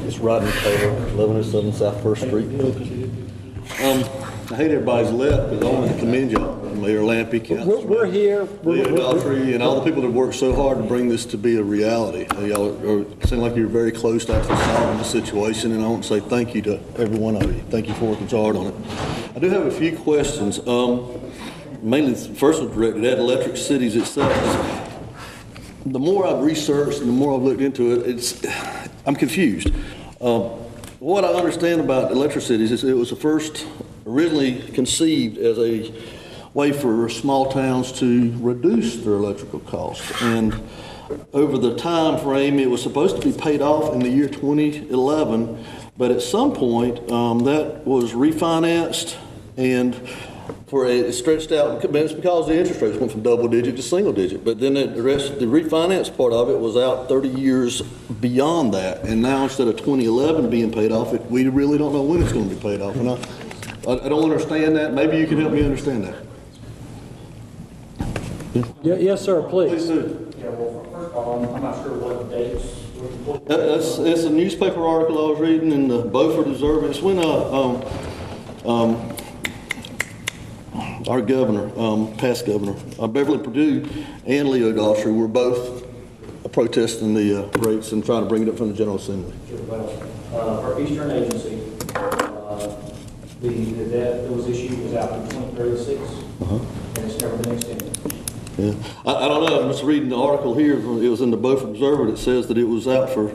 It's Rodney Taylor, 1107 South First Street. I hate everybody's left, but I want to commend y'all, Mayor Lampy, Councilman. We're here. Mayor Daughtry, and all the people that worked so hard to bring this to be a reality. Y'all seem like you're very close to actually solving the situation, and I want to say thank you to every one of you. Thank you for working so hard on it. I do have a few questions. Mainly, the first one directed at Electric Cities itself. The more I've researched and the more I've looked into it, I'm confused. What I understand about Electric Cities is it was first originally conceived as a way for small towns to reduce their electrical costs. And over the time frame, it was supposed to be paid off in the year 2011, but at some point that was refinanced, and for a stretched out, it's because the interest rates went from double digit to single digit. But then the refinance part of it was out 30 years beyond that. And now instead of 2011 being paid off, we really don't know when it's going to be paid off. And I don't understand that. Maybe you can help me understand that. Yeah, yes, sir, please. Yeah, well, first of all, I'm not sure what dates. It's a newspaper article I was reading in the Beaufort Observer. It's when our governor, past governor, Beverly Perdue and Leo Daughtry were both protesting the rates and trying to bring it up from the General Assembly. Sure, well, our Eastern agency, the debt that was issued was out in 2036, and it's never been extended. Yeah, I don't know. I'm just reading the article here. It was in the Beaufort Observer that says that it was out for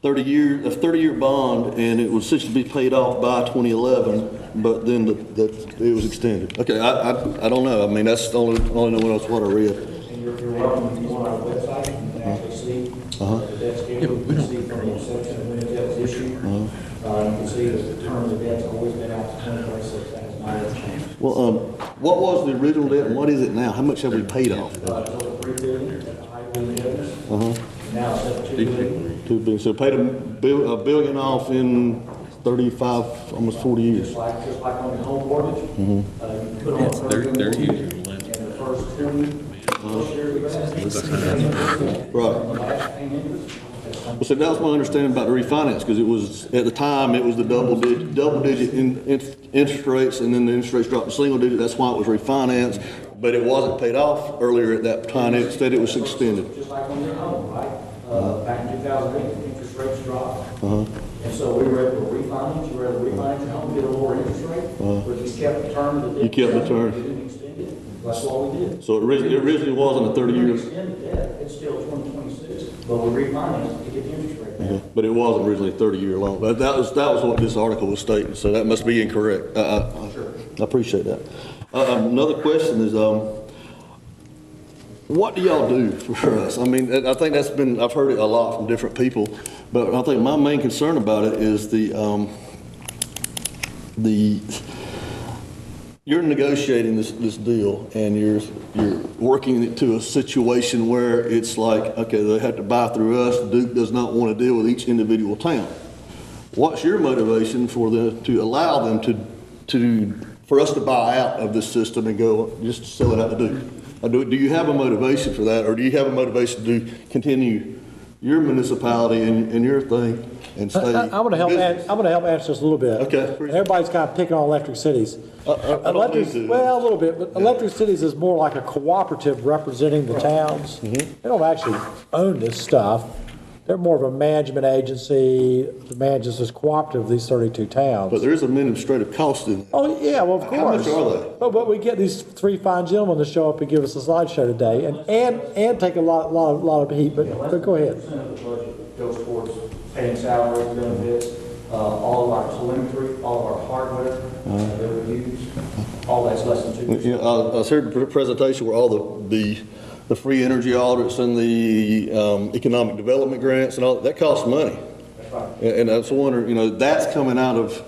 30 years, a 30-year bond, and it was supposed to be paid off by 2011, but then it was extended. Okay, I don't know. I mean, that's the only know what I read. And you're welcome to go on our website and actually see the debt schedule. You can see from the inception of when the debt was issued. You can see that the term of the debt's always been out to 2036. That has not changed. Well, what was the original debt and what is it now? How much have we paid off? It's over $3 billion at the height of the indebtedness. Now it's at $2 billion. $2 billion. So paid $1 billion off in 35, almost 40 years. Just like on your home mortgage, you put on $30 billion, and the first 2 years, right. Well, so that was my understanding about the refinance, because it was, at the time, it was the double digit interest rates, and then the interest rates dropped to single digit. That's why it was refinanced, but it wasn't paid off earlier at that time. Instead, it was extended. just like on your home, right? Back in 2008, the interest rates dropped. And so we were able to refinance. You were able to refinance your home, get a lower interest rate, but you kept the term of the debt. You kept the term. You didn't extend it. That's what we did. So it originally wasn't a 30-year. We extended that. It's still 2026, but we refinanced to get the interest rate down. But it wasn't originally 30-year long. But that was what this article was stating, so that must be incorrect. I appreciate that. Another question is, what do y'all do for us? I mean, I think I've heard it a lot from different people, but I think my main concern about it is you're negotiating this deal, and you're working it to a situation where it's like, okay, they have to buy through us. Duke does not want to deal with each individual town. What's your motivation to allow them for us to buy out of this system and go just sell it out to Duke? Do you have a motivation for that, or do you have a motivation to continue your municipality and your thing and stay? I'm going to help answer this a little bit. Okay. Everybody's kind of picking on electric cities. Well, a little bit, but electric cities is more like a cooperative representing the towns. They don't actually own this stuff. They're more of a management agency that manages this cooperative of these 32 towns. But there is an administrative cost in it. Oh, yeah, well, of course. How much are they? But we get these 3 fine gentlemen to show up and give us a slideshow today and take a lot of heat, but go ahead. 10% of the budget goes towards paying salaries, benefits, all of our telemetry, all of our hardware that we use, all that's less than 2%. You know, I was heard the presentation where all the free energy audits and the economic development grants and all that costs money. That's right. And I was wondering, that's coming out of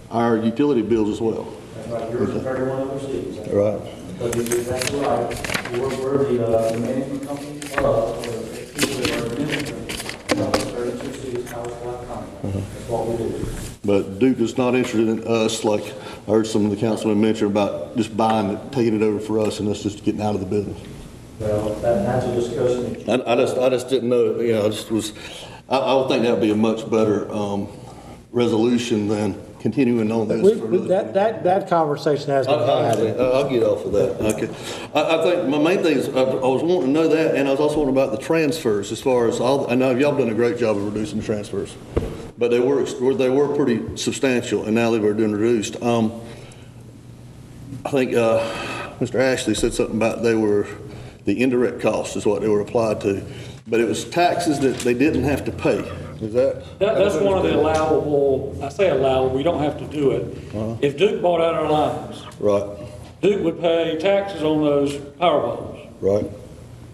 our utility bills as well. That's right. Yours is 31 other cities. That's Right. But you're exactly right. We're the management company of the people that are administering 32 cities, power supply contract. That's what we do. But Duke is not interested in us, like I heard some of the councilmen mention about just buying it, taking it over for us, and us just getting out of the business. Well, that's a discussion. I just didn't know, I would think that would be a much better resolution than continuing on this. That conversation has been had. I'll get off of that. Okay. I think my main thing is I was wanting to know that, and I was also wondering about the transfers as far as I know y'all done a great job of reducing the transfers, but they were pretty substantial, and now they were doing reduced. I think Mr. Ashley said something about the indirect costs is what they were applied to, but it was taxes that they didn't have to pay. Is that's one of the allowable, I say allowable, we don't have to do it. If Duke bought out our lines, right, Duke would pay taxes on those power poles. Right.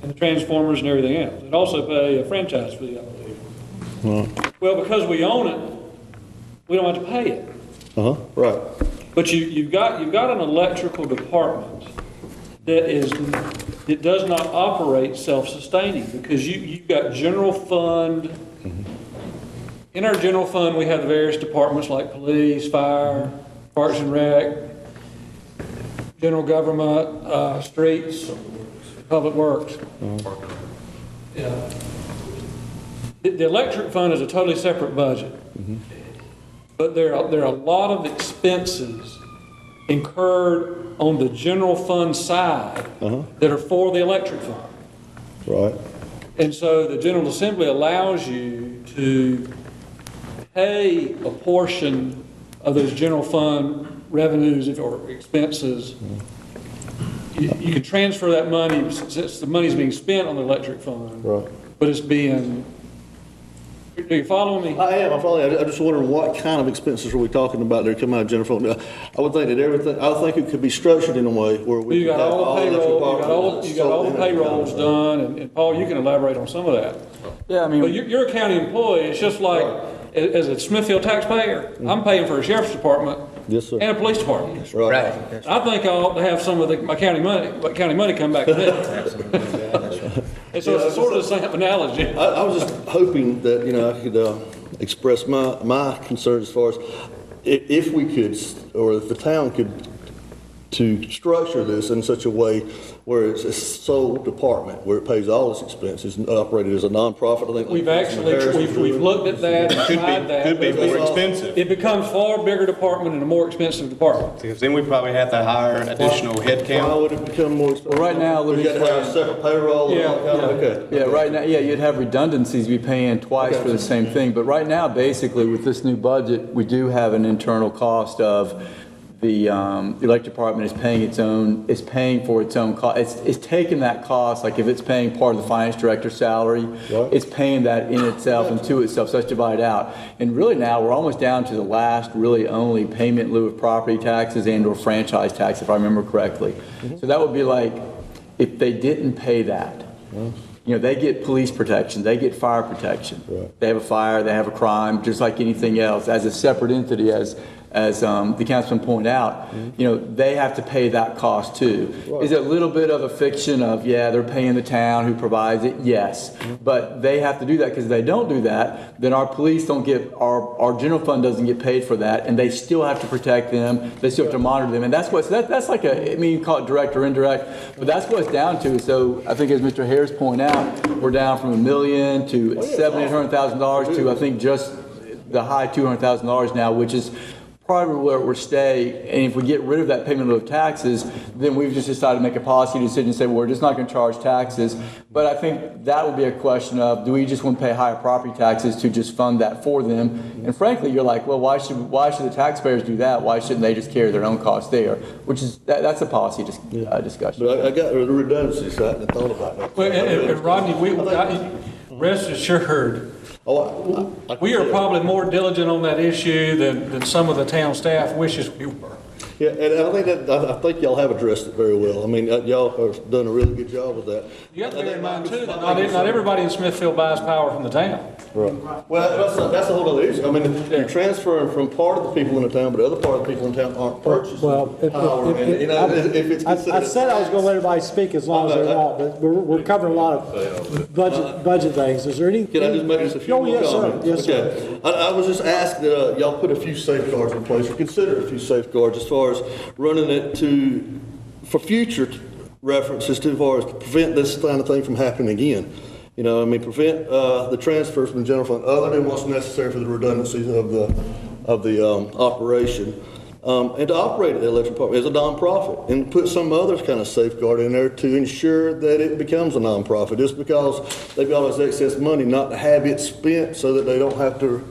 And the transformers and everything else. It'd also pay a franchise fee, I believe. Well, because we own it, we don't have to pay it. Right. But you've got an electrical department it does not operate self-sustaining, because you've got general fund. In our general fund, we have the various departments like police, fire, parks and rec, general government, streets, public works. Yeah. The electric fund is a totally separate budget. But there are a lot of expenses incurred on the general fund side that are for the electric fund. Right. And so the General Assembly allows you to pay a portion of those general fund revenues or expenses. You can transfer that money, since the money's being spent on the electric fund, Right. but it's being, are you following me? I am, I'm following. I'm just wondering what kind of expenses are we talking about that are coming out of general fund? I would think that it could be structured in a way where we. You got all the payroll, you got all the payrolls done, and Paul, you can elaborate on some of that. Yeah, I mean. But you're a county employee, it's just like, as a Smithfield taxpayer, I'm paying for a sheriff's department. Yes, sir. And a police department. Right. I think I ought to have some of my county money come back to me. And so it's sort of the same analogy. I was just hoping that, I could express my concerns as far as if we could, or if the town could, to structure this in such a way where it's a sole department, where it pays all its expenses and operated as a nonprofit. I think We've looked at that and tried that. Could be more expensive. It becomes far bigger department and a more expensive department. Because then we probably have to hire additional headcount. Why would it become more expensive? Well, right now, let me You got to have a separate payroll. Yeah. Okay. Yeah, right now, you'd have redundancies, be paying twice for the same thing. But right now, basically, with this new budget, we do have an internal cost of the electric department is paying for its own cost. It's taking that cost, like if it's paying part of the finance director's salary, it's paying that in itself and to itself, so it's divided out. And really now, we're almost down to the last really only payment in lieu of property taxes and or franchise tax, if I remember correctly. So that would be like, if they didn't pay that, they get police protection, they get fire protection. They have a fire, they have a crime, just like anything else, as a separate entity, as the councilman pointed out, they have to pay that cost too. Is it a little bit of a fiction of, they're paying the town who provides it? Yes. But they have to do that, because if they don't do that, then our police don't get, our general fund doesn't get paid for that, and they still have to protect them, they still have to monitor them. And that's that's like you call it direct or indirect, but that's what it's down to. So I think, as Mr. Harris pointed out, we're down from $1 million to $700,000 to, I think, just the high $200,000 now, which is probably where we're staying. And if we get rid of that payment in lieu of taxes, then we've just decided to make a policy decision and say, well, we're just not going to charge taxes. But I think that would be a question of, do we just want to pay higher property taxes to just fund that for them? And frankly, you're like, well, why should the taxpayers do that? Why shouldn't they just carry their own costs there? Which is, that's a policy discussion. But I got the redundancy, so I hadn't thought about that. Well, and Rodney, rest assured, we are probably more diligent on that issue than some of the town staff wishes we were. Yeah, and I think y'all have addressed it very well. I mean, y'all have done a really good job with that. You have to bear in mind too that not everybody in Smithfield buys power from the town. Right. Well, that's a whole other issue. I mean, you're transferring from part of the people in the town, but the other part of the people in town aren't purchasing power. I said I was going to let everybody speak as long as they want, but we're covering a lot of budget things. Is there any? Can I just make just a few more comments? Yes, sir. Okay. I was just asked that y'all put a few safeguards in place, or consider a few safeguards as far as running it for future references, as far as to prevent this kind of thing from happening again. Prevent the transfers from the general fund other than what's necessary for the redundancies of the operation. And to operate the electric department as a nonprofit, and put some other kind of safeguard in there to ensure that it becomes a nonprofit, just because they've got all this excess money, not to have it spent so that they don't have to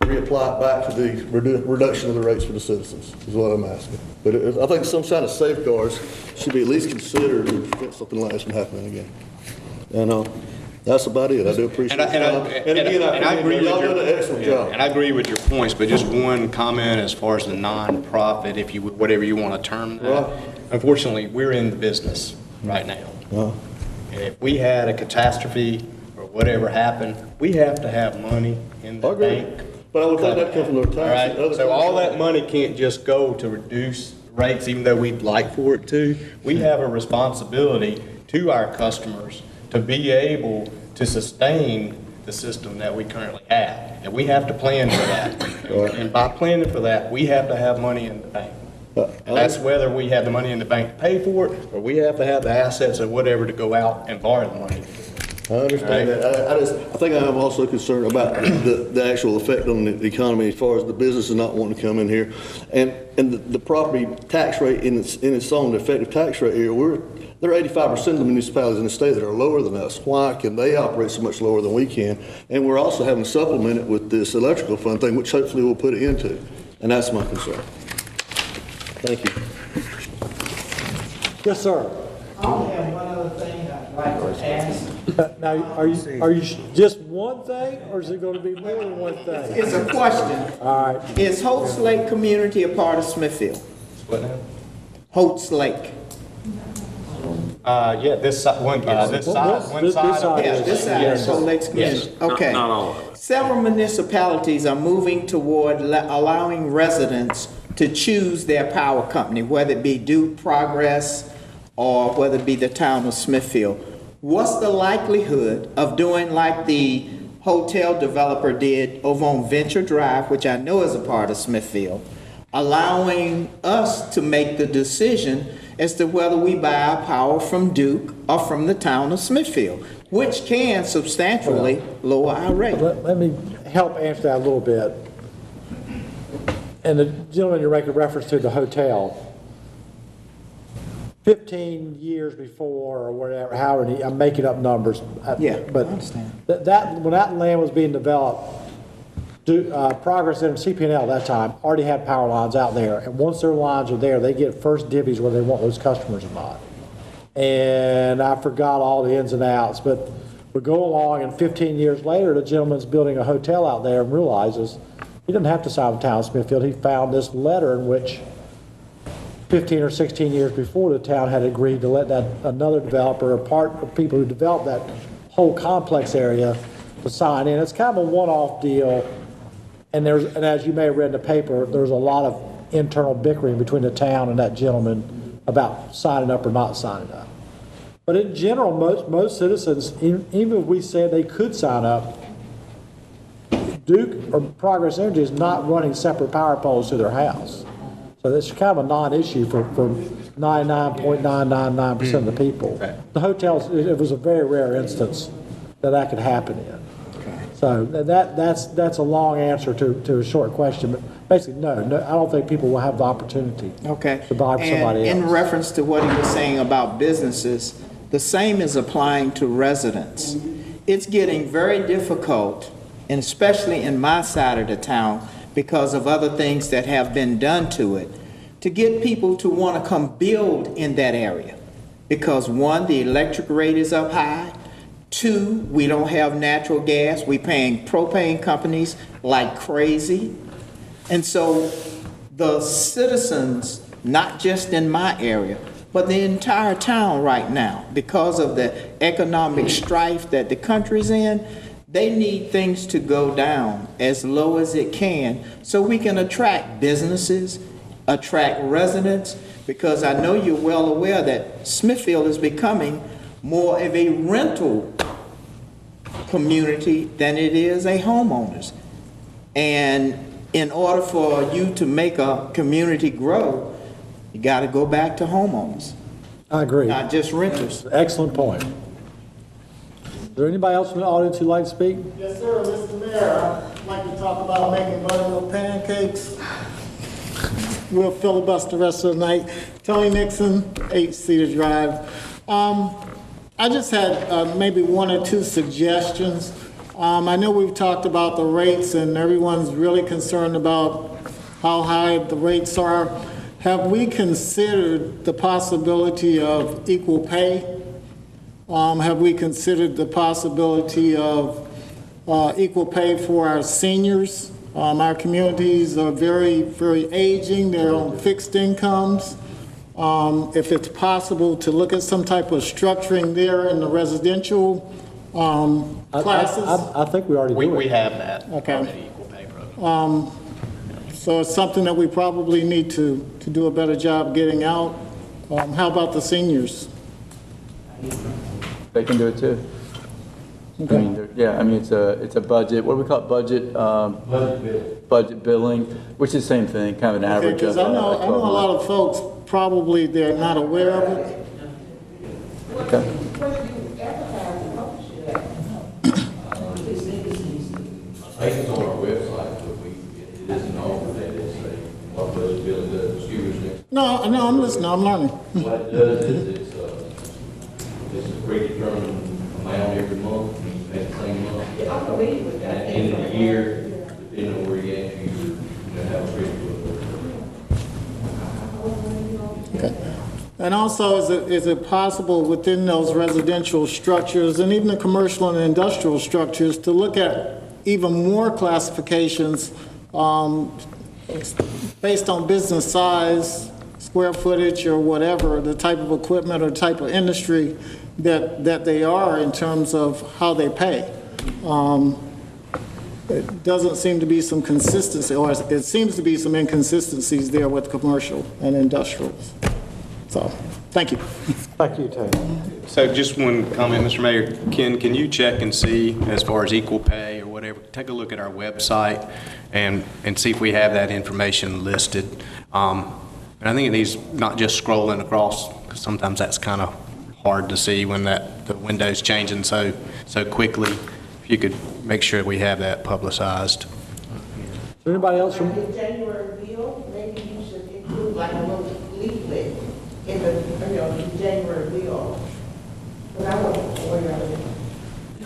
reapply it back to the reduction of the rates for the citizens, is what I'm asking. But I think some kind of safeguards should be at least considered to prevent something like this from happening again. And that's about it. I do appreciate it. And again, I agree with y'all done an excellent job. And I agree with your points, but just one comment as far as the non-profit, if you whatever you want to term that. Right. Unfortunately, we're in the business right now. And if we had a catastrophe or whatever happened, we have to have money in the bank But I would think that comes from their All taxes. right, so all that money can't just go to reduce rates, even though we'd like for it to. We have a responsibility to our customers to be able to sustain the system that we currently have. And we have to plan for that. And by planning for that, we have to have money in the bank. And that's whether we have the money in the bank to pay for it, or we have to have the assets or whatever to go out and borrow the money. I understand that. I think I am also concerned about the actual effect on the economy as far as the businesses not wanting to come in here. And the property tax rate in its own, the effective tax rate area, there are 85% of the municipalities in the state that are lower than us. Why can they operate so much lower than we can? And we're also having to supplement it with this electrical fund thing, which hopefully we'll put it into. And that's my concern. Thank you. Yes, sir. I only have one other thing I'd like to ask. Now, are you just one thing, or is it going to be more than one thing? It's a question. All right. Is Holt's Lake community a part of Smithfield? What now? Holt's Lake. Yeah, this side, one side. Yeah, this side is Holt Lake's community. Okay. Not all of it. Several municipalities are moving toward allowing residents to choose their power company, whether it be Duke, Progress, or whether it be the town of Smithfield. What's the likelihood of doing like the hotel developer did over on Venture Drive, which I know is a part of Smithfield, allowing us to make the decision as to whether we buy our power from Duke or from the town of Smithfield, which can substantially lower our rate? Let me help answer that a little bit. And the gentleman you're making reference to, the hotel, 15 years before or whatever, however, I'm making up numbers. Yeah, but I understand. When that land was being developed, Progress and CP&L at that time already had power lines out there, and once their lines are there, they get first dibbies whether they want those customers or not. And I forgot all the ins and outs, but we go along, and 15 years later, the gentleman's building a hotel out there and realizes he didn't have to sign with the town of Smithfield. He found this letter in which 15 or 16 years before, the town had agreed to let another developer, or part of people who developed that whole complex area, to sign in. It's kind of a one-off deal. And as you may have read in the paper, there's a lot of internal bickering between the town and that gentleman about signing up or not signing up. But in general, most citizens, even if we said they could sign up, Duke or Progress Energy is not running separate power poles to their house. So that's kind of a non-issue for 99.999% of the people. The hotels, it was a very rare instance that could happen in. So that's a long answer to a short question, but basically, no, I don't think people will have the opportunity to buy from somebody else. In reference to what he was saying about businesses, the same is applying to residents. It's getting very difficult, and especially in my side of the town, because of other things that have been done to it, to get people to want to come build in that area. Because one, the electric rate is up high. Two, we don't have natural gas. We're paying propane companies like crazy. And so the citizens, not just in my area, but the entire town right now, because of the economic strife that the country's in, they need things to go down as low as it can so we can attract businesses, attract residents, because I know you're well aware that Smithfield is becoming more of a rental community than it is a homeowners. And in order for you to make a community grow, you got to go back to homeowners. I agree. Not just renters. Excellent point. Is there anybody else in the audience who'd like to speak? Yes, sir, Mr. Mayor. I'd like to talk about making buttermilk pancakes. We'll filibuster the rest of the night. Tony Nixon, 8 Cedar Drive. I just had maybe one or two suggestions. I know we've talked about the rates and everyone's really concerned about how high the rates are. Have we considered the possibility of equal pay? Have we considered the possibility of equal pay for our seniors? Our communities are very, very aging. They're on fixed incomes. If it's possible to look at some type of structuring there in the residential classes. I think we already do it. We have that. Okay. Equal pay program. So it's something that we probably need to do a better job getting out. How about the seniors? They can do it too. I mean, yeah, I mean, it's a budget, what do we call it, budget? Budget billing, which is the same thing, kind of an average. Because I know a lot of folks, probably they're not aware of it. Okay. I think it's on our website, but it isn't offered that it's what budget billing does, excuse me. No, I'm listening, I'm learning. What it does is it's a predetermined amount every month, you pay the same month. And at the end of the year, depending on where you at, you have a predetermined. Okay. And also, is it possible within those residential structures and even the commercial and industrial structures to look at even more classifications based on business size, square footage, or whatever, the type of equipment or type of industry that they are in terms of how they pay? It doesn't seem to be some consistency, or it seems to be some inconsistencies there with commercial and industrials. So, thank you. Thank you, Tony. So just one comment, Mr. Mayor. Ken, can you check and see as far as equal pay or whatever? Take a look at our website and see if we have that information listed. And I think it needs not just scrolling across, because sometimes that's kind of hard to see when the window's changing so quickly. If you could make sure we have that publicized. Is there anybody else from? The January bill, maybe you should include like a little leaflet in the January bill. But I wasn't aware of it.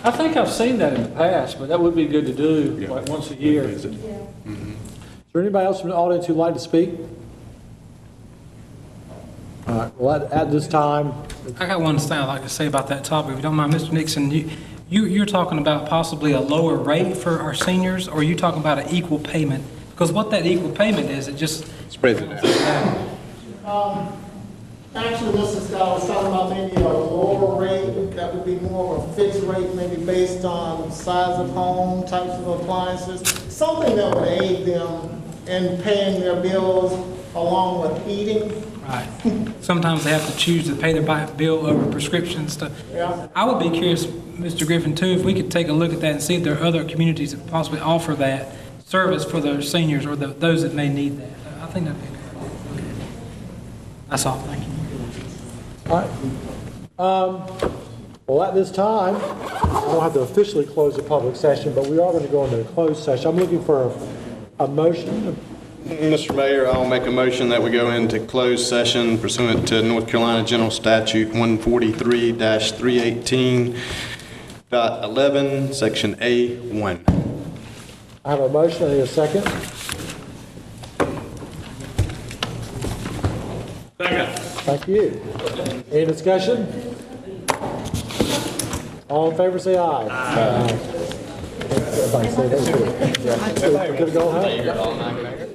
I think I've seen that in the past, but that would be good to do, like once a year. Is there anybody else from the audience who'd like to speak? All right, well, at this time. I got one thing I'd like to say about that topic, if you don't mind, Mr. Nixon. You're talking about possibly a lower rate for our seniors, or are you talking about an equal payment? Because what that equal payment is, it just spreads it out. Actually, Mr. Scott, I was talking about maybe a lower rate that would be more of a fixed rate, maybe based on size of home, types of appliances, something that would aid them in paying their bills along with eating. Right. Sometimes they have to choose to pay their bill over prescription stuff. Yeah. I would be curious, Mr. Griffin, too, if we could take a look at that and see if there are other communities that possibly offer that service for their seniors or those that may need that. I think that'd be good. That's all. Thank you. All right. Well, at this time, I don't have to officially close the public session, but we are going to go into a closed session. I'm looking for a motion. Mr. Mayor, I'll make a motion that we go into closed session pursuant to North Carolina General Statute 143-318.11, Section A1. I have a motion. I need a second. Second. Thank you. Any discussion? All in favor, say aye. Aye. Everybody say that. Could have gone home.